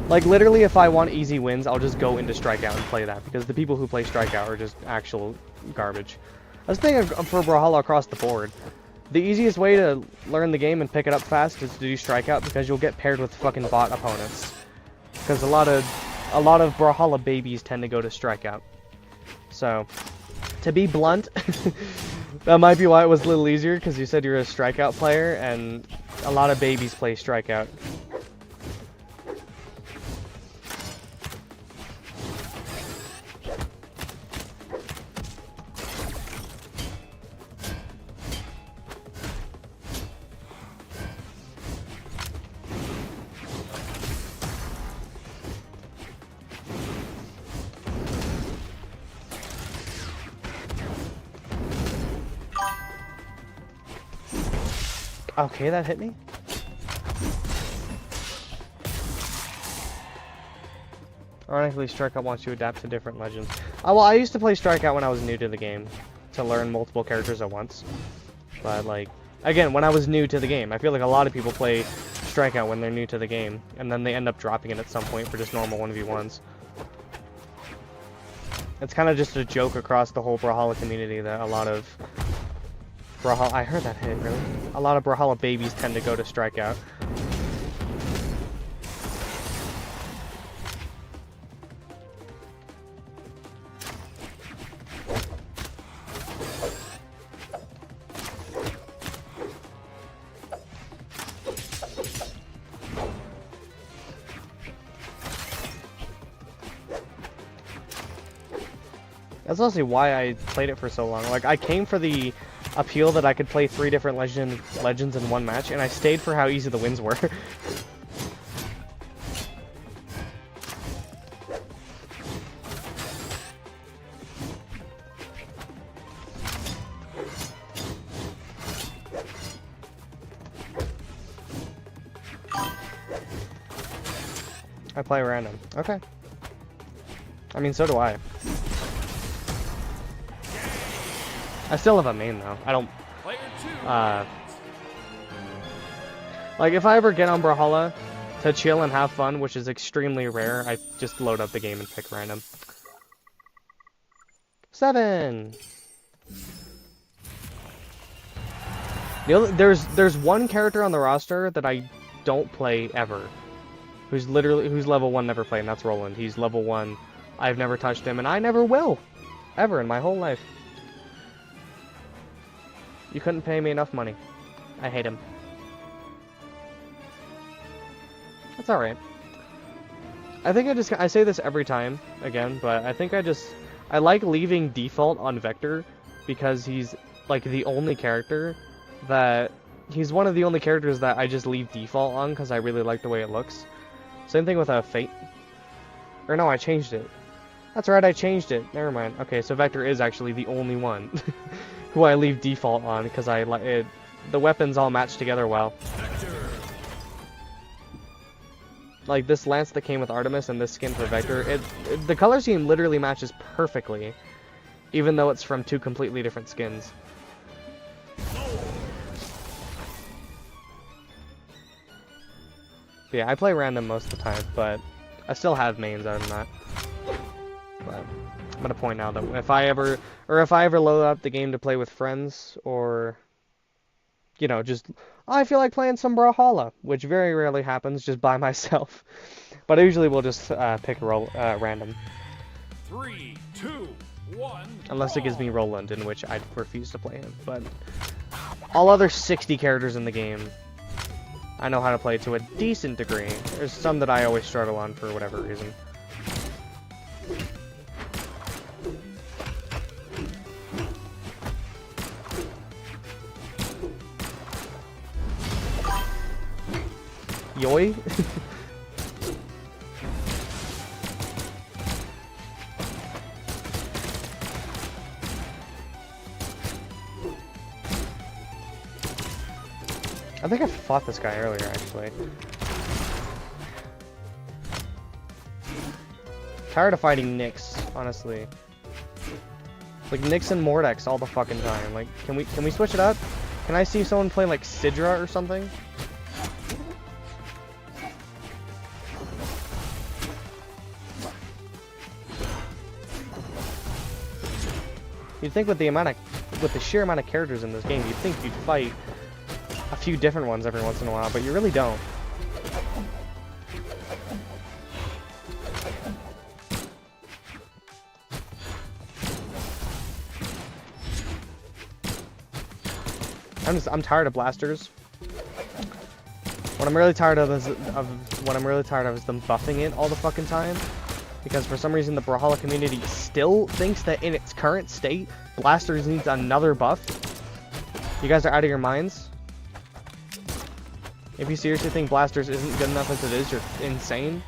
Like literally, if I want easy wins, I'll just go into Strikeout and play that because the people who play Strikeout are just actual garbage. I was thinking for Brawlhalla across the board. The easiest way to learn the game and pick it up fast is to do Strikeout because you'll get paired with fucking bot opponents. Because a lot of Brawlhalla babies tend to go to Strikeout. So, to be blunt, that might be why it was a little easier because you said you're a Strikeout player and a lot of babies play Strikeout. Okay, that hit me. Ironically, Strikeout wants you to adapt to different legends. Oh, well, I used to play Strikeout when I was new to the game, to learn multiple characters at once. But, like, again, when I was new to the game, I feel like a lot of people play Strikeout when they're new to the game, and then they end up dropping it at some point for just normal 1v1s. It's kind of just a joke across the whole Brawlhalla community that a lot of Brawlhalla... I heard that hit, really? A lot of Brawlhalla babies tend to go to Strikeout. That's honestly why I played it for so long. Like, I came for the appeal that I could play 3 different legends in one match, and I stayed for how easy the wins were. I play random. Okay. I mean, so do I. I still have a main, though. I don't... like, if I ever get on Brawlhalla to chill and have fun, which is extremely rare, I just load up the game and pick random. 7! There's one character on the roster that I don't play ever. Who's level 1 never played, and that's Roland. He's level 1. I've never touched him, and I never will. Ever in my whole life. You couldn't pay me enough money. I hate him. That's alright. I think I say this every time, again, but I think I like leaving default on Vector because he's, like, the only character that, he's one of the only characters that I just leave default on because I really like the way it looks. Same thing with Fate. Or no, I changed it. That's right, I changed it. Never mind. Okay, so Vector is actually the only one who I leave default on because the weapons all match together well. Vector. Like this lance that came with Artemis and this skin for Vector, the color scheme literally matches perfectly, even though it's from 2 completely different skins. But yeah, I play random most of the time, but I still have mains other than that. But I'm at a point now that if I ever load up the game to play with friends, or you know, just I feel like playing some Brawlhalla, which very rarely happens, just by myself. But I usually will just pick random. 3, 2, 1. Unless it gives me Roland, in which I refuse to play him. But all other 60 characters in the game, I know how to play to a decent degree. There's some that I always struggle on for whatever reason. Yoi? I think I fought this guy earlier, actually. Tired of fighting Nyx, honestly. Like Nyx and Mordex all the fucking time. Like, can we switch it up? Can I see someone play like Sidra or something? You'd think with the sheer amount of characters in this game, you'd think you'd fight a few different ones every once in a while, but you really don't. I'm tired of blasters. What I'm really tired of is them buffing it all the fucking time. Because for some reason the Brawlhalla community still thinks that in its current state, blasters needs another buff. You guys are out of your minds. If you seriously think blasters isn't good enough as it is, you're insane.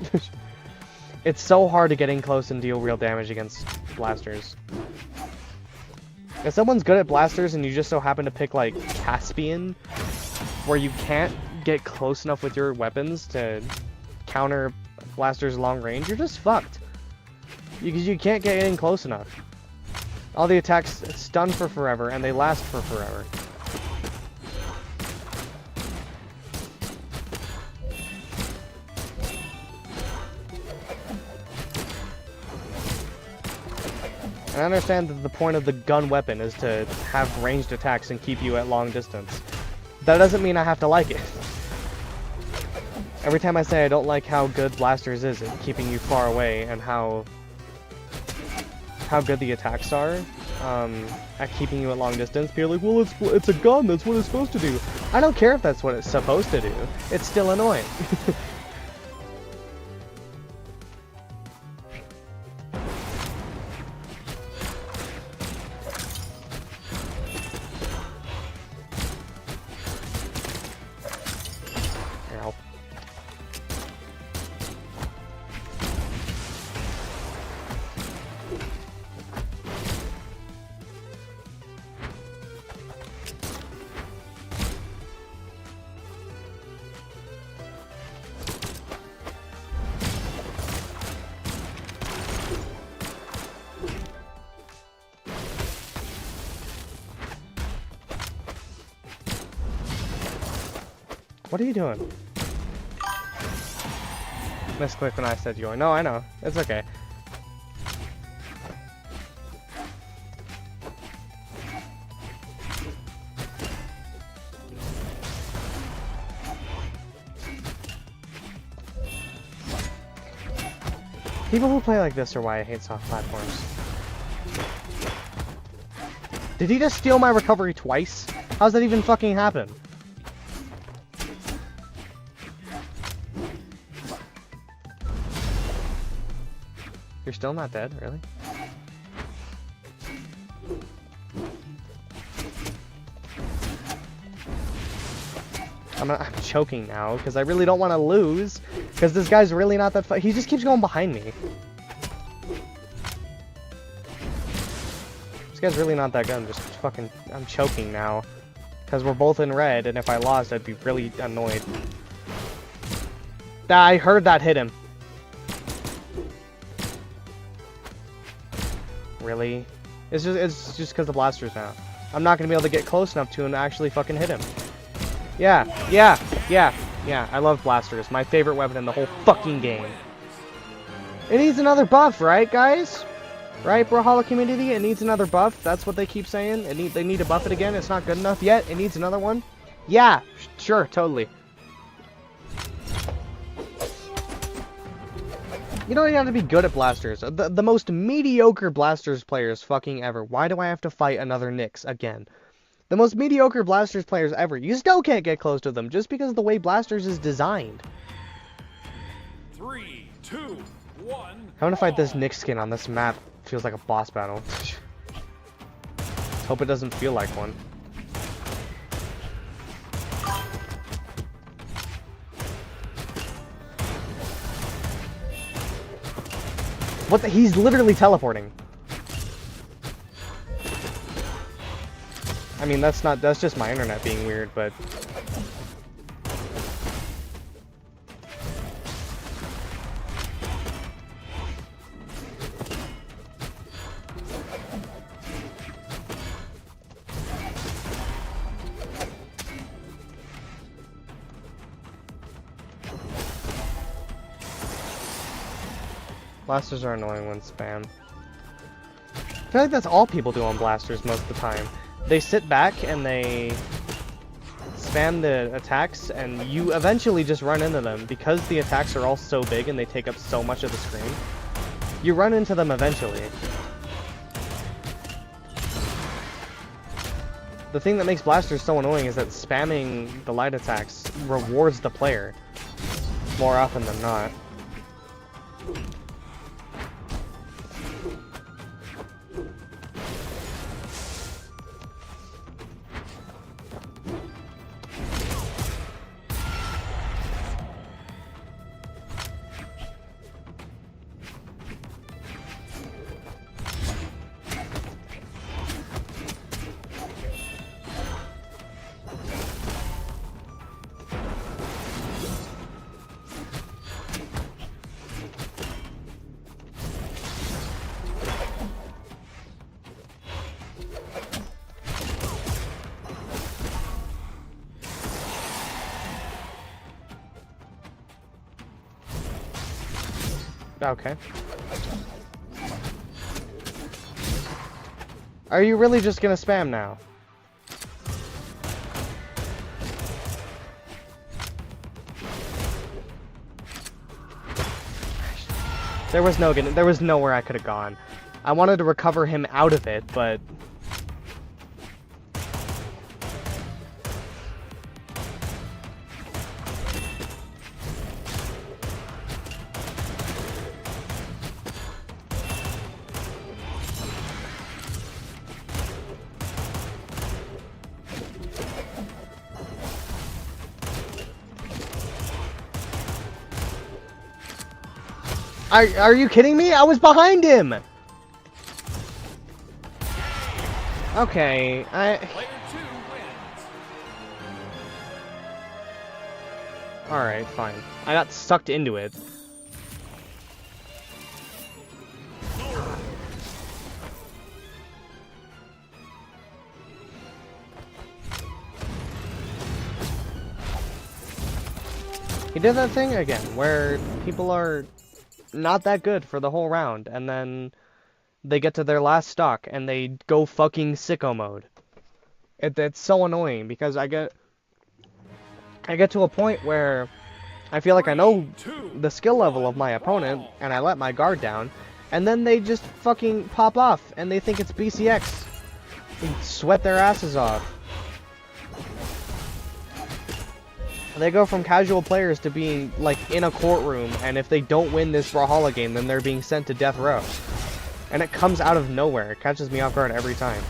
It's so hard to get in close and deal real damage against blasters. If someone's good at blasters and you just so happen to pick like Caspian where you can't get close enough with your weapons to counter blasters long range, you're just fucked. Because you can't get in close enough. All the attacks stun for forever, and they last for forever. And I understand that the point of the gun weapon is to have ranged attacks and keep you at long distance. That doesn't mean I have to like it. Every time I say I don't like how good blasters is at keeping you far away and how good the attacks are at keeping you at long distance, people are like, well, it's a gun, that's what it's supposed to do. I don't care if that's what it's supposed to do. It's still annoying. Ow. What are you doing? Misclick when I said join. No, I know. It's okay. People who play like this are why I hate soft platforms. Did he just steal my recovery twice? How's that even fucking happen? You're still not dead, really? I'm choking now, because I really don't want to lose, because this guy's really not that he just keeps going behind me. This guy's really not that good, I'm choking now. Because we're both in red, and if I lost, I'd be really annoyed. I heard that hit him. Really? It's just because the blaster's now. I'm not gonna be able to get close enough to him to actually fucking hit him. Yeah. I love blasters. My favorite weapon in the whole fucking game. It needs another buff, right, guys? Right, Brawlhalla community? It needs another buff. That's what they keep saying. They need to buff it again. It's not good enough yet. It needs another one. Yeah, sure, totally. You don't even have to be good at blasters. The most mediocre blasters players fucking ever. Why do I have to fight another Nyx again? The most mediocre blasters players ever. You still can't get close to them just because of the way blasters is designed. 3, 2, 1. I'm gonna fight this Nyx skin on this map. Feels like a boss battle. Hope it doesn't feel like one. What the? He's literally teleporting. I mean, that's just my internet being weird, but... Blasters are annoying when spam. I feel like that's all people do on blasters most of the time. They sit back and they spam the attacks, and you eventually just run into them because the attacks are all so big and they take up so much of the screen. You run into them eventually. The thing that makes blasters so annoying is that spamming the light attacks rewards the player more often than not. Okay. Are you really just gonna spam now? There was nowhere I could have gone. I wanted to recover him out of it, but Are you kidding me? I was behind him! Okay, Player 2 wins. Alright, fine. I got sucked into it. He did that thing again, where people are not that good for the whole round, and then they get to their last stock, and they go fucking sicko mode. It's so annoying, because I get to a point where I feel like I know the skill level of my opponent, and I let my guard down, and then they just fucking pop off, and they think it's BCX. They sweat their asses off. They go from casual players to being, like, in a courtroom, and if they don't win this Brawlhalla game, then they're being sent to death row. And it comes out of nowhere. It catches me off guard every time.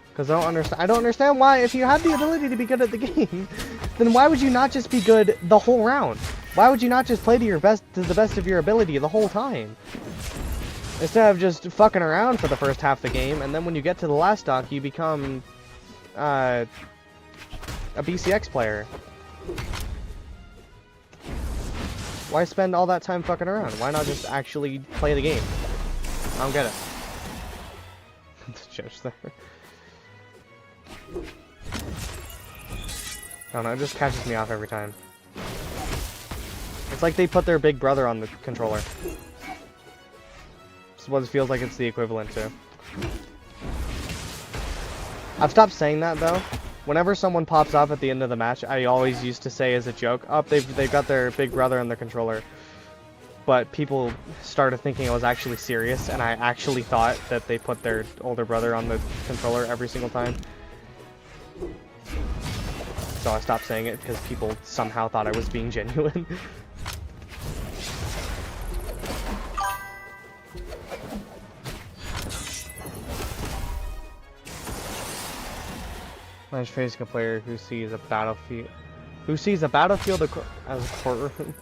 Because I don't understand why, if you have the ability to be good at the game, then why would you not just be good the whole round? Why would you not just play to the best of your ability the whole time? Instead of just fucking around for the first half of the game, and then when you get to the last stock, you become a BCX player. Why spend all that time fucking around? Why not just actually play the game? I don't get it. The judge there. I don't know, it just catches me off every time. It's like they put their big brother on the controller. It's what it feels like it's the equivalent to. I've stopped saying that though. Whenever someone pops off at the end of the match, I always used to say as a joke, "Oh, they've got their big brother on their controller." But people started thinking I was actually serious, and I actually thought that they put their older brother on the controller every single time. So I stopped saying it because people somehow thought I was being genuine. I'm facing a player who sees a battlefield as a courtroom.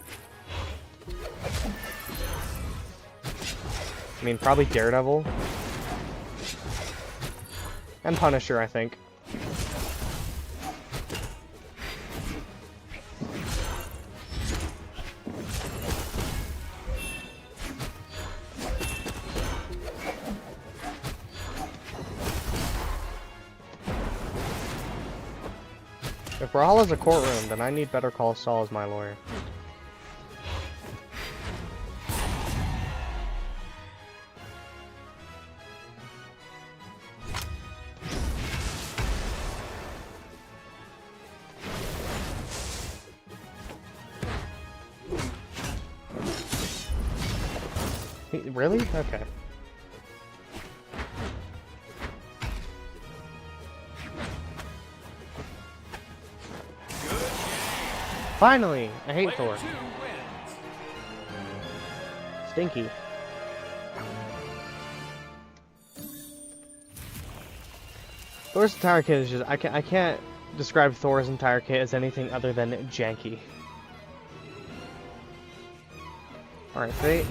I mean, probably Daredevil and Punisher, I think. If Brawlhalla's a courtroom, then I need Better Call Saul as my lawyer. Really? Okay. Finally! I hate Thor. Stinky. Thor's entire kit is just I can't describe Thor's entire kit as anything other than janky. Alright, Fate.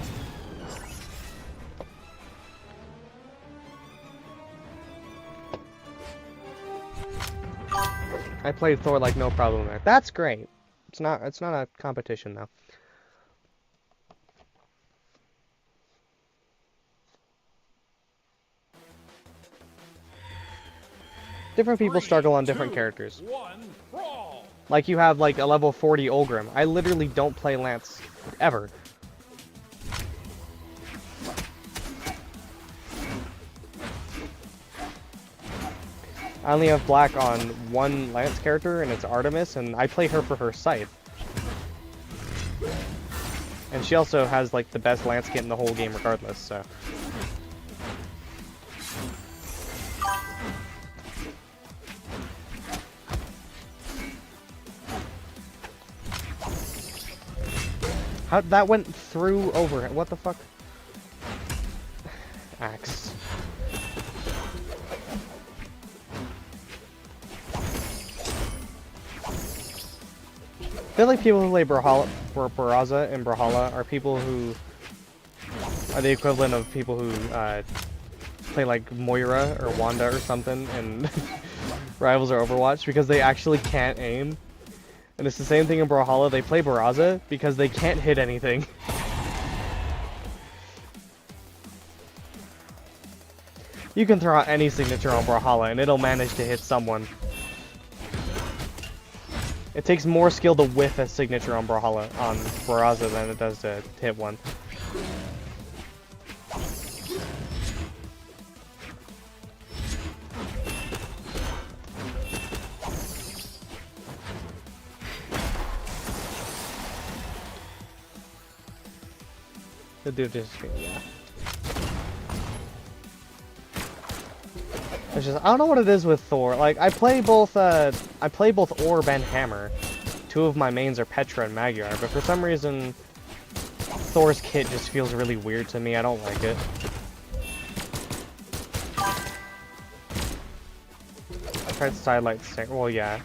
I played Thor like no problem there. That's great. It's not a competition though. Different people 3, struggle on different 2, characters. 1, brawl. Like you have like a level 40 Ulgrim. I literally don't play Lance ever. I only have black on one Lance character, and it's Artemis, and I play her for her scythe. And she also has like the best Lance kit in the whole game regardless, so. How that went through over? What the fuck? Axe. I feel like people who play Brawlhalla and Brawlhalla are people who are the equivalent of people who play like Moira or Wanda or something in Rivals or Overwatch because they actually can't aim. And it's the same thing in Brawlhalla. They play Barraza because they can't hit anything. You can throw out any signature on Brawlhalla and it'll manage to hit someone. It takes more skill to whiff a signature on Brawlhalla on Barraza than it does to hit one. The dude just, yeah. It's just, I don't know what it is with Thor. Like, I play both Orb and Hammer. Two of my mains are Petra and Magyar, but for some reason, Thor's kit just feels really weird to me. I don't like it. I tried Sidelight, well, yeah.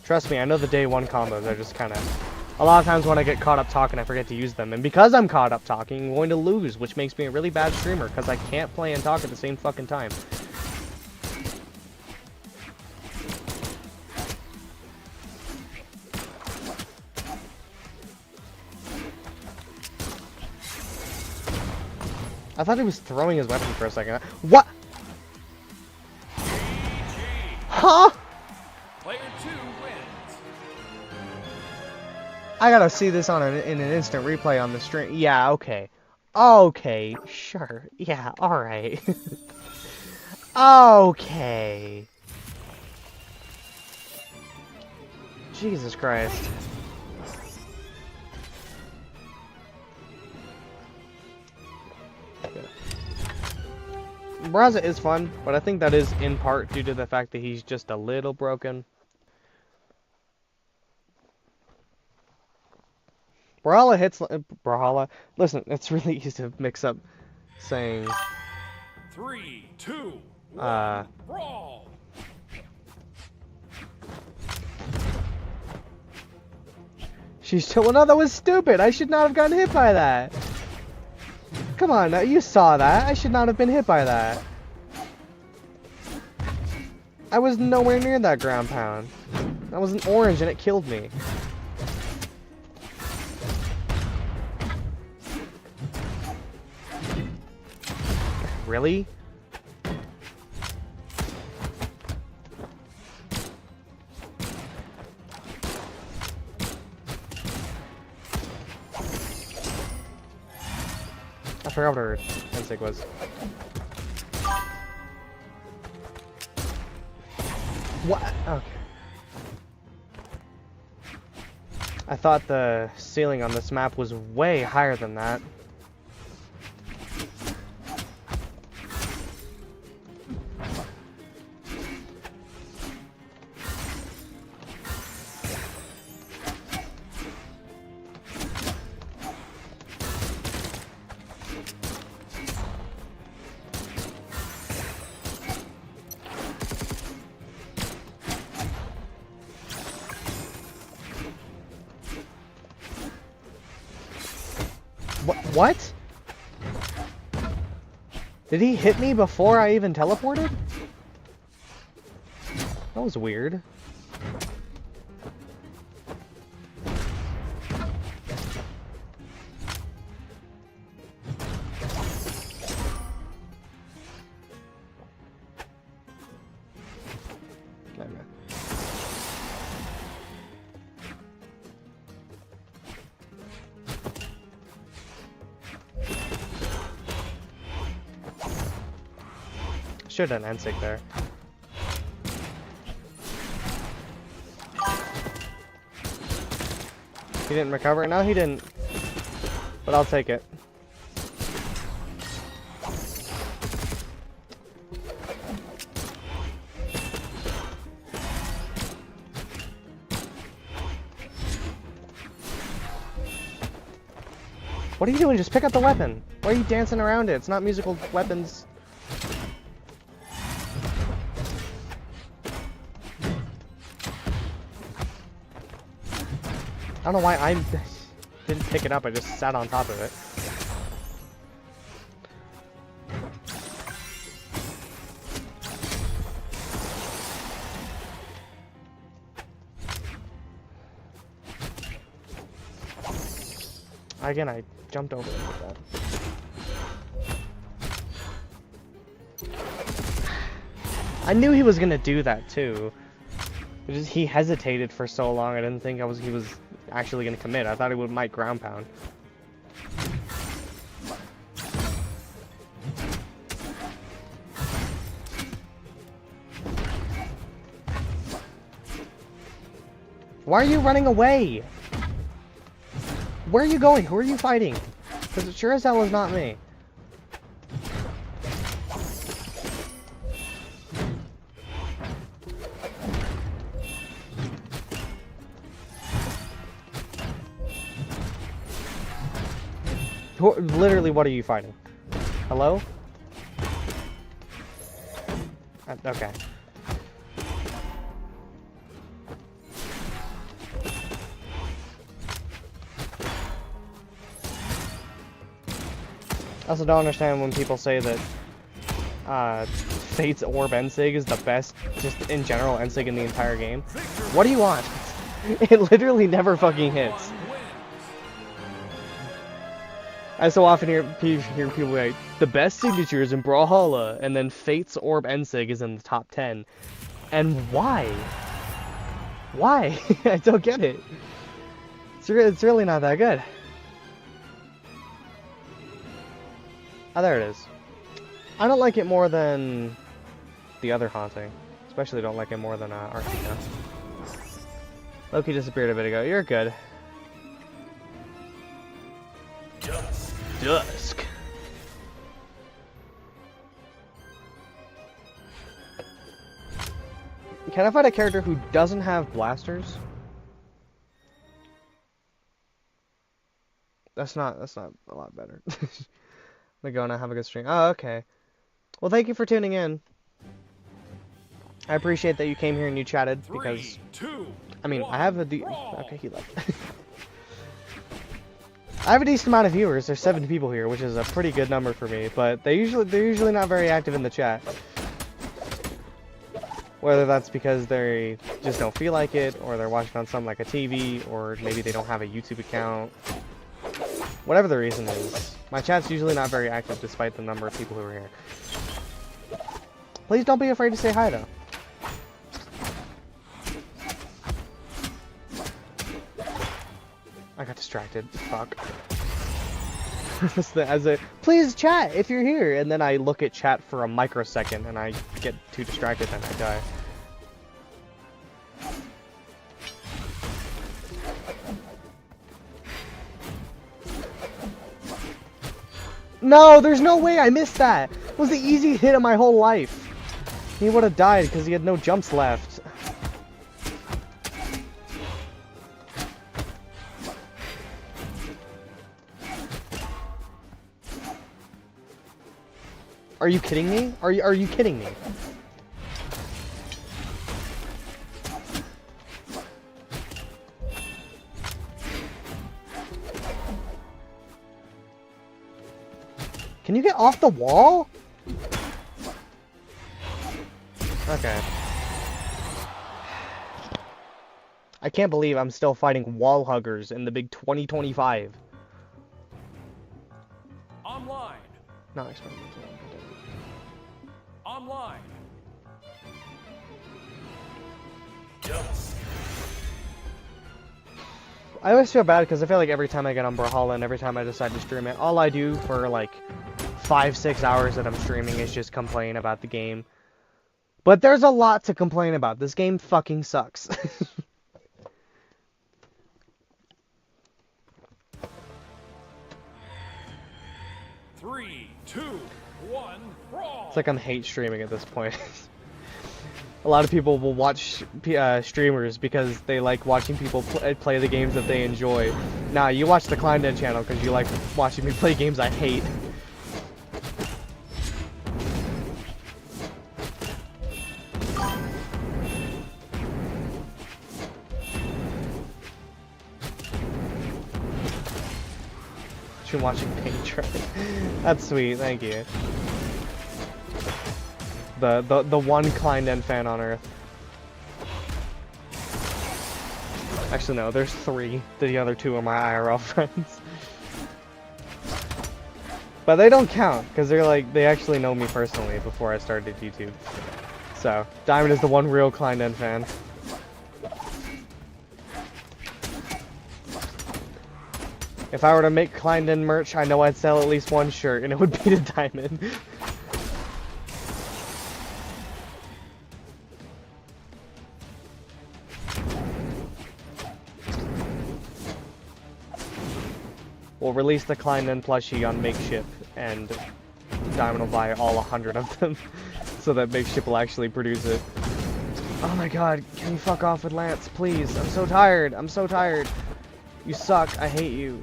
Trust me, I know the day one combos are just kind of... A lot of times when I get caught up talking, I forget to use them. And because I'm caught up talking, I'm going to lose, which makes me a really bad streamer, because I can't play and talk at the same fucking time. I thought he was throwing his weapon for a second. What? Huh? Player 2 wins. I gotta see this on in an instant replay on the stream. Yeah, okay. Okay, sure. Yeah, alright. Okay. Jesus Christ. Braza is fun, but I think that is in part due to the fact that he's just a little broken. Brawlhalla hits... Brawlhalla... Listen, it's really easy to mix up saying... 3, 2, 1, brawl! She's still... No, that was stupid! I should not have gotten hit by that! Come on, now, you saw that! I should not have been hit by that! I was nowhere near that ground pound. That was an orange and it killed me. Really? I forgot what her instinct was. What? Okay. I thought the ceiling on this map was way higher than that. What? Did he hit me before I even teleported? That was weird. Should have done NSIG there. He didn't recover? No, he didn't. But I'll take it. What are you doing? Just pick up the weapon. Why are you dancing around it? It's not musical weapons. I don't know why I didn't pick it up. I just sat on top of it. Again, I jumped over it with that. I knew he was gonna do that too. He hesitated for so long. I didn't think he was actually gonna commit. I thought he might ground pound. Why are you running away? Where are you going? Who are you fighting? Because it sure as hell is not me. Literally, what are you fighting? Hello? Okay. I also don't understand when people say that Fate's Orb NSIG is the best, just in general, NSIG in the entire game. What do you want? It literally never fucking hits. I so often hear people like, the best signatures in Brawlhalla, and then Fate's Orb NSIG is in the top 10. And why? Why? I don't get it. It's really not that good. Oh, there it is. I don't like it more than the other haunting. Especially don't like it more than Arcana. Loki disappeared a bit ago. You're good. Dusk. Can I find a character who doesn't have blasters? That's not a lot better. I'm gonna go and have a good stream. Oh, okay. Well, thank you for tuning in. I appreciate that you came here and you chatted because, I mean, I have a okay, he left. I have a decent amount of viewers. There's 7 people here, which is a pretty good number for me. But they're usually not very active in the chat. Whether that's because they just don't feel like it, or they're watching on something like a TV, or maybe they don't have a YouTube account. Whatever the reason is, my chat's usually not very active despite the number of people who are here. Please don't be afraid to say hi, though. I got distracted. Fuck. Please chat if you're here, and then I look at chat for a microsecond and I get too distracted and I die. No, there's no way I missed that. It was the easiest hit of my whole life. He would have died because he had no jumps left. Are you kidding me? Are you kidding me? Can you get off the wall? Okay. I can't believe I'm still fighting wall huggers in the big 2025. Online. No, Online. I always feel bad because I feel like every time I get on Brawlhalla and every time I decide to stream it, all I do for like 5-6 hours that I'm streaming is just complaining about the game. But there's a lot to complain about. This game fucking sucks. 3, 2, 1, brawl! It's like I'm hate streaming at this point. A lot of people will watch streamers because they like watching people play the games that they enjoy. Nah, you watch the Kleindead channel because you like watching me play games I hate. You're watching paint dry. That's sweet, thank you. The one Kleindead fan on Earth. Actually no, there's 3. The other 2 are my IRL friends. But they don't count, because they actually know me personally before I started YouTube. So, Diamond is the one real Kleindead fan. If I were to make Kleindead merch, I know I'd sell at least 1 shirt, and it would be to Diamond. We'll release the Kleindead plushie on Makeship, and Diamond will buy all 100 of them, so that Makeship will actually produce it. Oh my god, can you fuck off with Lance, please? I'm so tired, I'm so tired. You suck, I hate you.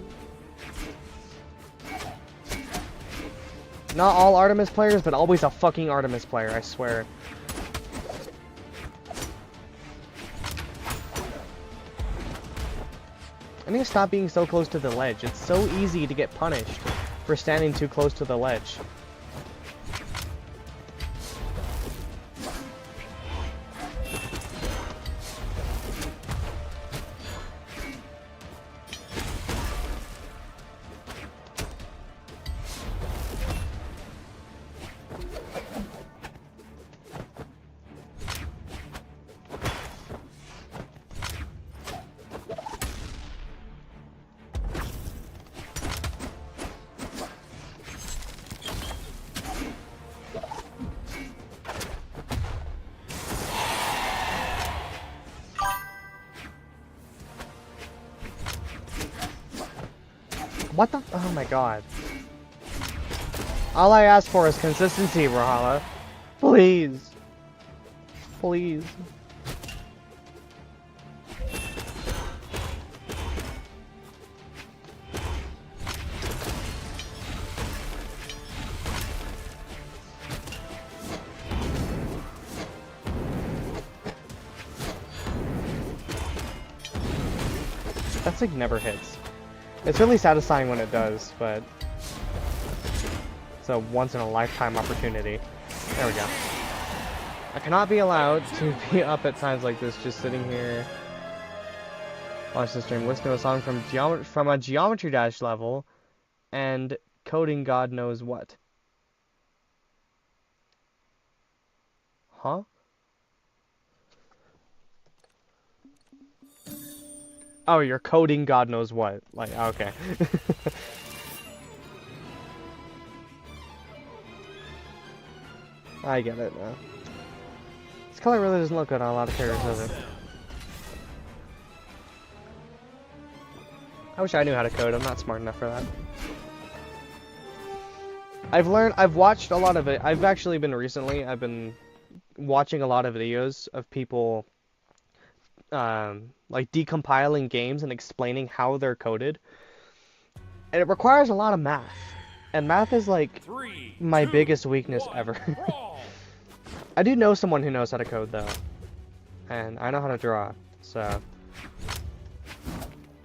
Not all Artemis players, but always a fucking Artemis player, I swear. I need to stop being so close to the ledge. It's so easy to get punished for standing too close to the ledge. What the? Oh my god. All I ask for is consistency, Brawlhalla. Please. Please. That's like never hits. It's really satisfying when it does, but it's a once-in-a-lifetime opportunity. There we go. I cannot be allowed to be up at times like this, just sitting here. Watch the stream, listen to a song from a Geometry Dash level, and coding God knows what. Huh? Oh, you're coding God knows what. Like, okay. I get it now. This color really doesn't look good on a lot of characters, does it? I wish I knew how to code. I'm not smart enough for that. I've watched a lot of it. I've been watching a lot of videos of people like decompiling games and explaining how they're coded, and it requires a lot of math, and math is like my biggest weakness ever. I do know someone who knows how to code though, and I know how to draw, so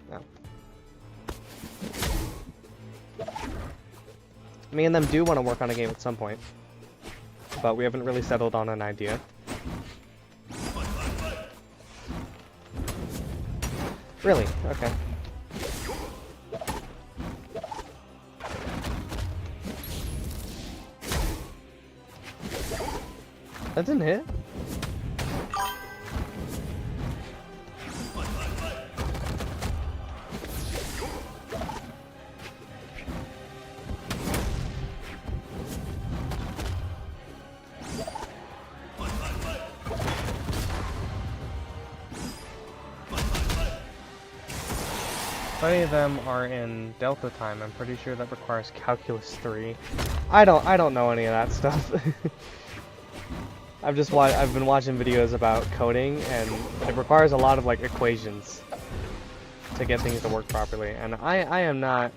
yeah. Me and them do want to work on a game at some point, but we haven't really settled on an idea. Really? Okay. That didn't hit? any of them are in Delta time. I'm pretty sure that requires Calculus 3. I don't know any of that stuff. I've been watching videos about coding, and it requires a lot of like equations to get things to work properly, and I am not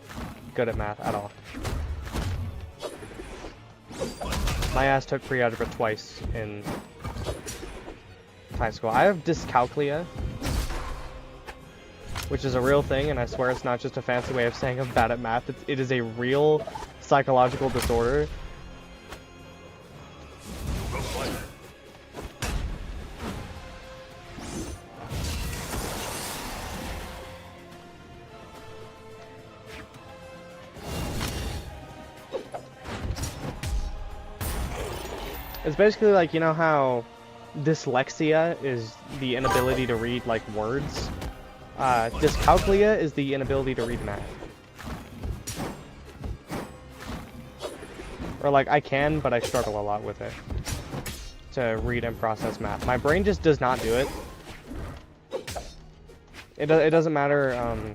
good at math at all. My ass took pre-algebra twice in high school. I have dyscalculia, which is a real thing, and I swear it's not just a fancy way of saying I'm bad at math. It is a real psychological disorder. It's basically like, you know how dyslexia is the inability to read, like, words? Dyscalculia is the inability to read math. Or, like, I can, but I struggle a lot with it. To read and process math. My brain just does not do it. It doesn't matter,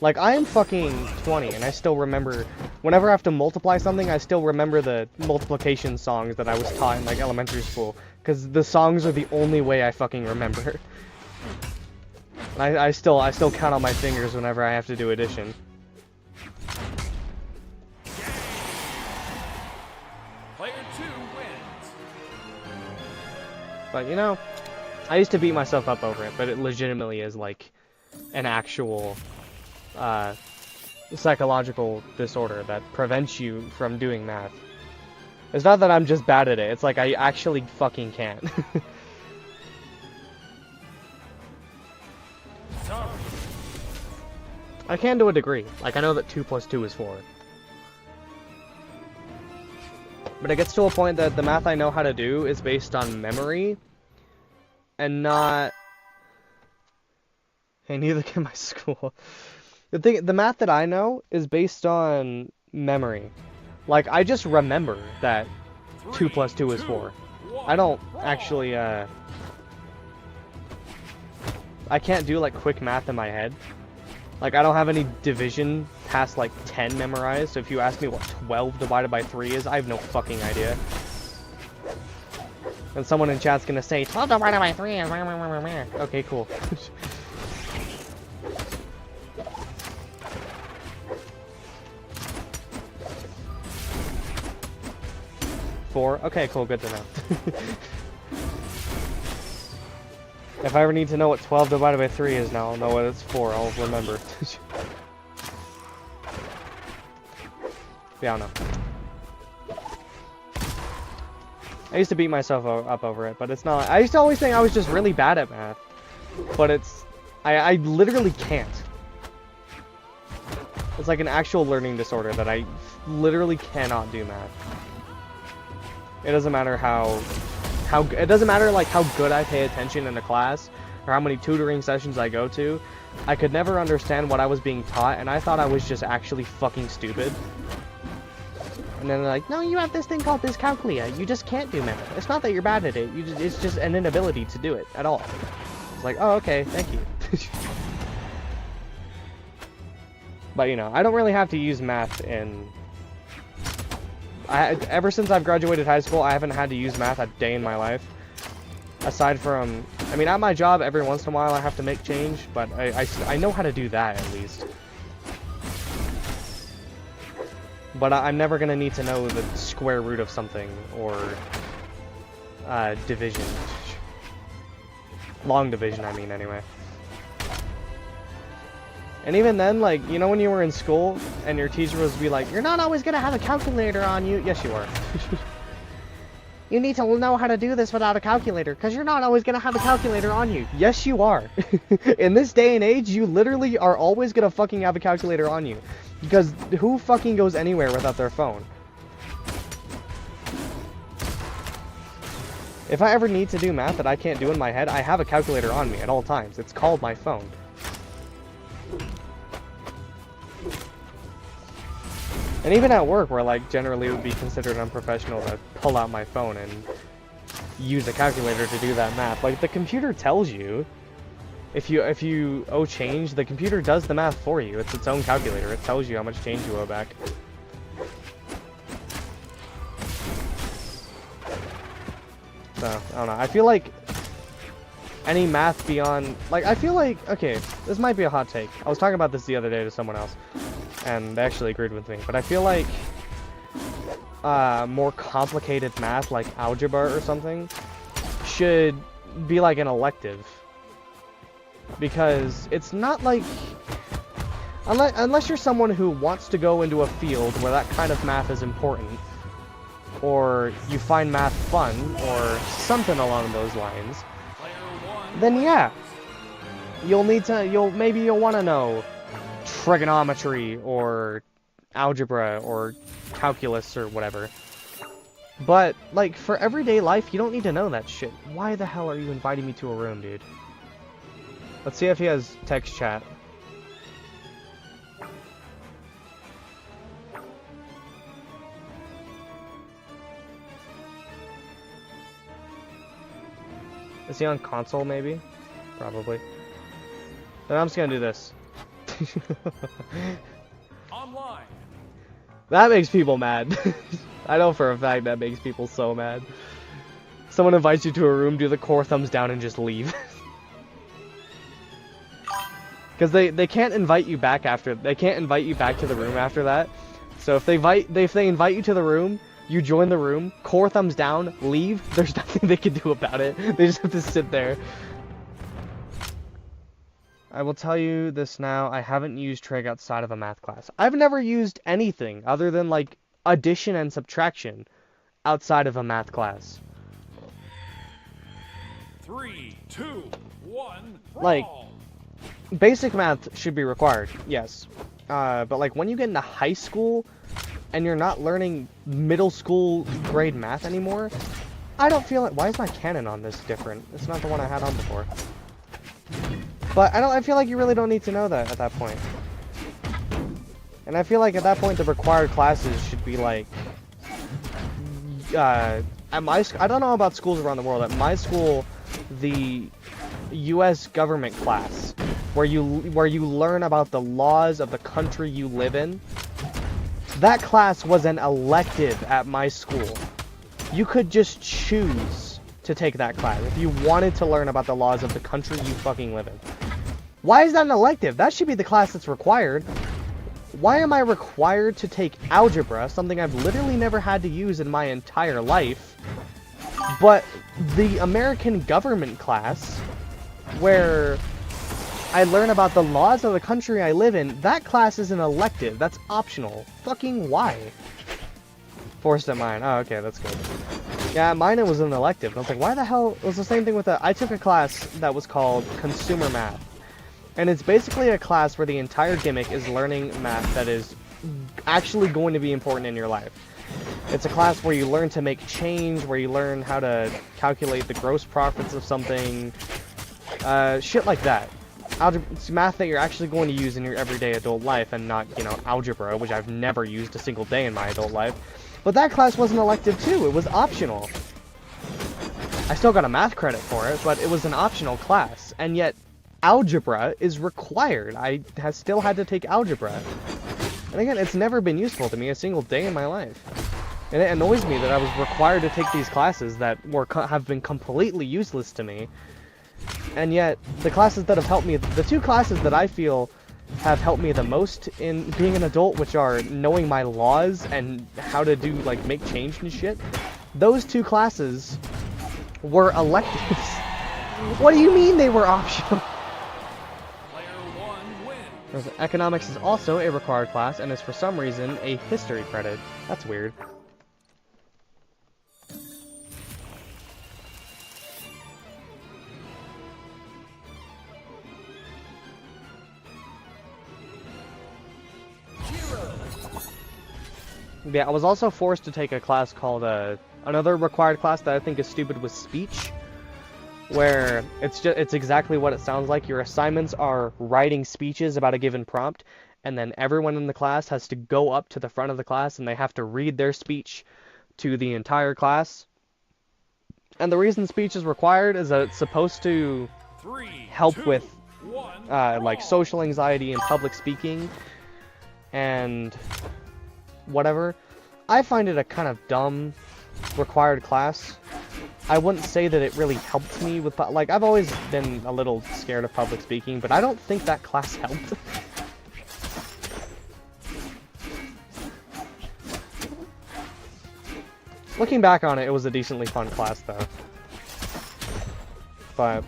like, I am fucking 20, and I still remember... Whenever I have to multiply something, I still remember the multiplication songs that I was taught in, like, elementary school. Because the songs are the only way I fucking remember. I still count on my fingers whenever I have to do addition. Player 2 wins. But, you know, I used to beat myself up over it, but it legitimately is, like, an actual, psychological disorder that prevents you from doing math. It's not that I'm just bad at it, it's like I actually fucking can't. I can to a degree. Like, I know that 2 plus 2 is 4. But it gets to a point that the math I know how to do is based on memory, and not... Hey, neither can my school. The math that I know is based on memory. Like, I just remember that 2 plus 2 is 4. I don't actually, I can't do, like, quick math in my head. Like, I don't have any division past, like, 10 memorized, so if you ask me what 12 divided by 3 is, I have no fucking idea. And someone in chat's gonna say, 12 divided by 3 is... Okay, cool. Four? Okay, cool, good to know. If I ever need to know what 12 divided by 3 is now, I'll know what it's for, I'll remember. Yeah, I don't know. I used to beat myself up over it, but it's not... I used to always think I was just really bad at math. But it's... I literally can't. It's like an actual learning disorder that I literally cannot do math. It doesn't matter it doesn't matter like how good I pay attention in a class or how many tutoring sessions I go to. I could never understand what I was being taught, and I thought I was just actually fucking stupid. And then they're like, no, you have this thing called dyscalculia. You just can't do math. It's not that you're bad at it. It's just an inability to do it at all. It's like, oh, okay, thank you. But, you know, I don't really have to use math in... ever since I've graduated high school, I haven't had to use math a day in my life. Aside from... I mean, at my job, every once in a while I have to make change, but I know how to do that, at least. But I'm never going to need to know the square root of something, or... division. Long division, I mean, anyway. And even then, like, you know when you were in school, and your teacher was be like, you're not always gonna have a calculator on you. Yes, you are. You need to know how to do this without a calculator, because you're not always gonna have a calculator on you. Yes, you are. In this day and age, you literally are always gonna fucking have a calculator on you. Because who fucking goes anywhere without their phone? If I ever need to do math that I can't do in my head, I have a calculator on me at all times. It's called my phone. And even at work, where, like, generally it would be considered unprofessional to pull out my phone and use a calculator to do that math. Like, the computer tells you if you owe change, the computer does the math for you. It's its own calculator. It tells you how much change you owe back. So, I don't know. I feel like any math beyond... Like, I feel like... Okay, this might be a hot take. I was talking about this the other day to someone else, and they actually agreed with me. But I feel like more complicated math, like algebra or something, should be like an elective. Because it's not like... Unless you're someone who wants to go into a field where that kind of math is important, or you find math fun, or something along those lines, then yeah, maybe you'll want to know trigonometry, or algebra, or calculus, or whatever. But, like, for everyday life, you don't need to know that shit. Why the hell are you inviting me to a room, dude? Let's see if he has text chat. Is he on console, maybe? Probably. Then I'm just gonna do this. Online. That makes people mad. I know for a fact that makes people so mad. Someone invites you to a room, do the core thumbs down, and just leave. Because they can't invite you back after. They can't invite you back to the room after that. So if they invite you to the room, you join the room, core thumbs down, leave, there's nothing they can do about it. They just have to sit there. I will tell you this now, I haven't used trig outside of a math class. I've never used anything other than, like, addition and subtraction outside of a math class. 3, 2, 1, Like, brawl. basic math should be required, yes. But, like, when you get into high school and you're not learning middle school grade math anymore, I don't feel like... Why is my cannon on this different? It's not the one I had on before. But I feel like you really don't need to know that at that point. And I feel like at that point the required classes should be like... at my... I don't know about schools around the world. At my school, the U.S. government class, where you learn about the laws of the country you live in, that class was an elective at my school. You could just choose to take that class if you wanted to learn about the laws of the country you fucking live in. Why is that an elective? That should be the class that's required. Why am I required to take algebra, something I've literally never had to use in my entire life, but the American government class, where I learn about the laws of the country I live in, that class is an elective. That's optional. Fucking why? Forced at mine. Oh, okay, that's good. Yeah, mine it was an elective. And I was like, why the hell? It was the same thing with I took a class that was called Consumer Math. And it's basically a class where the entire gimmick is learning math that is actually going to be important in your life. It's a class where you learn to make change, where you learn how to calculate the gross profits of something, shit like that. It's math that you're actually going to use in your everyday adult life, and not, you know, algebra, which I've never used a single day in my adult life. But that class was an elective too. It was optional. I still got a math credit for it, but it was an optional class. And yet, algebra is required. I have still had to take algebra. And again, it's never been useful to me a single day in my life. And it annoys me that I was required to take these classes that have been completely useless to me. And yet, the classes that have helped me, the two classes that I feel have helped me the most in being an adult, which are knowing my laws and how to do, like, make change and shit, those two classes were electives. What do you mean they were optional? Player 1 wins. Economics is also a required class and is for some reason a history credit. That's weird. Yeah, I was also forced to take a class called, another required class that I think is stupid was speech, where it's exactly what it sounds like. Your assignments are writing speeches about a given prompt, and then everyone in the class has to go up to the front of the class and they have to read their speech to the entire class. And the reason speech is required is that it's supposed to help with like social anxiety and public speaking and whatever. I find it a kind of dumb required class. I wouldn't say that it really helped me with, like, I've always been a little scared of public speaking, but I don't think that class helped. Looking back on it, it was a decently fun class, though. But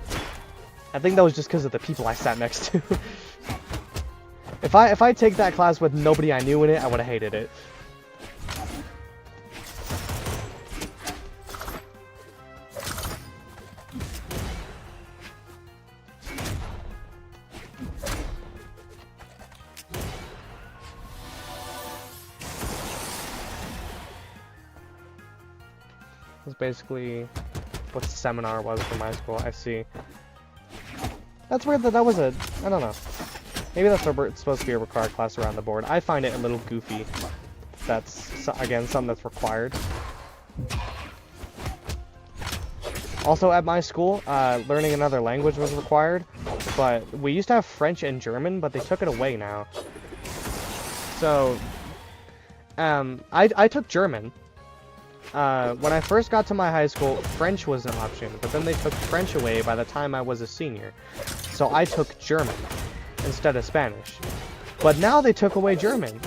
I think that was just because of the people I sat next to. If I take that class with nobody I knew in it, I would have hated it. Was basically what the seminar was for my school. I see. That's weird that was a... I don't know. Maybe that's it's supposed to be a required class around the board. I find it a little goofy. That's, again, something that's required. Also, at my school, learning another language was required. But we used to have French and German, but they took it away now. So, I took German. When I first got to my high school, French was an option, but then they took French away by the time I was a senior. So I took German instead of Spanish. But now they took away German.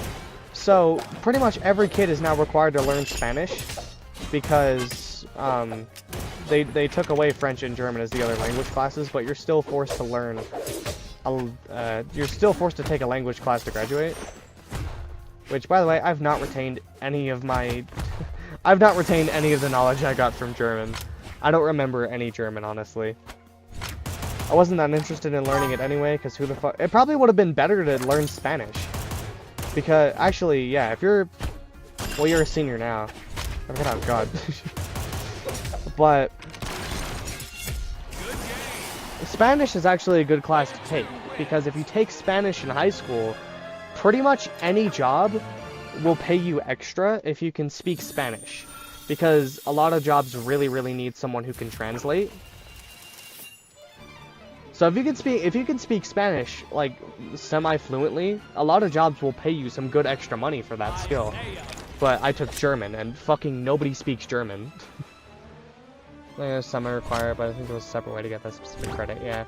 So pretty much every kid is now required to learn Spanish because they took away French and German as the other language classes, but you're still forced to learn you're still forced to take a language class to graduate. Which, by the way, I've not retained any of my I've not retained any of the knowledge I got from German. I don't remember any German, honestly. I wasn't that interested in learning it anyway, because who the fuck... It probably would have been better to learn Spanish. Because, actually, yeah, if you're... Well, you're a senior now. I forgot, oh god. But... Spanish is actually a good class to take, because if you take Spanish in high school, pretty much any job will pay you extra if you can speak Spanish, because a lot of jobs really need someone who can translate. So if you can speak Spanish like semi-fluently, a lot of jobs will pay you some good extra money for that skill. But I took German, and fucking nobody speaks German. Semi-required, but I think there was a separate way to get that specific credit. Yeah,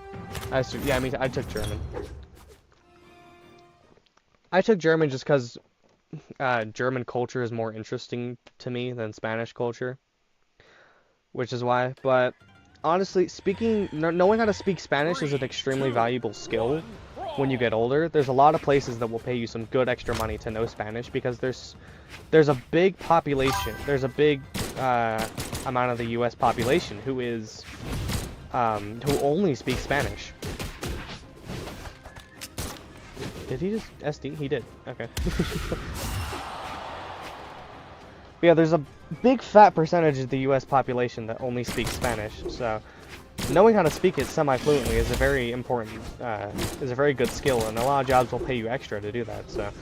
I took German. I took German just because German culture is more interesting to me than Spanish culture, which is why. But honestly, knowing how to speak Spanish is an extremely valuable skill when you get older. There's a lot of places that will pay you some good extra money to know Spanish, because there's a big population. There's a big amount of the U.S. population who only speaks Spanish. Did he just SD? He did. Okay. But yeah, there's a big fat percentage of the U.S. population that only speaks Spanish, so knowing how to speak it semi-fluently is a very important, is a very good skill, and a lot of jobs will pay you extra to do that. So,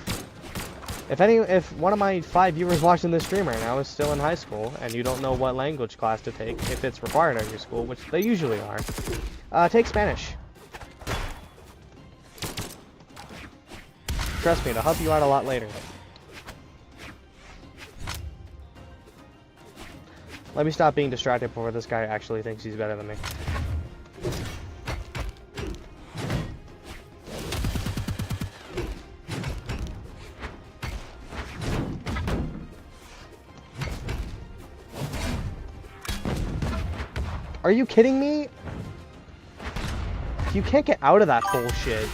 if one of my 5 viewers watching this stream right now is still in high school and you don't know what language class to take, if it's required at your school, which they usually are, take Spanish. Trust me, it'll help you out a lot later. Let me stop being distracted before this guy actually thinks he's better than me. Are you kidding me? You can't get out of that bullshit.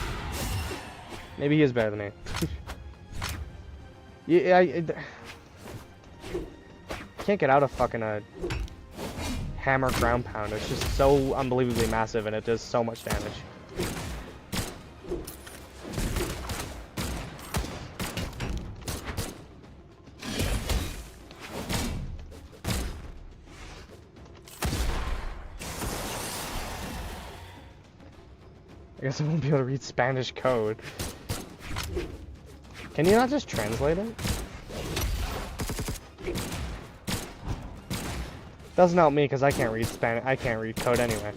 Maybe he is better than me. Yeah, I can't get out of fucking a hammer ground pound. It's just so unbelievably massive, and it does so much damage. I guess I won't be able to read Spanish code. Can you not just translate it? Doesn't help me because I can't read Spanish. I can't read code anyway.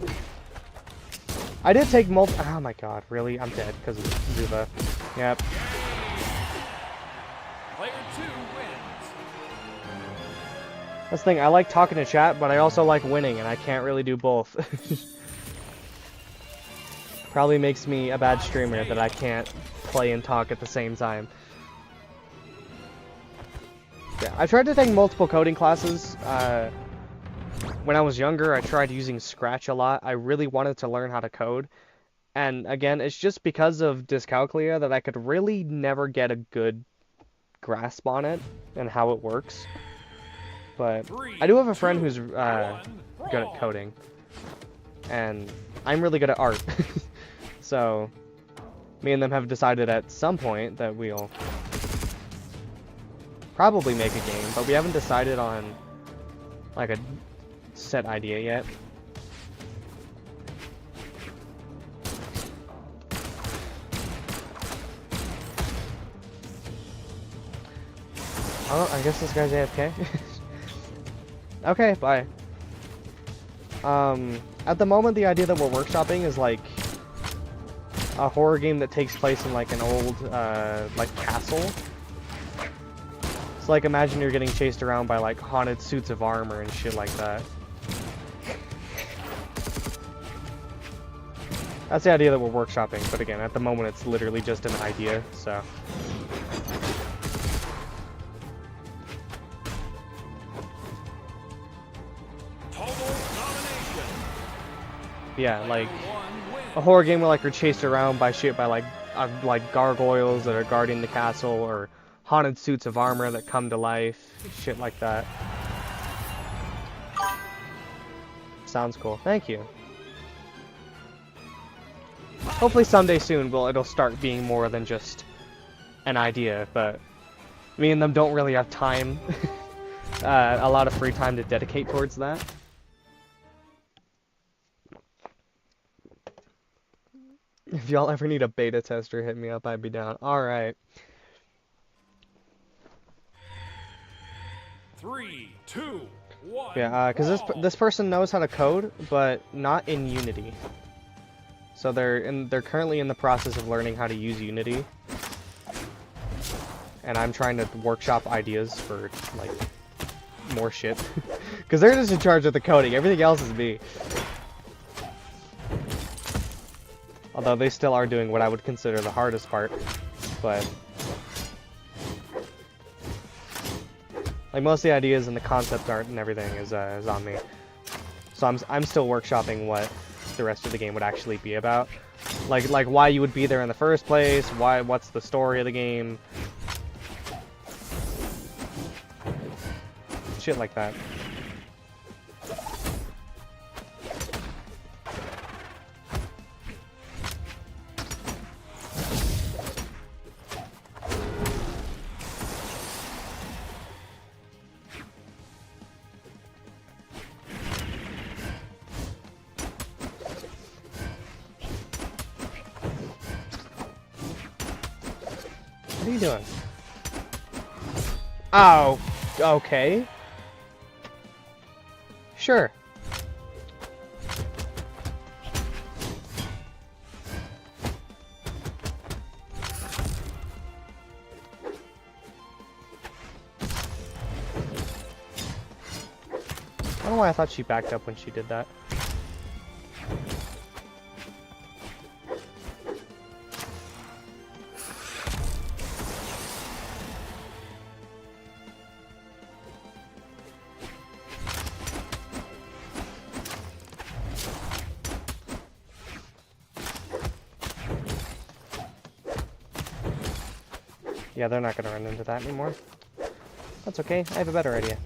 I did take oh my god, really? I'm dead because of Zuba. Yep. Player 2 wins. That's the thing, I like talking to chat, but I also like winning, and I can't really do both. Probably makes me a bad streamer that I can't play and talk at the same time. Yeah, I tried to take multiple coding classes. When I was younger, I tried using Scratch a lot. I really wanted to learn how to code. And again, it's just because of dyscalculia that I could really never get a good grasp on it and how it works. But I do have a friend who's good at coding. And I'm really good at art. So, me and them have decided at some point that we'll probably make a game, but we haven't decided on like a set idea yet. Oh, I guess this guy's AFK. Okay, bye. At the moment, the idea that we're workshopping is like a horror game that takes place in like an old, like castle. So like imagine you're getting chased around by like haunted suits of armor and shit like that. That's the idea that we're workshopping, but again, at the moment it's literally just an idea, so. Yeah, like a horror game where like you're chased around by shit by like gargoyles that are guarding the castle, or haunted suits of armor that come to life, shit like that. Sounds cool. Thank you. Hopefully someday soon it'll start being more than just an idea, but me and them don't really have time, a lot of free time to dedicate towards that. If y'all ever need a beta tester, hit me up, I'd be down. Alright. 3, 2, 1. Yeah, because this person knows how to code, but not in Unity. So they're currently in the process of learning how to use Unity. And I'm trying to workshop ideas for, like, more shit. Because they're just in charge of the coding, everything else is me. Although they still are doing what I would consider the hardest part, but like most of the ideas and the concept art and everything is on me. So I'm still workshopping what the rest of the game would actually be about, like why you would be there in the first place, what's the story of the game, shit like that. What are you doing? Oh, okay. Sure. I don't know why I thought she backed up when she did that. Yeah, they're not gonna run into that anymore. That's okay, I have a better idea.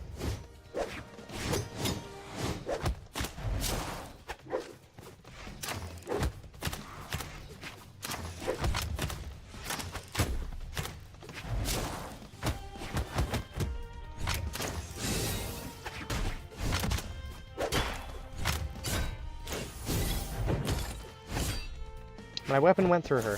My weapon went through her.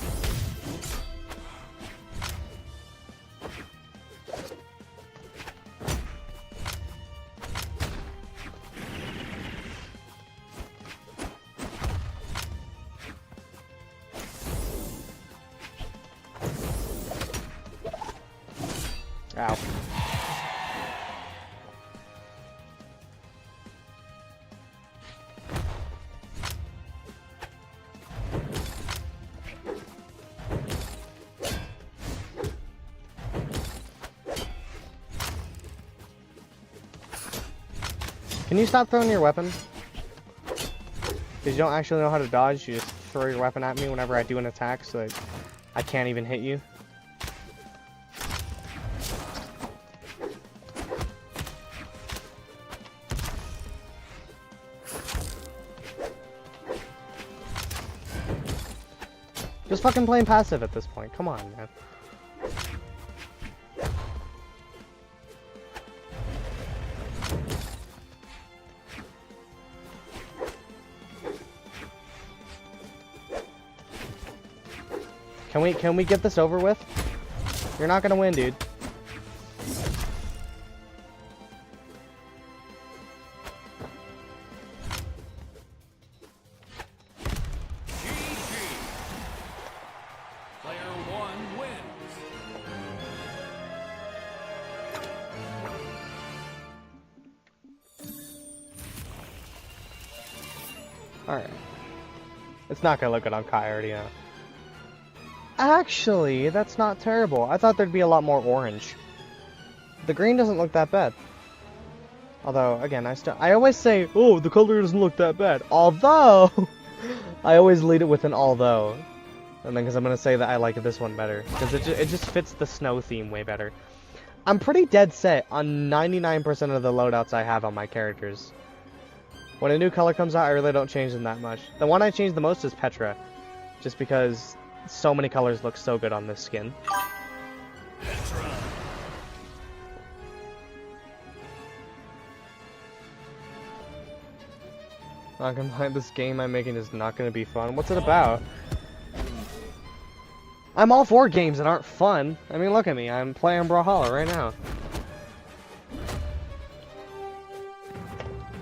Ow. Can you stop throwing your weapon? Because you don't actually know how to dodge, you just throw your weapon at me whenever I do an attack so that I can't even hit you. Just fucking playing passive at this point, come on, man. Can we get this over with? You're not gonna win, dude. Player 1 wins. Alright. It's not gonna look good on Kai, I already know. Actually, that's not terrible. I thought there'd be a lot more orange. The green doesn't look that bad. Although, again, I always say, oh, the color doesn't look that bad. Although, I always lead it with an although. And then, because I'm going to say that I like this one better. Because it just fits the snow theme way better. I'm pretty dead set on 99% of the loadouts I have on my characters. When a new color comes out, I really don't change them that much. The one I change the most is Petra. Just because so many colors look so good on this skin. Not gonna lie, this game I'm making is not gonna be fun. What's it about? I'm all for games that aren't fun. I mean, look at me. I'm playing Brawlhalla right now.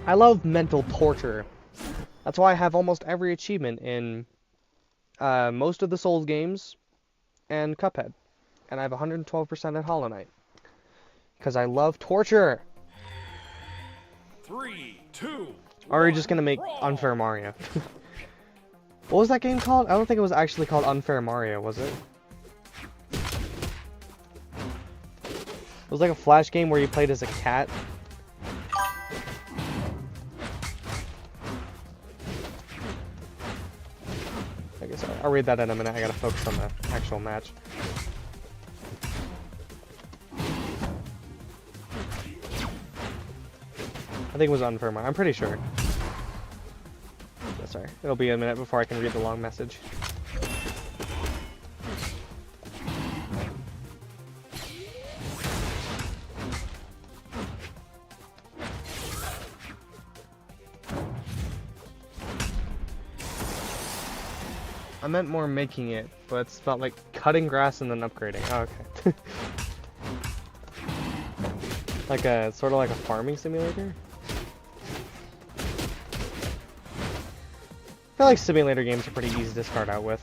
I love mental torture. That's why I have almost every achievement in most of the Souls games and Cuphead. And I have 112% at Hollow Knight. Because I love torture. 3, 2. Or are we just gonna make Unfair Mario? What was that game called? I don't think it was actually called Unfair Mario, was it? It was like a Flash game where you played as a cat. I guess I'll read that in a minute. I gotta focus on the actual match. I think it was Unfair Mario. I'm pretty sure. Oh, sorry. It'll be a minute before I can read the long message. I meant more making it, but it's about like cutting grass and then upgrading. Oh, okay. Like a sort of like a farming simulator. I feel like simulator games are pretty easy to start out with.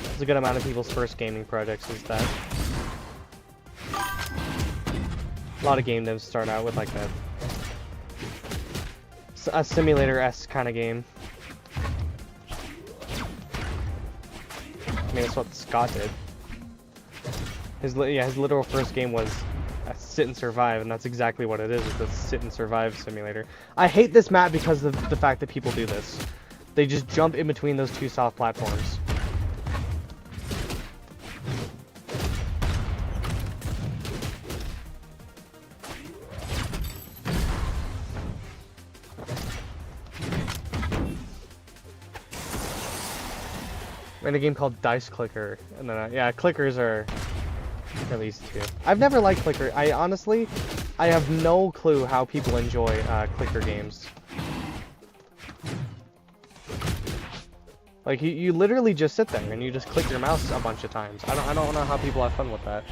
There's a good amount of people's first gaming projects is that. A lot of game devs start out with like a simulator-esque kind of game. I mean, that's what Scott did. His literal first game was a sit and survive, and that's exactly what it is. It's a sit and survive simulator. I hate this map because of the fact that people do this. They just jump in between those two soft platforms. In a game called Dice Clicker, and then yeah, clickers are really easy too. I've never liked clicker. I have no clue how people enjoy clicker games. Like you literally just sit there and you just click your mouse a bunch of times. I don't know how people have fun with that.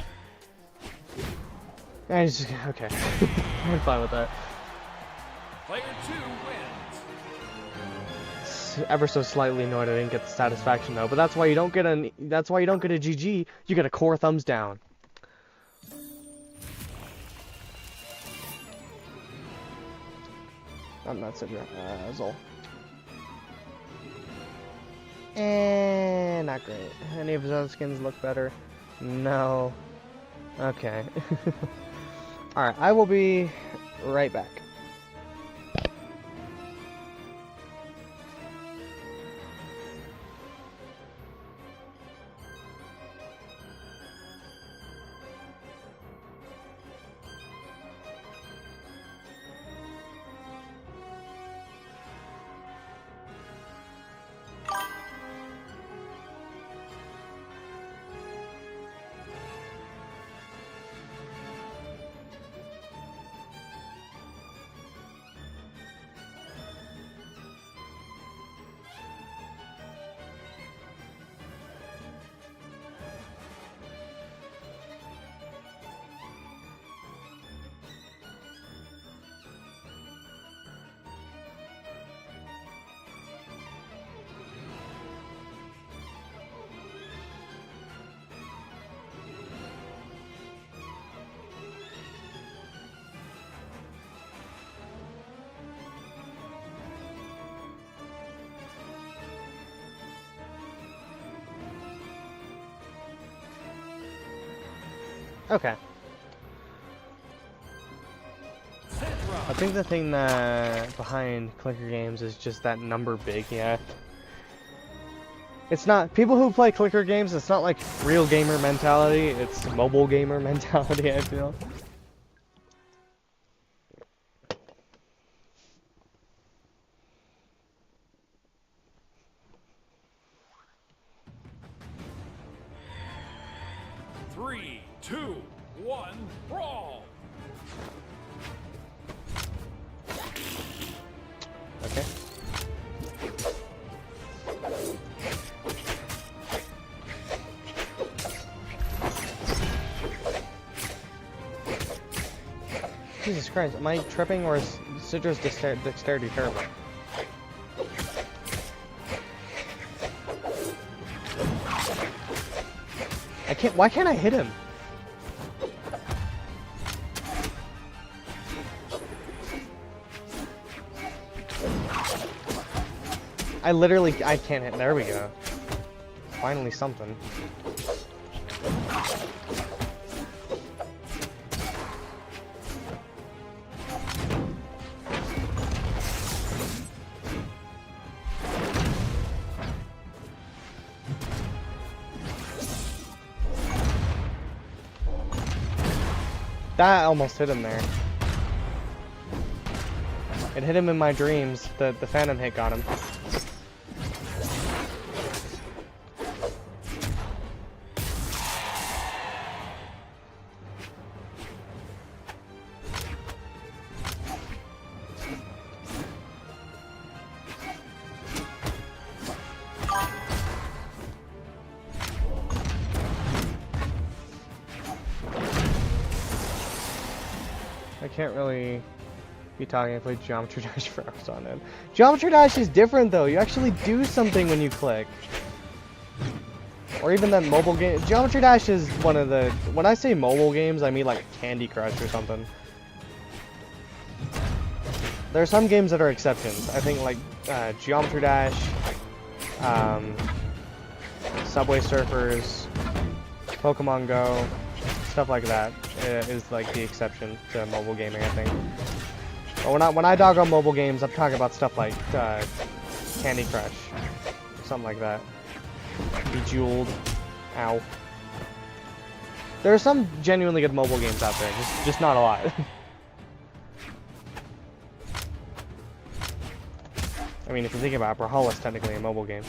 Okay, I'm fine with that. Player 2 wins. ever so slightly annoyed I didn't get the satisfaction though. But that's why you don't get a GG. You get a core thumbs down. I'm not so Zol. And not great. Any of his other skins look better? No. Okay. Alright, I will be right back. Okay. I think the thing that behind clicker games is just that number big, yeah. It's not, people who play clicker games, it's not like real gamer mentality, it's mobile gamer mentality, I feel. Three, two, one, brawl! Okay. Jesus Christ, am I tripping or is Citra's dexterity terrible? Why can't I hit him? I can't hit, there we go. Finally something. That almost hit him there. It hit him in my dreams. The phantom hit got him. I can't really be talking. I played Geometry Dash for hours on end. Geometry Dash is different though. You actually do something when you click. Or even that mobile game. Geometry Dash is one of the... When I say mobile games, I mean like Candy Crush or something. There are some games that are exceptions. I think like Geometry Dash, Subway Surfers, Pokemon Go, stuff like that is like the exception to mobile gaming, I think. But when I dog on mobile games, I'm talking about stuff like Candy Crush, something like that. Bejeweled. Ow. There are some genuinely good mobile games out there, just not a lot. I mean, if you think about it, Brawlhalla is technically a mobile game,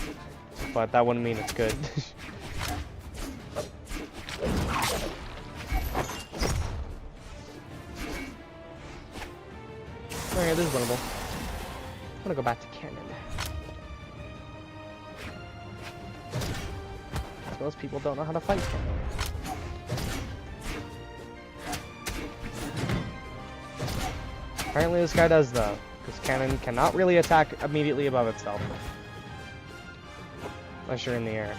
but that wouldn't mean it's good. Okay, this is winnable. I'm gonna go back to Cannon. Those people don't know how to fight Cannon. Apparently this guy does though, because Cannon cannot really attack immediately above itself. Unless you're in the air.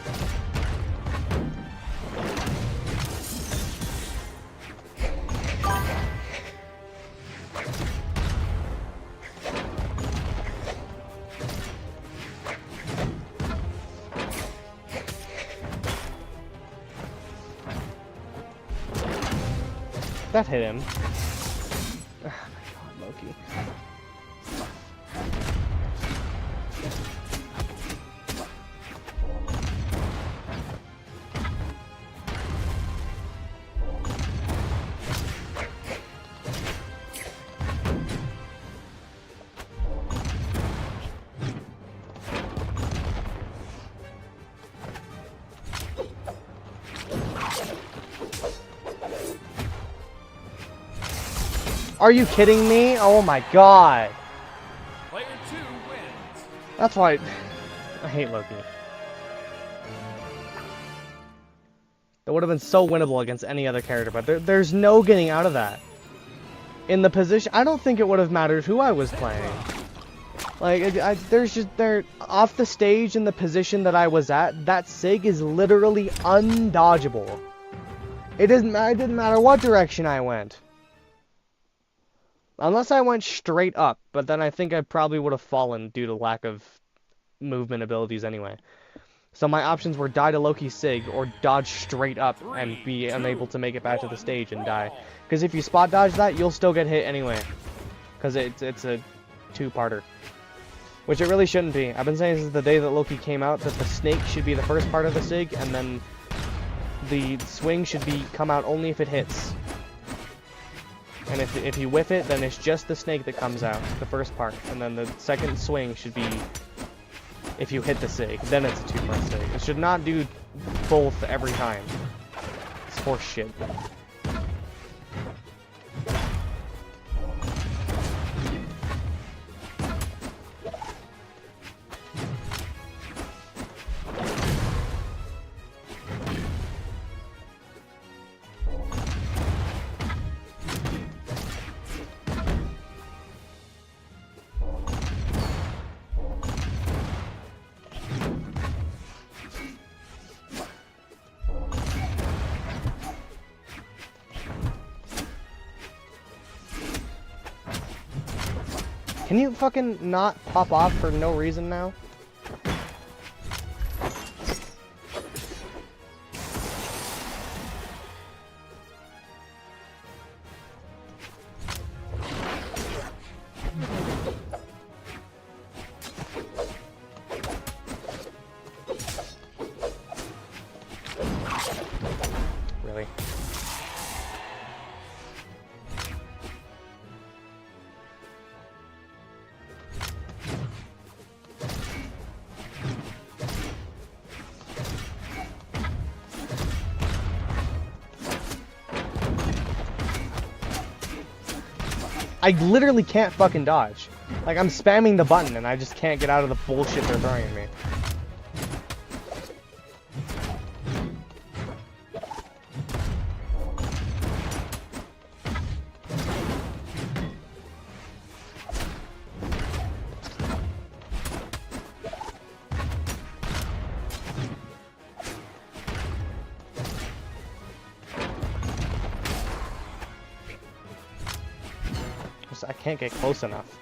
That hit him. Oh my god, Loki. Are you kidding me? Oh my god. Player 2 wins. That's why I hate Loki. That would have been so winnable against any other character, but there's no getting out of that. In the position, I don't think it would have mattered who I was playing. Like, they're off the stage in the position that I was at. That SIG is literally undodgeable. It didn't matter what direction I went. Unless I went straight up, but then I think I probably would have fallen due to lack of movement abilities anyway. So my options were die to Loki SIG or dodge straight up and be unable to make it back to the stage and die. Because if you spot dodge that, you'll still get hit anyway. Because it's a two-parter. Which it really shouldn't be. I've been saying since the day that Loki came out that the snake should be the first part of the SIG, and then the swing should come out only if it hits. And if you whiff it, then it's just the snake that comes out, the first part. And then the second swing should be if you hit the SIG. Then it's a two-part SIG. It should not do both every time. It's horse shit. Can you fucking not pop off for no reason now? Really? I literally can't fucking dodge. Like, I'm spamming the button and I just can't get out of the bullshit they're throwing at me. I can't get close enough.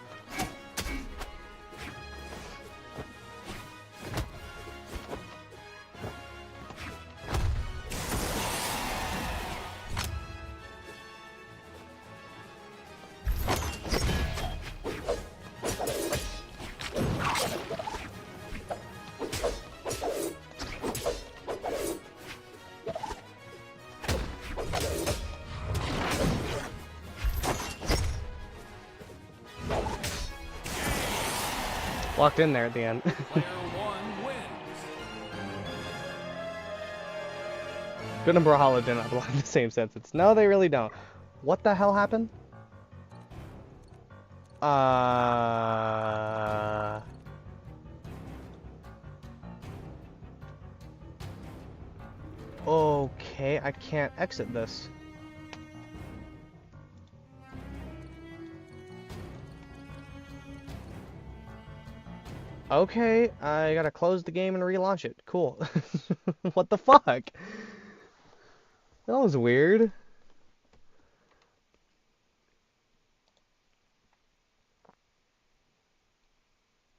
Locked in there at the end. Player 1 wins. Good and Brawlhalla do not belong in the same sentence. No, they really don't. What the hell happened? Okay, I can't exit this. Okay, I gotta close the game and relaunch it. Cool. What the fuck? That was weird.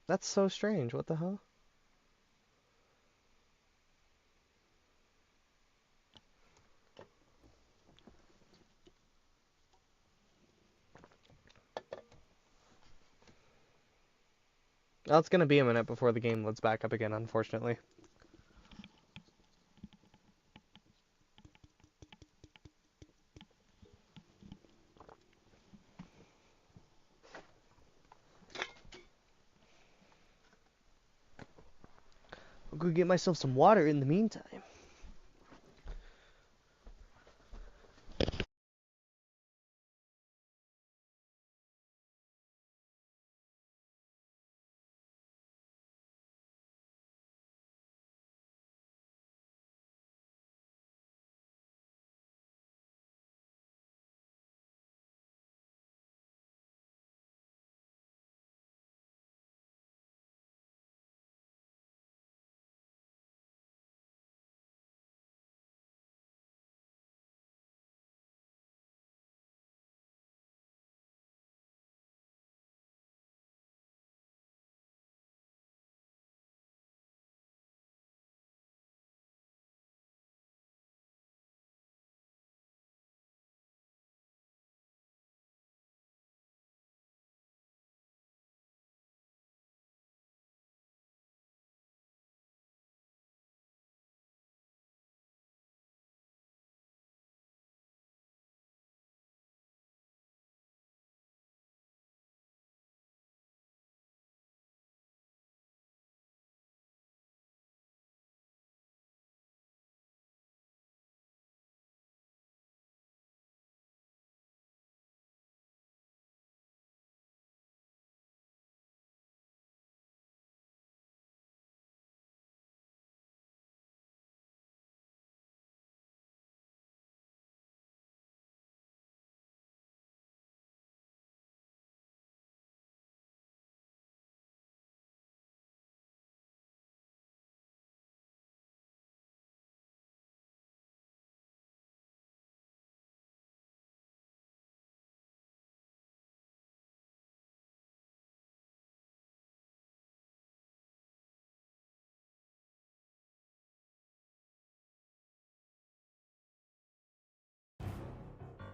That's so strange. What the hell? Well, it's gonna be a minute before the game loads back up again, unfortunately. I'll go get myself some water in the meantime.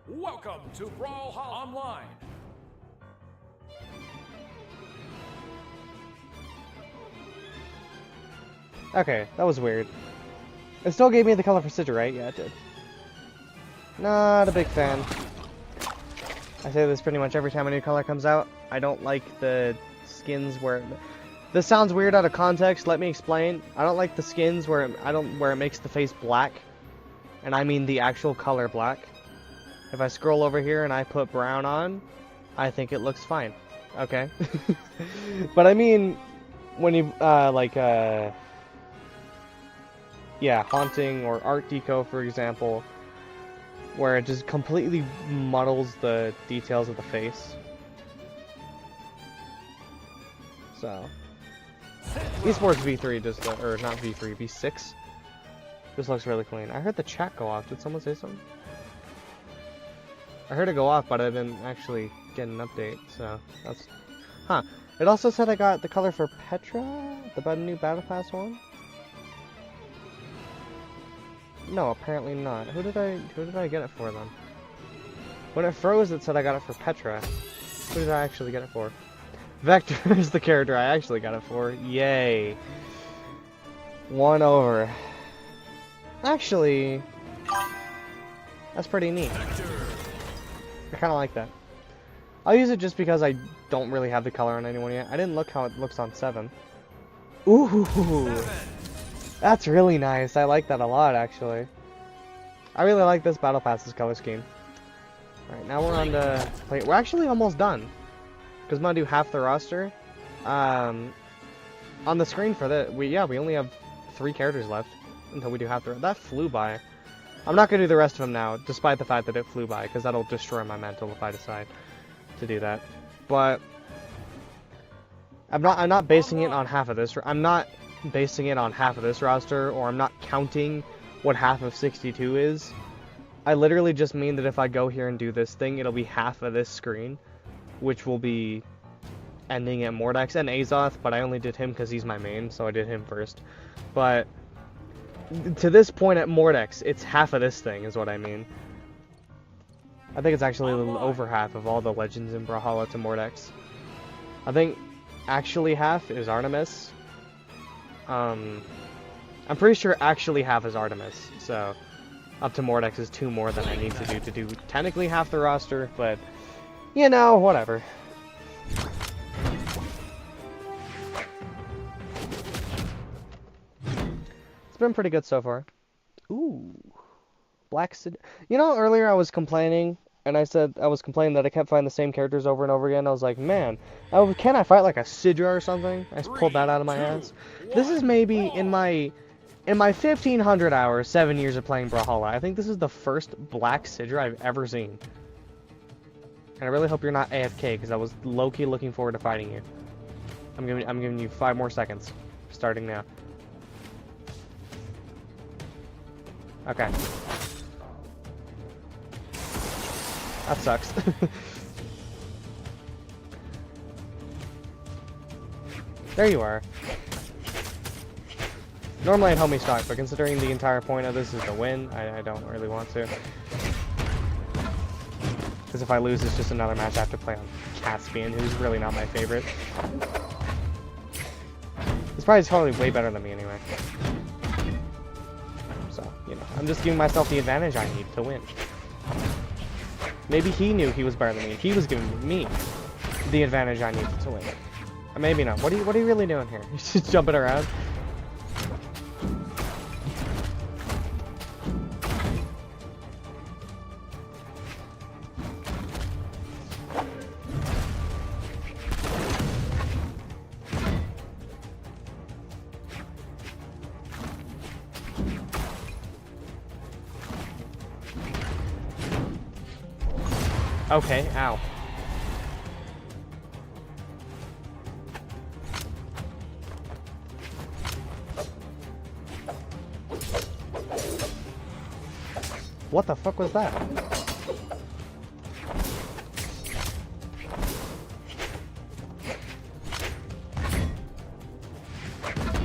Welcome to Brawlhalla Online. Okay, that was weird. It still gave me the color for Sigil, right? Yeah, it did. Not a big fan. I say this pretty much every time a new color comes out. I don't like the skins where... This sounds weird out of context, let me explain. I don't like the skins where it makes the face black. And I mean the actual color black. If I scroll over here and I put brown on, I think it looks fine. Okay? But I mean, when you, yeah, Haunting or Art Deco, for example, where it just completely muddles the details of the face. So, Esports V3 just, or not V3, V6. This looks really clean. I heard the chat go off. Did someone say something? I heard it go off, but I didn't actually get an update, so that's... Huh. It also said I got the color for Petra? The new Battle Pass one? No, apparently not. Who did I get it for, then? When it froze, it said I got it for Petra. Who did I actually get it for? Vector is the character I actually got it for. Yay. 1 over. Actually, that's pretty neat. I kind of like that. I'll use it just because I don't really have the color on anyone yet. I didn't look how it looks on 7. Ooh, that's really nice. I like that a lot, actually. I really like this Battle Pass's color scheme. Alright, now we're on to play. We're actually almost done. Because I'm going to do half the roster. On the screen for that, we only have 3 characters left until we do half the... That flew by. I'm not going to do the rest of them now, despite the fact that it flew by, because that'll destroy my mental if I decide to do that. But I'm not basing it on half of this. I'm not basing it on half of this roster, or I'm not counting what half of 62 is. I literally just mean that if I go here and do this thing, it'll be half of this screen, which will be ending at Mordex and Azoth, but I only did him because he's my main, so I did him first. But to this point at Mordex, it's half of this thing, is what I mean. I think it's actually a little over half of all the legends in Brawlhalla to Mordex. I think actually half is Artemis. I'm pretty sure actually half is Artemis, so up to Mordex is 2 more than I need to do technically half the roster, but you know, whatever. It's been pretty good so far. Ooh. Black City. You know, earlier I was complaining, and I said I was complaining that I kept finding the same characters over and over again. I was like, man, can I fight like a Sidra or something? I just pulled that out of my ass. This is maybe in my 1,500 hours, 7 years of playing Brawlhalla, I think this is the first Black Sidra I've ever seen. And I really hope you're not AFK, because I was low-key looking forward to fighting you. I'm giving you 5 more seconds, starting now. Okay. That sucks. There you are. Normally I'd homie stock, but considering the entire point of this is to win, I don't really want to. Because if I lose, it's just another match I have to play on Caspian, who's really not my favorite. He's probably way better than me anyway. So, you know, I'm just giving myself the advantage I need to win. Maybe he knew he was better than me. He was giving me the advantage I needed to win. Or maybe not. What are you really doing here? You're just jumping around? Okay, ow. What the fuck was that?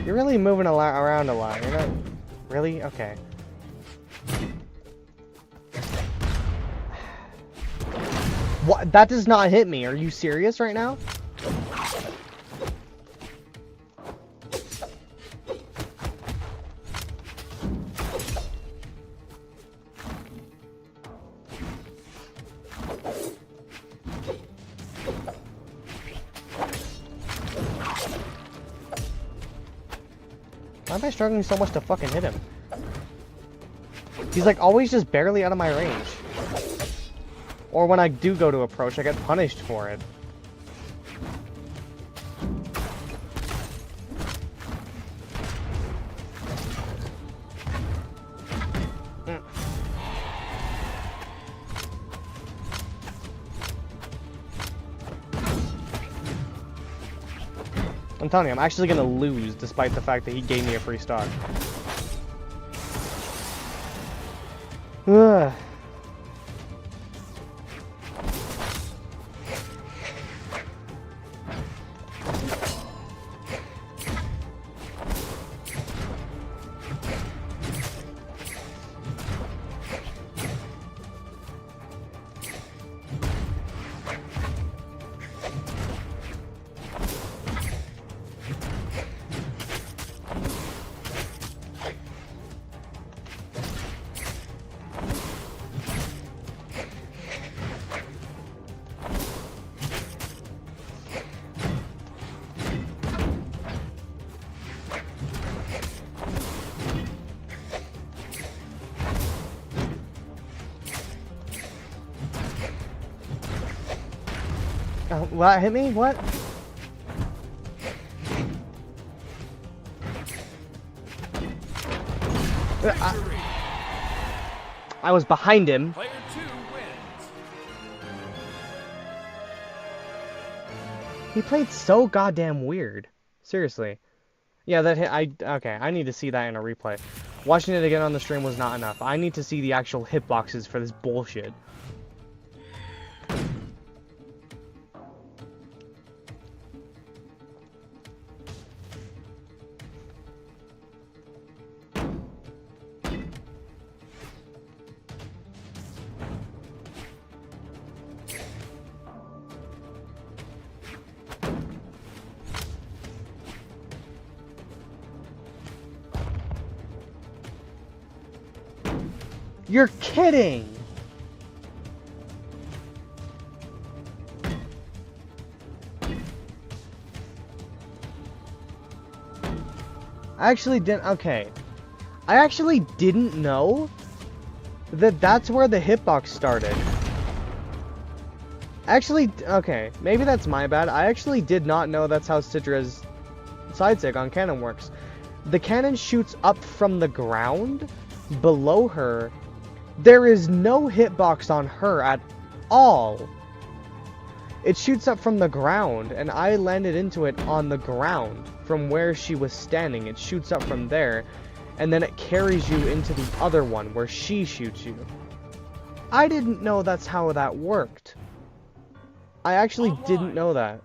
You're really moving around a lot. You're not... Really? Okay. What? That does not hit me. Are you serious right now? Why am I struggling so much to fucking hit him? He's like always just barely out of my range. Or when I do go to approach, I get punished for it. I'm telling you, I'm actually gonna lose despite the fact that he gave me a free stock. Ugh. What? Hit me? What? I was behind him. Player 2 wins. He played so goddamn weird. Seriously. Yeah, that hit, okay, I need to see that in a replay. Watching it again on the stream was not enough. I need to see the actual hitboxes for this bullshit. You're kidding! I actually didn't, okay. I actually didn't know that that's where the hitbox started. Actually, okay, maybe that's my bad. I actually did not know that's how Citra's side stick on cannon works. The cannon shoots up from the ground below her. There is no hitbox on her at all. It shoots up from the ground, and I landed into it on the ground from where she was standing. It shoots up from there, and then it carries you into the other one where she shoots you. I didn't know that's how that worked. I actually didn't know that.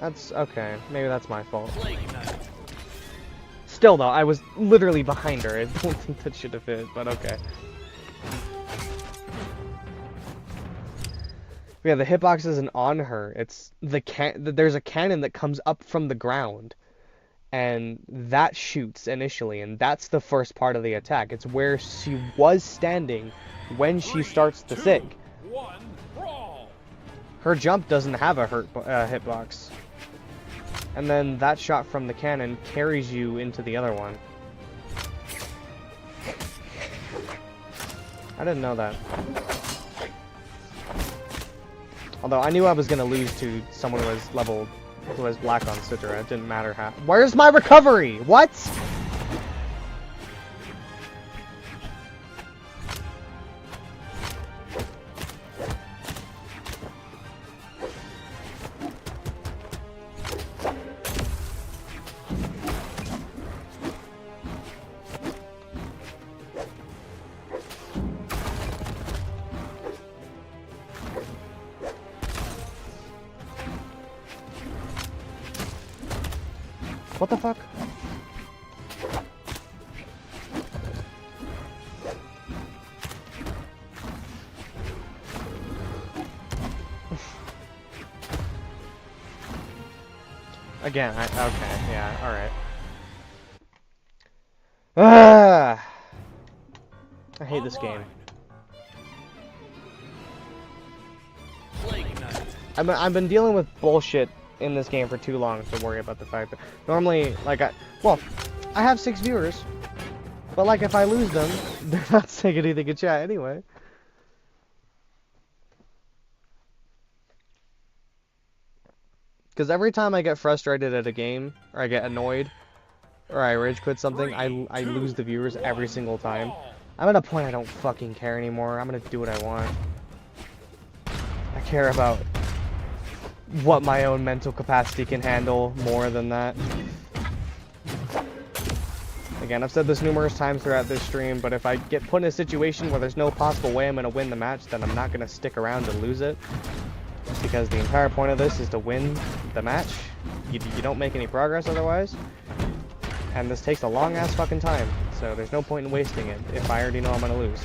That's okay. Maybe that's my fault. Still though, I was literally behind her. I don't think that should have hit, but okay. Yeah, the hitbox isn't on her. It's there's a cannon that comes up from the ground, and that shoots initially, and that's the first part of the attack. It's where she was standing when she starts the sig. Her jump doesn't have a hitbox, and then that shot from the cannon carries you into the other one. I didn't know that. Although I knew I was gonna lose to someone who was black on Citra. It didn't matter how. Where's my recovery? What? What the fuck? Again, okay, yeah, alright. Ah! I hate this game. I've been dealing with bullshit in this game for too long to worry about the fact that normally, like, I have 6 viewers, but like if I lose them, they're not saying anything in chat anyway. Because every time I get frustrated at a game, or I get annoyed, or I rage quit something, I lose the viewers every single time. I'm at a point I don't fucking care anymore. I'm gonna do what I want. I care about what my own mental capacity can handle more than that. Again, I've said this numerous times throughout this stream, but if I get put in a situation where there's no possible way I'm going to win the match, then I'm not going to stick around to lose it. Because the entire point of this is to win the match. You don't make any progress otherwise. And this takes a long ass fucking time, so there's no point in wasting it if I already know I'm going to lose.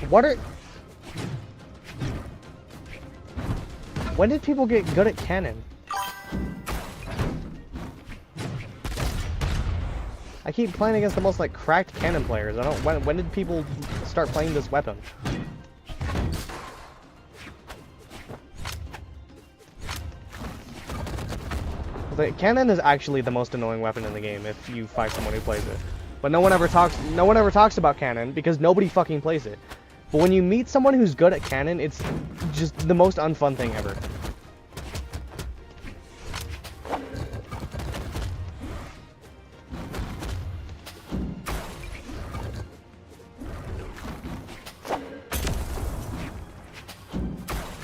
When did people get good at cannon? I keep playing against the most like cracked cannon players. When did people start playing this weapon? The cannon is actually the most annoying weapon in the game if you fight someone who plays it. But no one ever talks about cannon because nobody fucking plays it. But when you meet someone who's good at cannon, it's just the most unfun thing ever.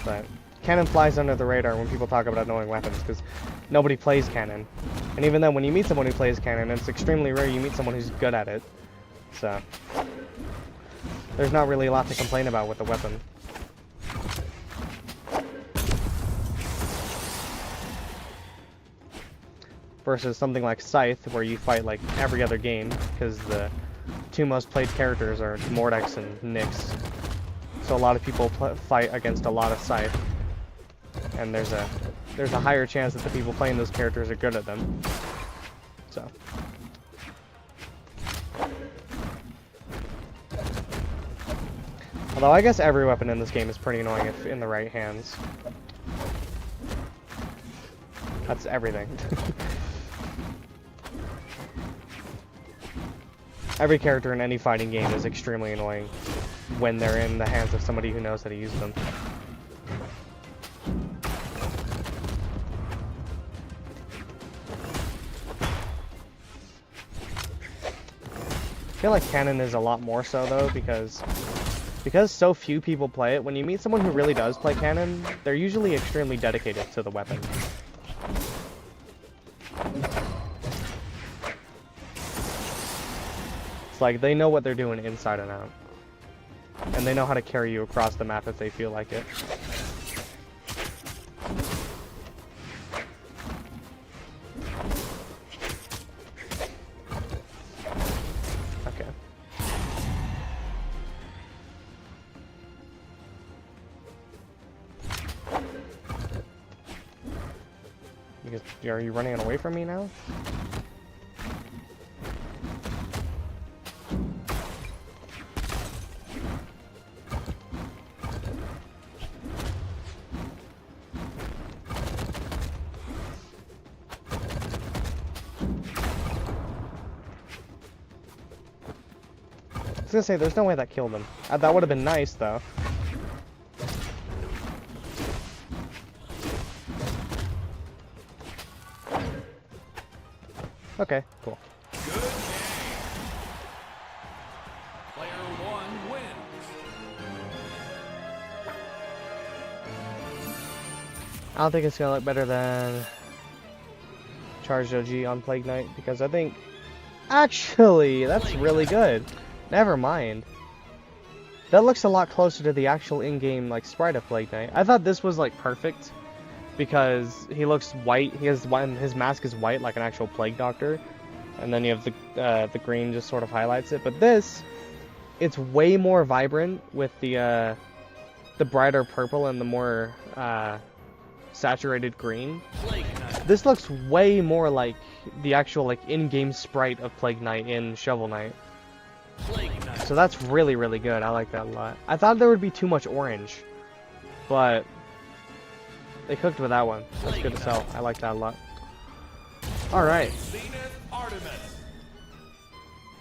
But cannon flies under the radar when people talk about annoying weapons, because nobody plays cannon. And even then, when you meet someone who plays cannon, it's extremely rare you meet someone who's good at it. So, there's not really a lot to complain about with the weapon. Versus something like Scythe, where you fight like every other game, because the two most played characters are Mordex and Nyx. So a lot of people fight against a lot of Scythe, and there's a higher chance that the people playing those characters are good at them. So. Although I guess every weapon in this game is pretty annoying if in the right hands. That's everything. Every character in any fighting game is extremely annoying when they're in the hands of somebody who knows how to use them. I feel like cannon is a lot more so though, because so few people play it. When you meet someone who really does play cannon, they're usually extremely dedicated to the weapon. It's like they know what they're doing inside and out. And they know how to carry you across the map if they feel like it. Okay. Are you running away from me now? I was gonna say, there's no way that killed him. That would have been nice, though. Okay, cool. Good game. Player 1 wins. I don't think it's gonna look better than Charged OG on Plague Knight, because I think... Actually, that's really good. Never mind. That looks a lot closer to the actual in-game like sprite of Plague Knight. I thought this was like perfect because he looks white. His mask is white like an actual Plague Doctor, and then you have the green just sort of highlights it. But this, it's way more vibrant with the brighter purple and the more saturated green. This looks way more like the actual like in-game sprite of Plague Knight in Shovel Knight. So that's really, really good. I like that a lot. I thought there would be too much orange, but they cooked with that one. That's good to sell. I like that a lot. Alright.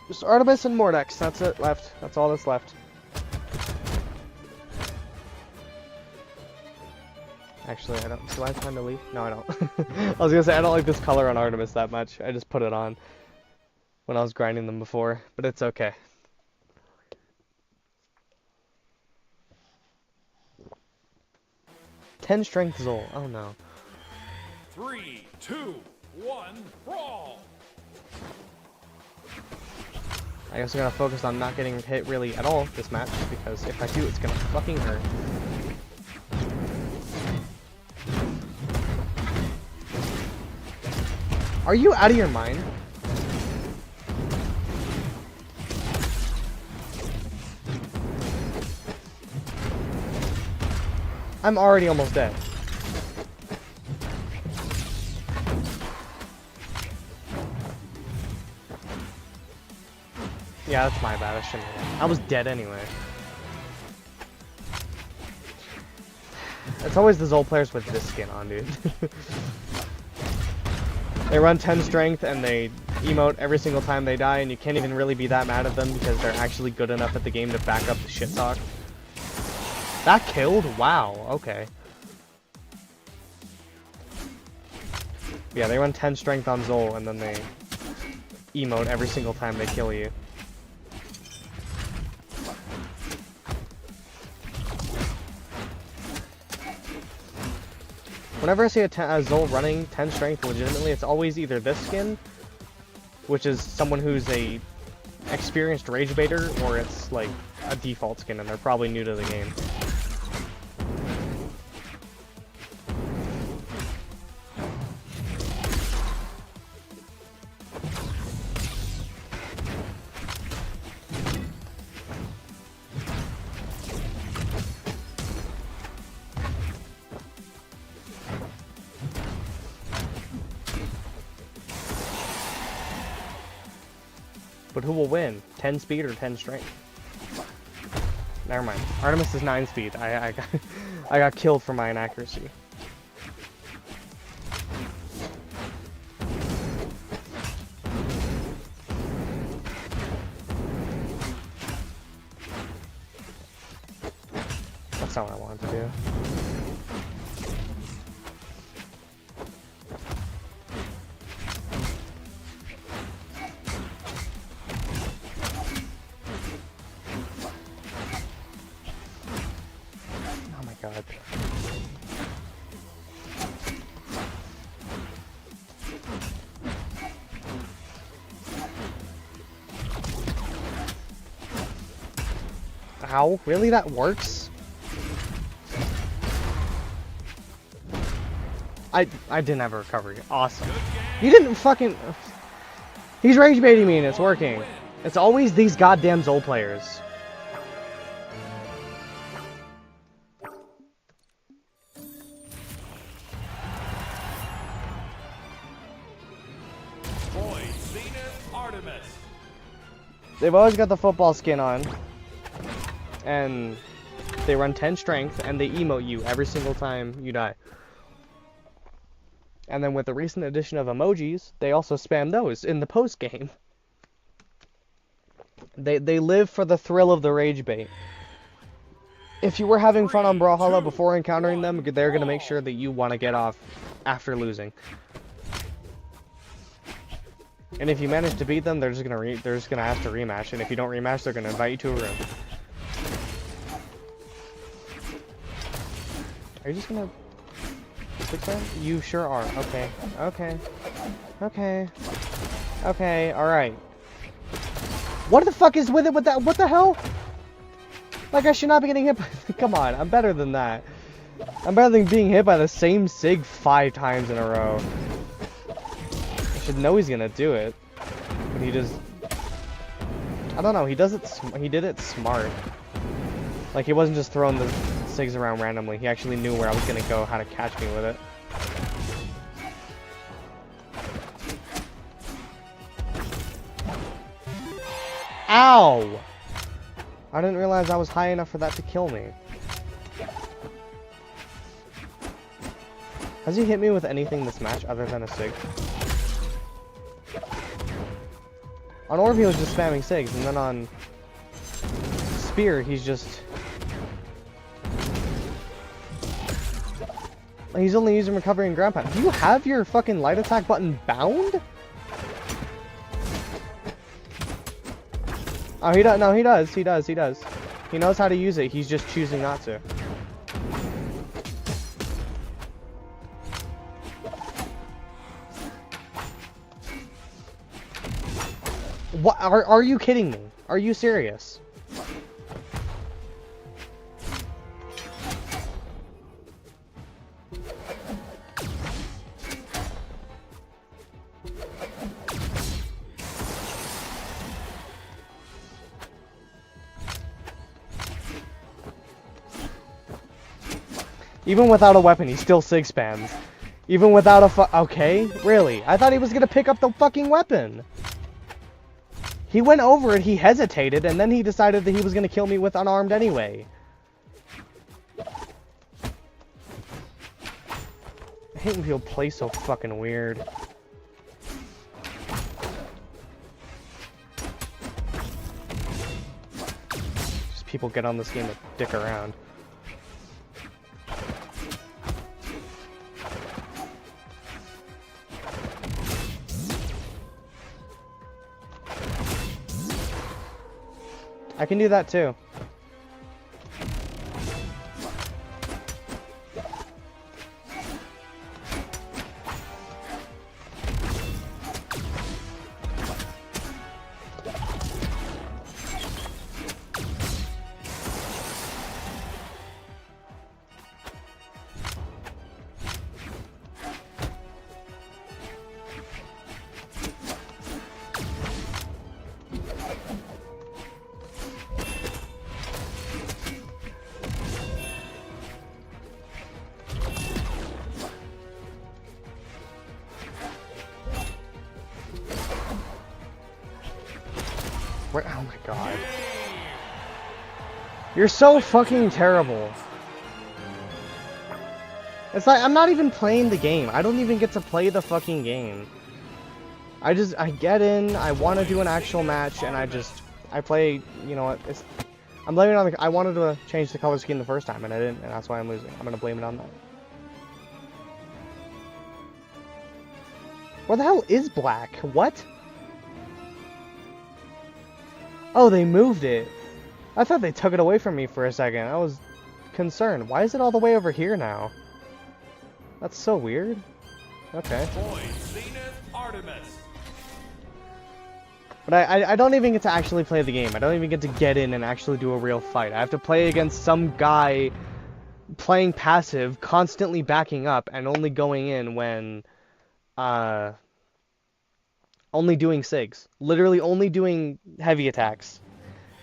Just Artemis and Mordex. That's it left. That's all that's left. Actually, I don't. Do I have time to leave? No, I don't. I was gonna say, I don't like this color on Artemis that much. I just put it on when I was grinding them before, but it's okay. Ten strength Zol. Oh no. 3, 2, 1, brawl. I guess I'm gonna focus on not getting hit really at all this match, because if I do, it's gonna fucking hurt. Are you out of your mind? I'm already almost dead. Yeah, that's my bad. I shouldn't have. I was dead anyway. It's always the Zol players with this skin on, dude. They run 10 strength and they emote every single time they die, and you can't even really be that mad at them because they're actually good enough at the game to back up the shit talk. That killed? Wow, okay. Yeah, they run 10 strength on Zol and then they emote every single time they kill you. Whenever I see a Zol running 10 strength legitimately, it's always either this skin, which is someone who's a experienced rage baiter, or it's like a default skin and they're probably new to the game. But who will win? 10 speed or 10 strength? Never mind. Artemis is 9 speed. I got killed for my inaccuracy. That's not what I wanted to do. God. Ow, really? That works? I didn't have a recovery. Awesome. You didn't fucking... He's rage baiting me and it's working. It's always these goddamn Zol players. They've always got the football skin on, and they run 10 strength, and they emote you every single time you die. And then with the recent addition of emojis, they also spam those in the post game. They live for the thrill of the rage bait. If you were having fun on Brawlhalla before encountering them, they're gonna make sure that you want to get off after losing. And if you manage to beat them, they're just gonna ask to rematch. And if you don't rematch, they're gonna invite you to a room. Are you just gonna fix that? You sure are. Okay. Okay. Okay. Okay. All right. What the fuck is with it with that? What the hell? Like, I should not be getting hit by... Come on, I'm better than that. I'm better than being hit by the same Sig 5 times in a row. I should know he's gonna do it. But he just... I don't know, he did it smart. Like, he wasn't just throwing the Sigs around randomly. He actually knew where I was gonna go, how to catch me with it. Ow! I didn't realize I was high enough for that to kill me. Has he hit me with anything this match other than a Sig? On Orb he was just spamming Sigs, and then on Spear he's just... He's only using recovery and ground pound. Do you have your fucking light attack button bound? Oh, he does. No, he does. He does. He does. He knows how to use it. He's just choosing not to. What? Are you kidding me? Are you serious? Even without a weapon, he still Sig spams. Even without a okay, really? I thought he was gonna pick up the fucking weapon. He went over it, he hesitated, and then he decided that he was gonna kill me with unarmed anyway. I hate when people play so fucking weird. Just people get on this game to dick around. I can do that too. Oh my god. You're so fucking terrible. It's like, I'm not even playing the game. I don't even get to play the fucking game. I get in, I want to do an actual match, and I play, you know what, I'm blaming it on I wanted to change the color scheme the first time, and I didn't, and that's why I'm losing. I'm gonna blame it on that. Where the hell is black? What? Oh, they moved it. I thought they took it away from me for a second. I was concerned. Why is it all the way over here now? That's so weird. Okay. But I don't even get to actually play the game. I don't even get to get in and actually do a real fight. I have to play against some guy playing passive, constantly backing up, and only going in when, only doing SIGs. Literally only doing heavy attacks.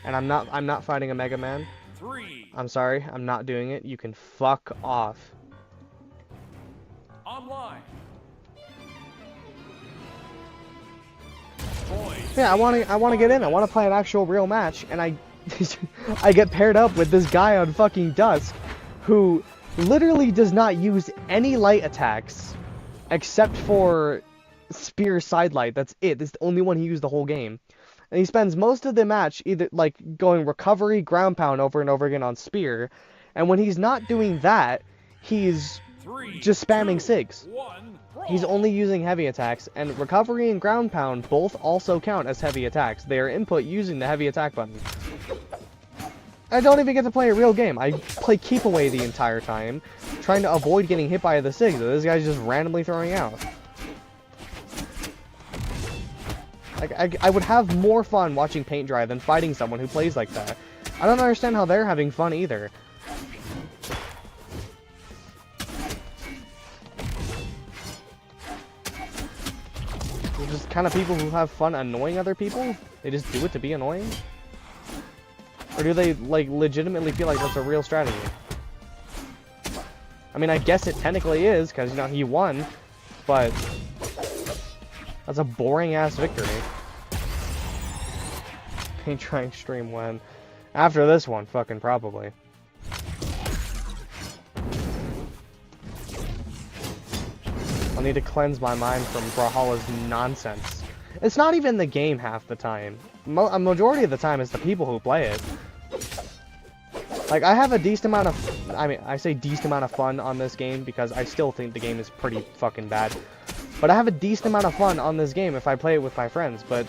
And I'm not fighting a Mega Man. I'm sorry, I'm not doing it. You can fuck off. Online. Yeah, I want to get in. I want to play an actual real match, and I get paired up with this guy on fucking Dusk who literally does not use any light attacks except for Spear Sidelight. That's it. That's the only one he used the whole game. And he spends most of the match either like going recovery, ground pound over and over again on Spear, and when he's not doing that, he's just spamming SIGs. He's only using heavy attacks, and recovery and ground pound both also count as heavy attacks. They are input using the heavy attack button. I don't even get to play a real game. I play keep away the entire time, trying to avoid getting hit by the SIGs that this guy's just randomly throwing out. Like, I would have more fun watching paint dry than fighting someone who plays like that. I don't understand how they're having fun either. They're just kind of people who have fun annoying other people? They just do it to be annoying? Or do they, like, legitimately feel like that's a real strategy? I mean, I guess it technically is, because, you know, he won, but that's a boring-ass victory. Paint drying stream when? After this one, fucking probably. I'll need to cleanse my mind from Brawlhalla's nonsense. It's not even the game half the time. A majority of the time it's the people who play it. Like, I have a decent amount of... I mean, I say decent amount of fun on this game because I still think the game is pretty fucking bad. But I have a decent amount of fun on this game if I play it with my friends, but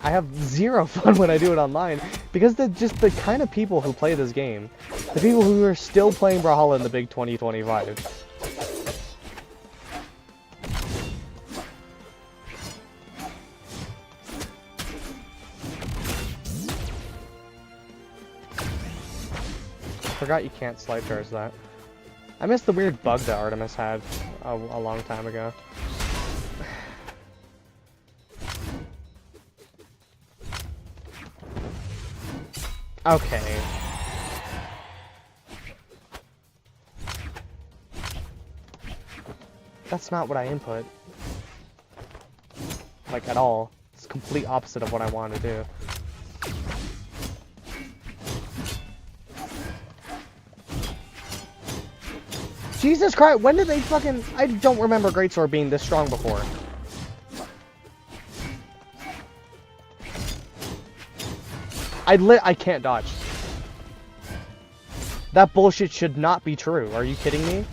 I have zero fun when I do it online because just the kind of people who play this game. The people who are still playing Brawlhalla in the big 2025. Forgot you can't slide charge that. I missed the weird bug that Artemis had a long time ago. Okay. That's not what I input. Like, at all. It's the complete opposite of what I want to do. Jesus Christ, when did they fucking... I don't remember Greatsword being this strong before. I can't dodge. That bullshit should not be true. Are you kidding me?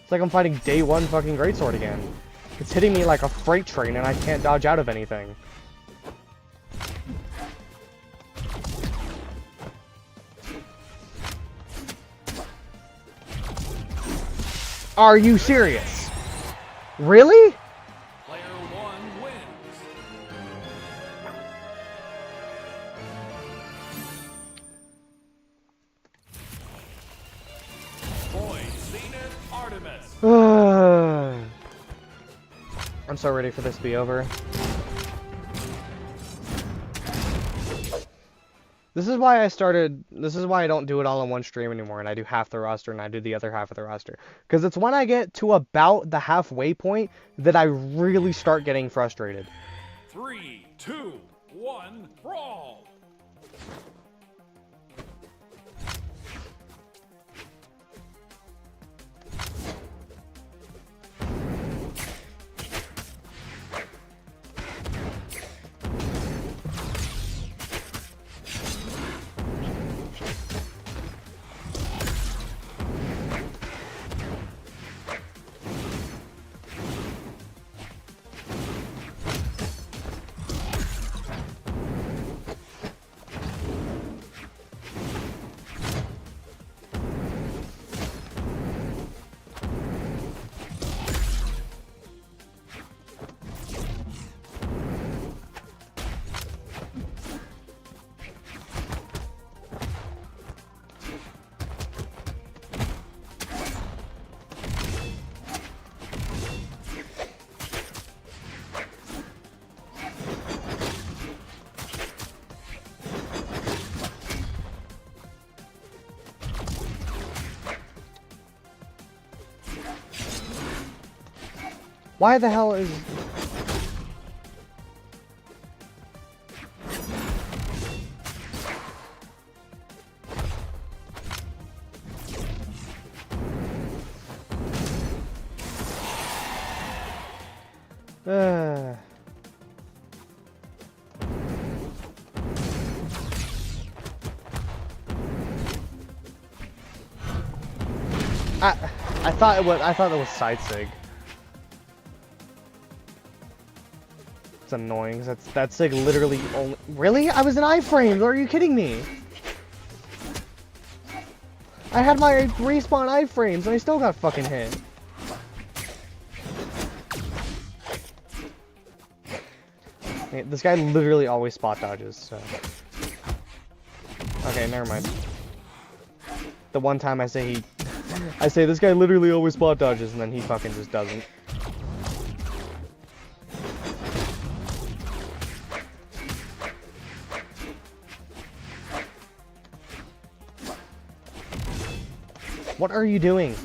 It's like I'm fighting day one fucking Greatsword again. It's hitting me like a freight train and I can't dodge out of anything. Are you serious? Really? Player one wins. Point Zenith Artemis. I'm so ready for this to be over. This is why I don't do it all in one stream anymore, and I do half the roster, and I do the other half of the roster. Because it's when I get to about the halfway point that I really start getting frustrated. 3, 2, 1, brawl. Why the hell is... I thought it was side sig. It's annoying. That's like literally only. Really? I was in iframes. Are you kidding me? I had my respawn iframes and I still got fucking hit. This guy literally always spot dodges. So. Okay, never mind. The one time I say this guy literally always spot dodges, and then he fucking just doesn't. What are you doing?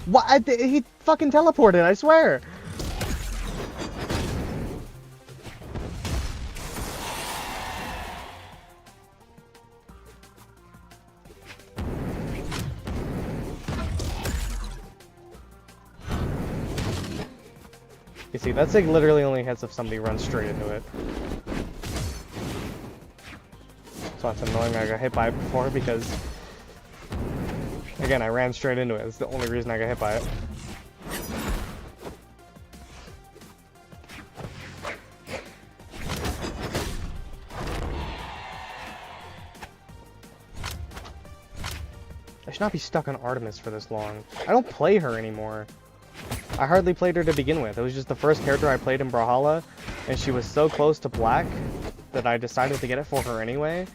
What? He fucking teleported, I swear. You see, that's like literally only hits if somebody runs straight into it. So that's annoying. I got hit by it before because, again, I ran straight into it. It's the only reason I got hit by it. I should not be stuck on Artemis for this long. I don't play her anymore. I hardly played her to begin with. It was just the first character I played in Brawlhalla, and she was so close to black that I decided to get it for her anyway.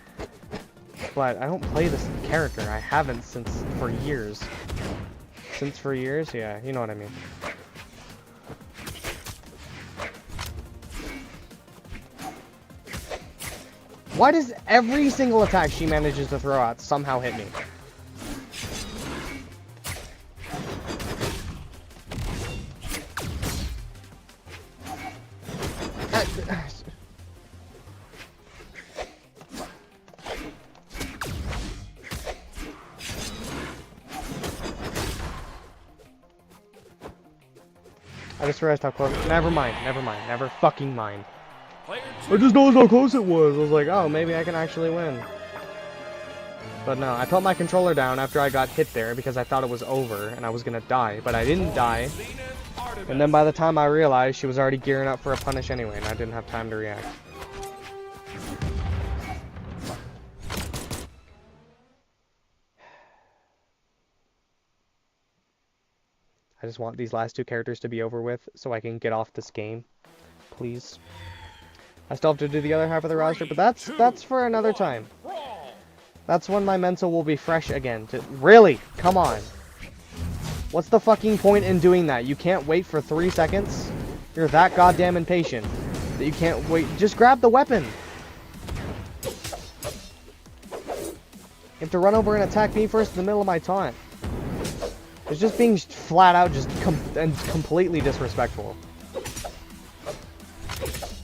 But I don't play this character. I haven't for years. Since for years? Yeah, you know what I mean. Why does every single attack she manages to throw out somehow hit me? I just realized how close. Never mind. Never fucking mind. I just noticed how close it was. I was like, oh, maybe I can actually win. But no, I put my controller down after I got hit there because I thought it was over and I was gonna die. But I didn't die. And then by the time I realized, she was already gearing up for a punish anyway, and I didn't have time to react. I just want these last two characters to be over with so I can get off this game. Please. I still have to do the other half of the roster, but that's for another time. That's when my mental will be fresh again. Really? Come on. What's the fucking point in doing that? You can't wait for 3 seconds? You're that goddamn impatient. that you can't wait. Just grab the weapon. You have to run over and attack me first in the middle of my taunt. It's just being flat out just completely disrespectful.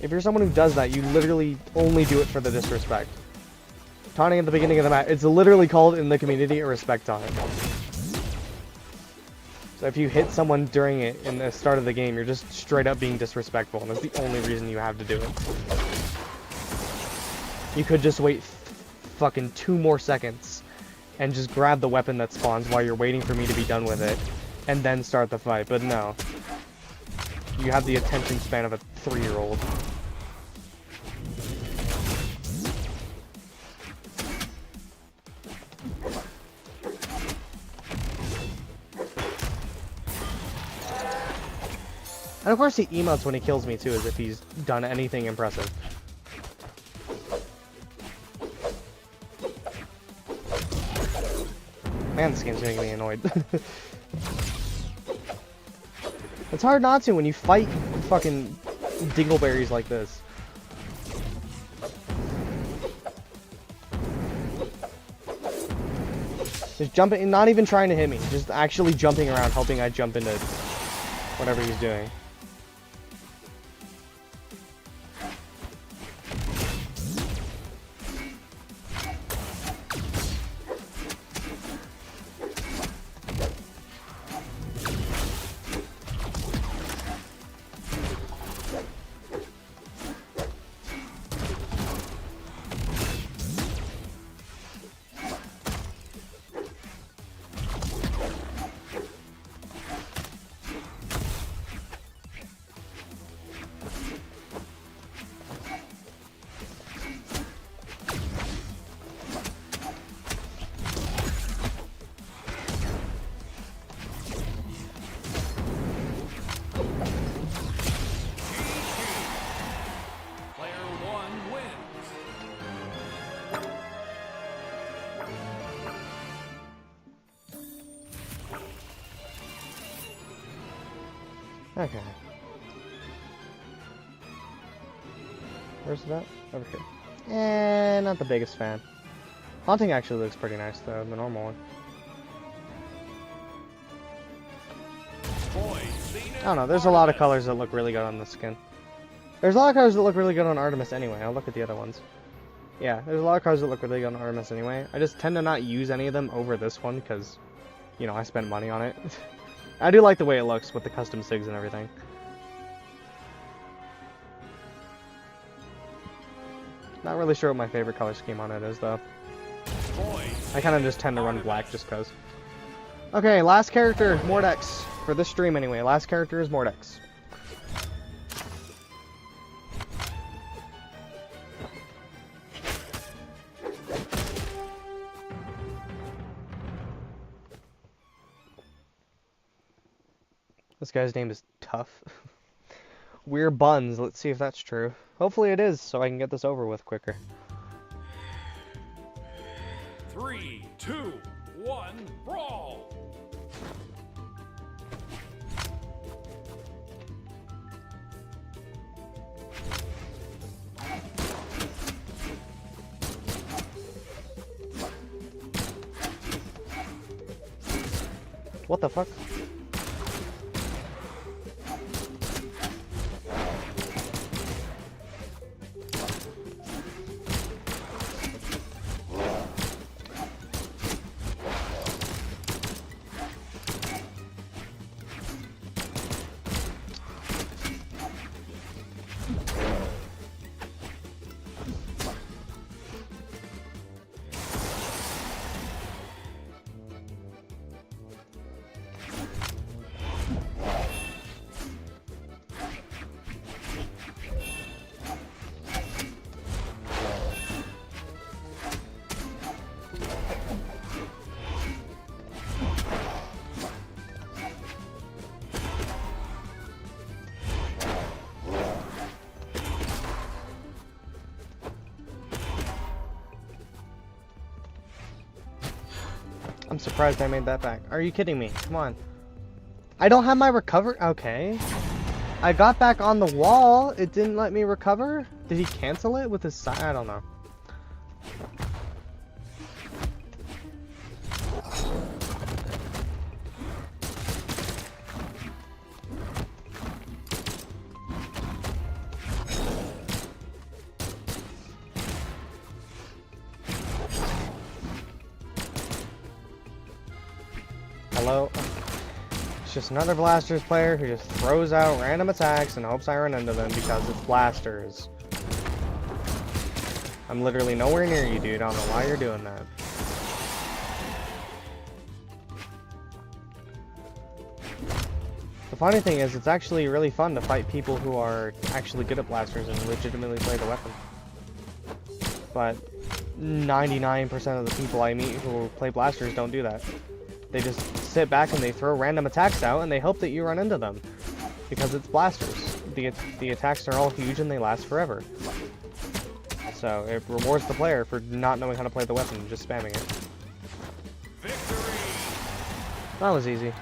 If you're someone who does that, you literally only do it for the disrespect. Taunting at the beginning of the match, it's literally called in the community a respect taunt. So if you hit someone during it in the start of the game, you're just straight up being disrespectful, and that's the only reason you have to do it. You could just wait fucking 2 more seconds and just grab the weapon that spawns while you're waiting for me to be done with it, and then start the fight, but no. You have the attention span of a 3-year-old. And of course he emotes when he kills me too, as if he's done anything impressive. Man, this game's making me annoyed. It's hard not to when you fight fucking dingleberries like this. Just jumping, not even trying to hit me, just actually jumping around, hoping I jump into whatever he's doing. Okay. Where's that? Over here. Not the biggest fan. Haunting actually looks pretty nice though, the normal one. I don't know, there's a lot of colors that look really good on the skin. There's a lot of colors that look really good on Artemis anyway. I'll look at the other ones. Yeah, there's a lot of colors that look really good on Artemis anyway. I just tend to not use any of them over this one because, you know, I spent money on it. I do like the way it looks with the custom SIGs and everything. Not really sure what my favorite color scheme on it is though. I kind of just tend to run black just cause. Okay, last character, Mordex. For this stream anyway, last character is Mordex. This guy's name is Tough. We're buns. Let's see if that's true. Hopefully it is, so I can get this over with quicker. 3, 2, 1, brawl! What the fuck? I'm surprised I made that back. Are you kidding me? Come on. I don't have my recover. Okay. I got back on the wall. It didn't let me recover. Did he cancel it with his side? I don't know. Hello? It's just another Blasters player who just throws out random attacks and hopes I run into them because it's Blasters. I'm literally nowhere near you, dude. I don't know why you're doing that. The funny thing is, it's actually really fun to fight people who are actually good at Blasters and legitimately play the weapon. But 99% of the people I meet who play Blasters don't do that. They just sit back and they throw random attacks out and they hope that you run into them. Because it's Blasters. The attacks are all huge and they last forever. So it rewards the player for not knowing how to play the weapon and just spamming it. Victory! That was easy.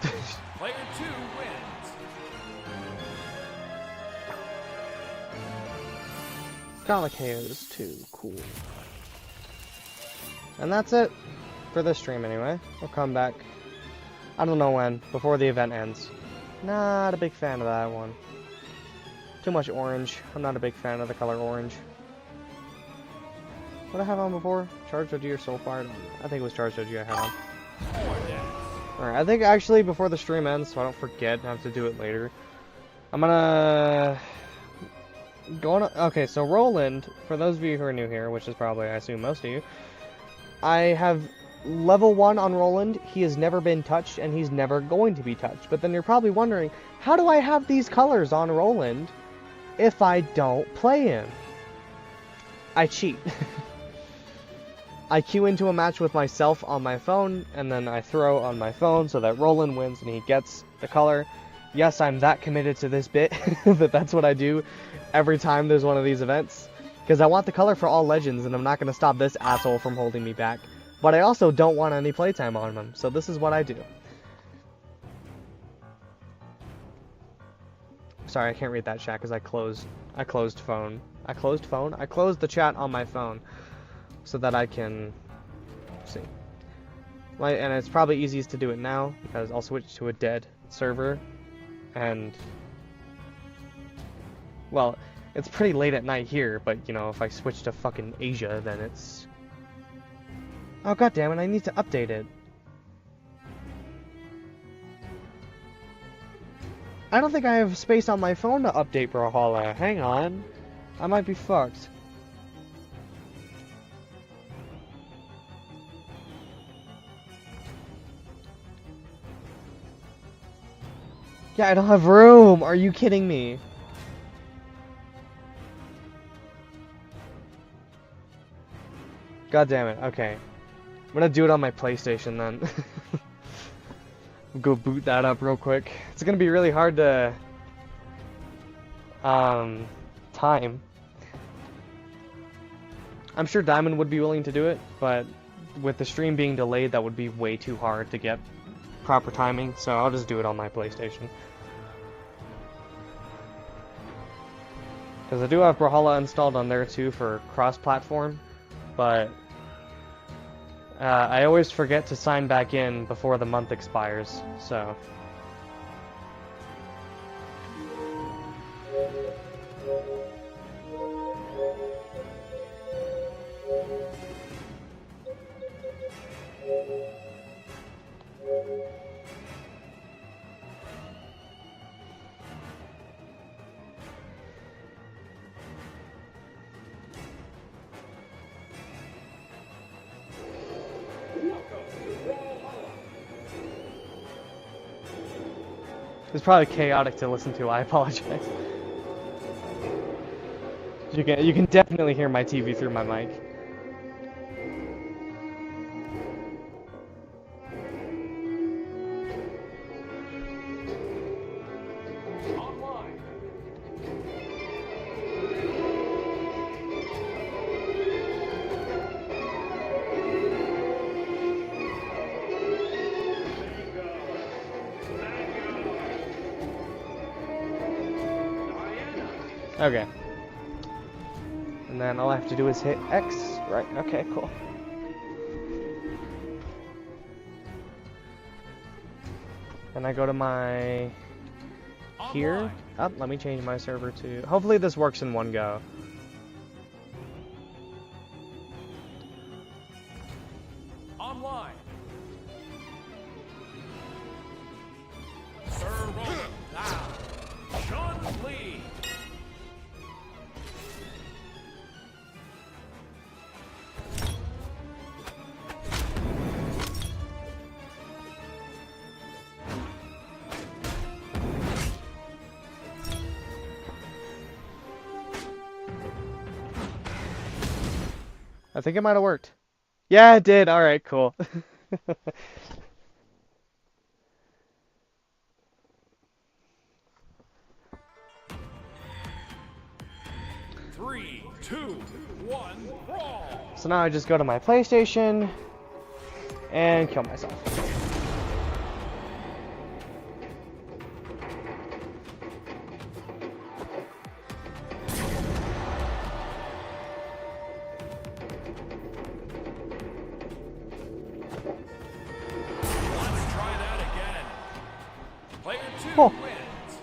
Player 2 wins. Got like KOs too. Cool. And that's it for this stream anyway. We'll come back. I don't know when, before the event ends. Not a big fan of that one. Too much orange. I'm not a big fan of the color orange. What did I have on before? Charged OG or Soulfire? I think it was Charged OG I had on. Alright, I think actually before the stream ends, so I don't forget, I have to do it later. I'm gonna... Okay, so Roland, for those of you who are new here, which is probably, I assume, most of you, I have level 1 on Roland. He has never been touched, and he's never going to be touched. But then you're probably wondering, how do I have these colors on Roland if I don't play him? I cheat. I queue into a match with myself on my phone, and then I throw on my phone so that Roland wins and he gets the color. Yes, I'm that committed to this bit that that's what I do every time there's one of these events. Because I want the color for all legends, and I'm not going to stop this asshole from holding me back. But I also don't want any playtime on them, so this is what I do. Sorry, I can't read that chat because I closed phone. I closed the chat on my phone so that I can see. And it's probably easiest to do it now because I'll switch to a dead server, and well, it's pretty late at night here, but you know, if I switch to fucking Asia, then it's... Oh god damn it, I need to update it. I don't think I have space on my phone to update Brawlhalla. Hang on. I might be fucked. Yeah, I don't have room. Are you kidding me? God damn it. Okay. I'm gonna do it on my PlayStation then. Go boot that up real quick. It's gonna be really hard to time. I'm sure Diamond would be willing to do it, but with the stream being delayed, that would be way too hard to get proper timing, so I'll just do it on my PlayStation. Because I do have Brawlhalla installed on there too for cross-platform, but I always forget to sign back in before the month expires, so... It's probably chaotic to listen to, I apologize. You can definitely hear my TV through my mic. Okay. And then all I have to do is hit X. Right, okay, cool. And I go to my... here. Oh, let me change my server to... hopefully this works in one go. Online. Server now. Chun-Li. I think it might have worked. Yeah, it did. Alright, cool. 3, 2, 1, brawl. So now I just go to my PlayStation and kill myself. Let's try that again. Player 2 Oh. wins.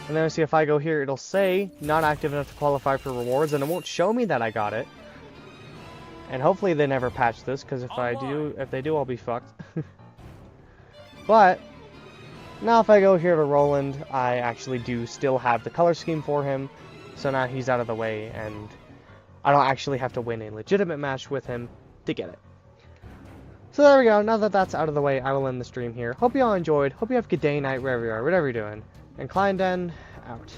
And then see if I go here, it'll say not active enough to qualify for rewards, and it won't show me that I got it. And hopefully they never patch this, because if they do, I'll be fucked. But now if I go here to Roland, I actually do still have the color scheme for him. So now he's out of the way, and I don't actually have to win a legitimate match with him to get it. So there we go. Now that that's out of the way, I will end the stream here. Hope you all enjoyed. Hope you have a good day, night, wherever you are, whatever you're doing. And Klein Den, out.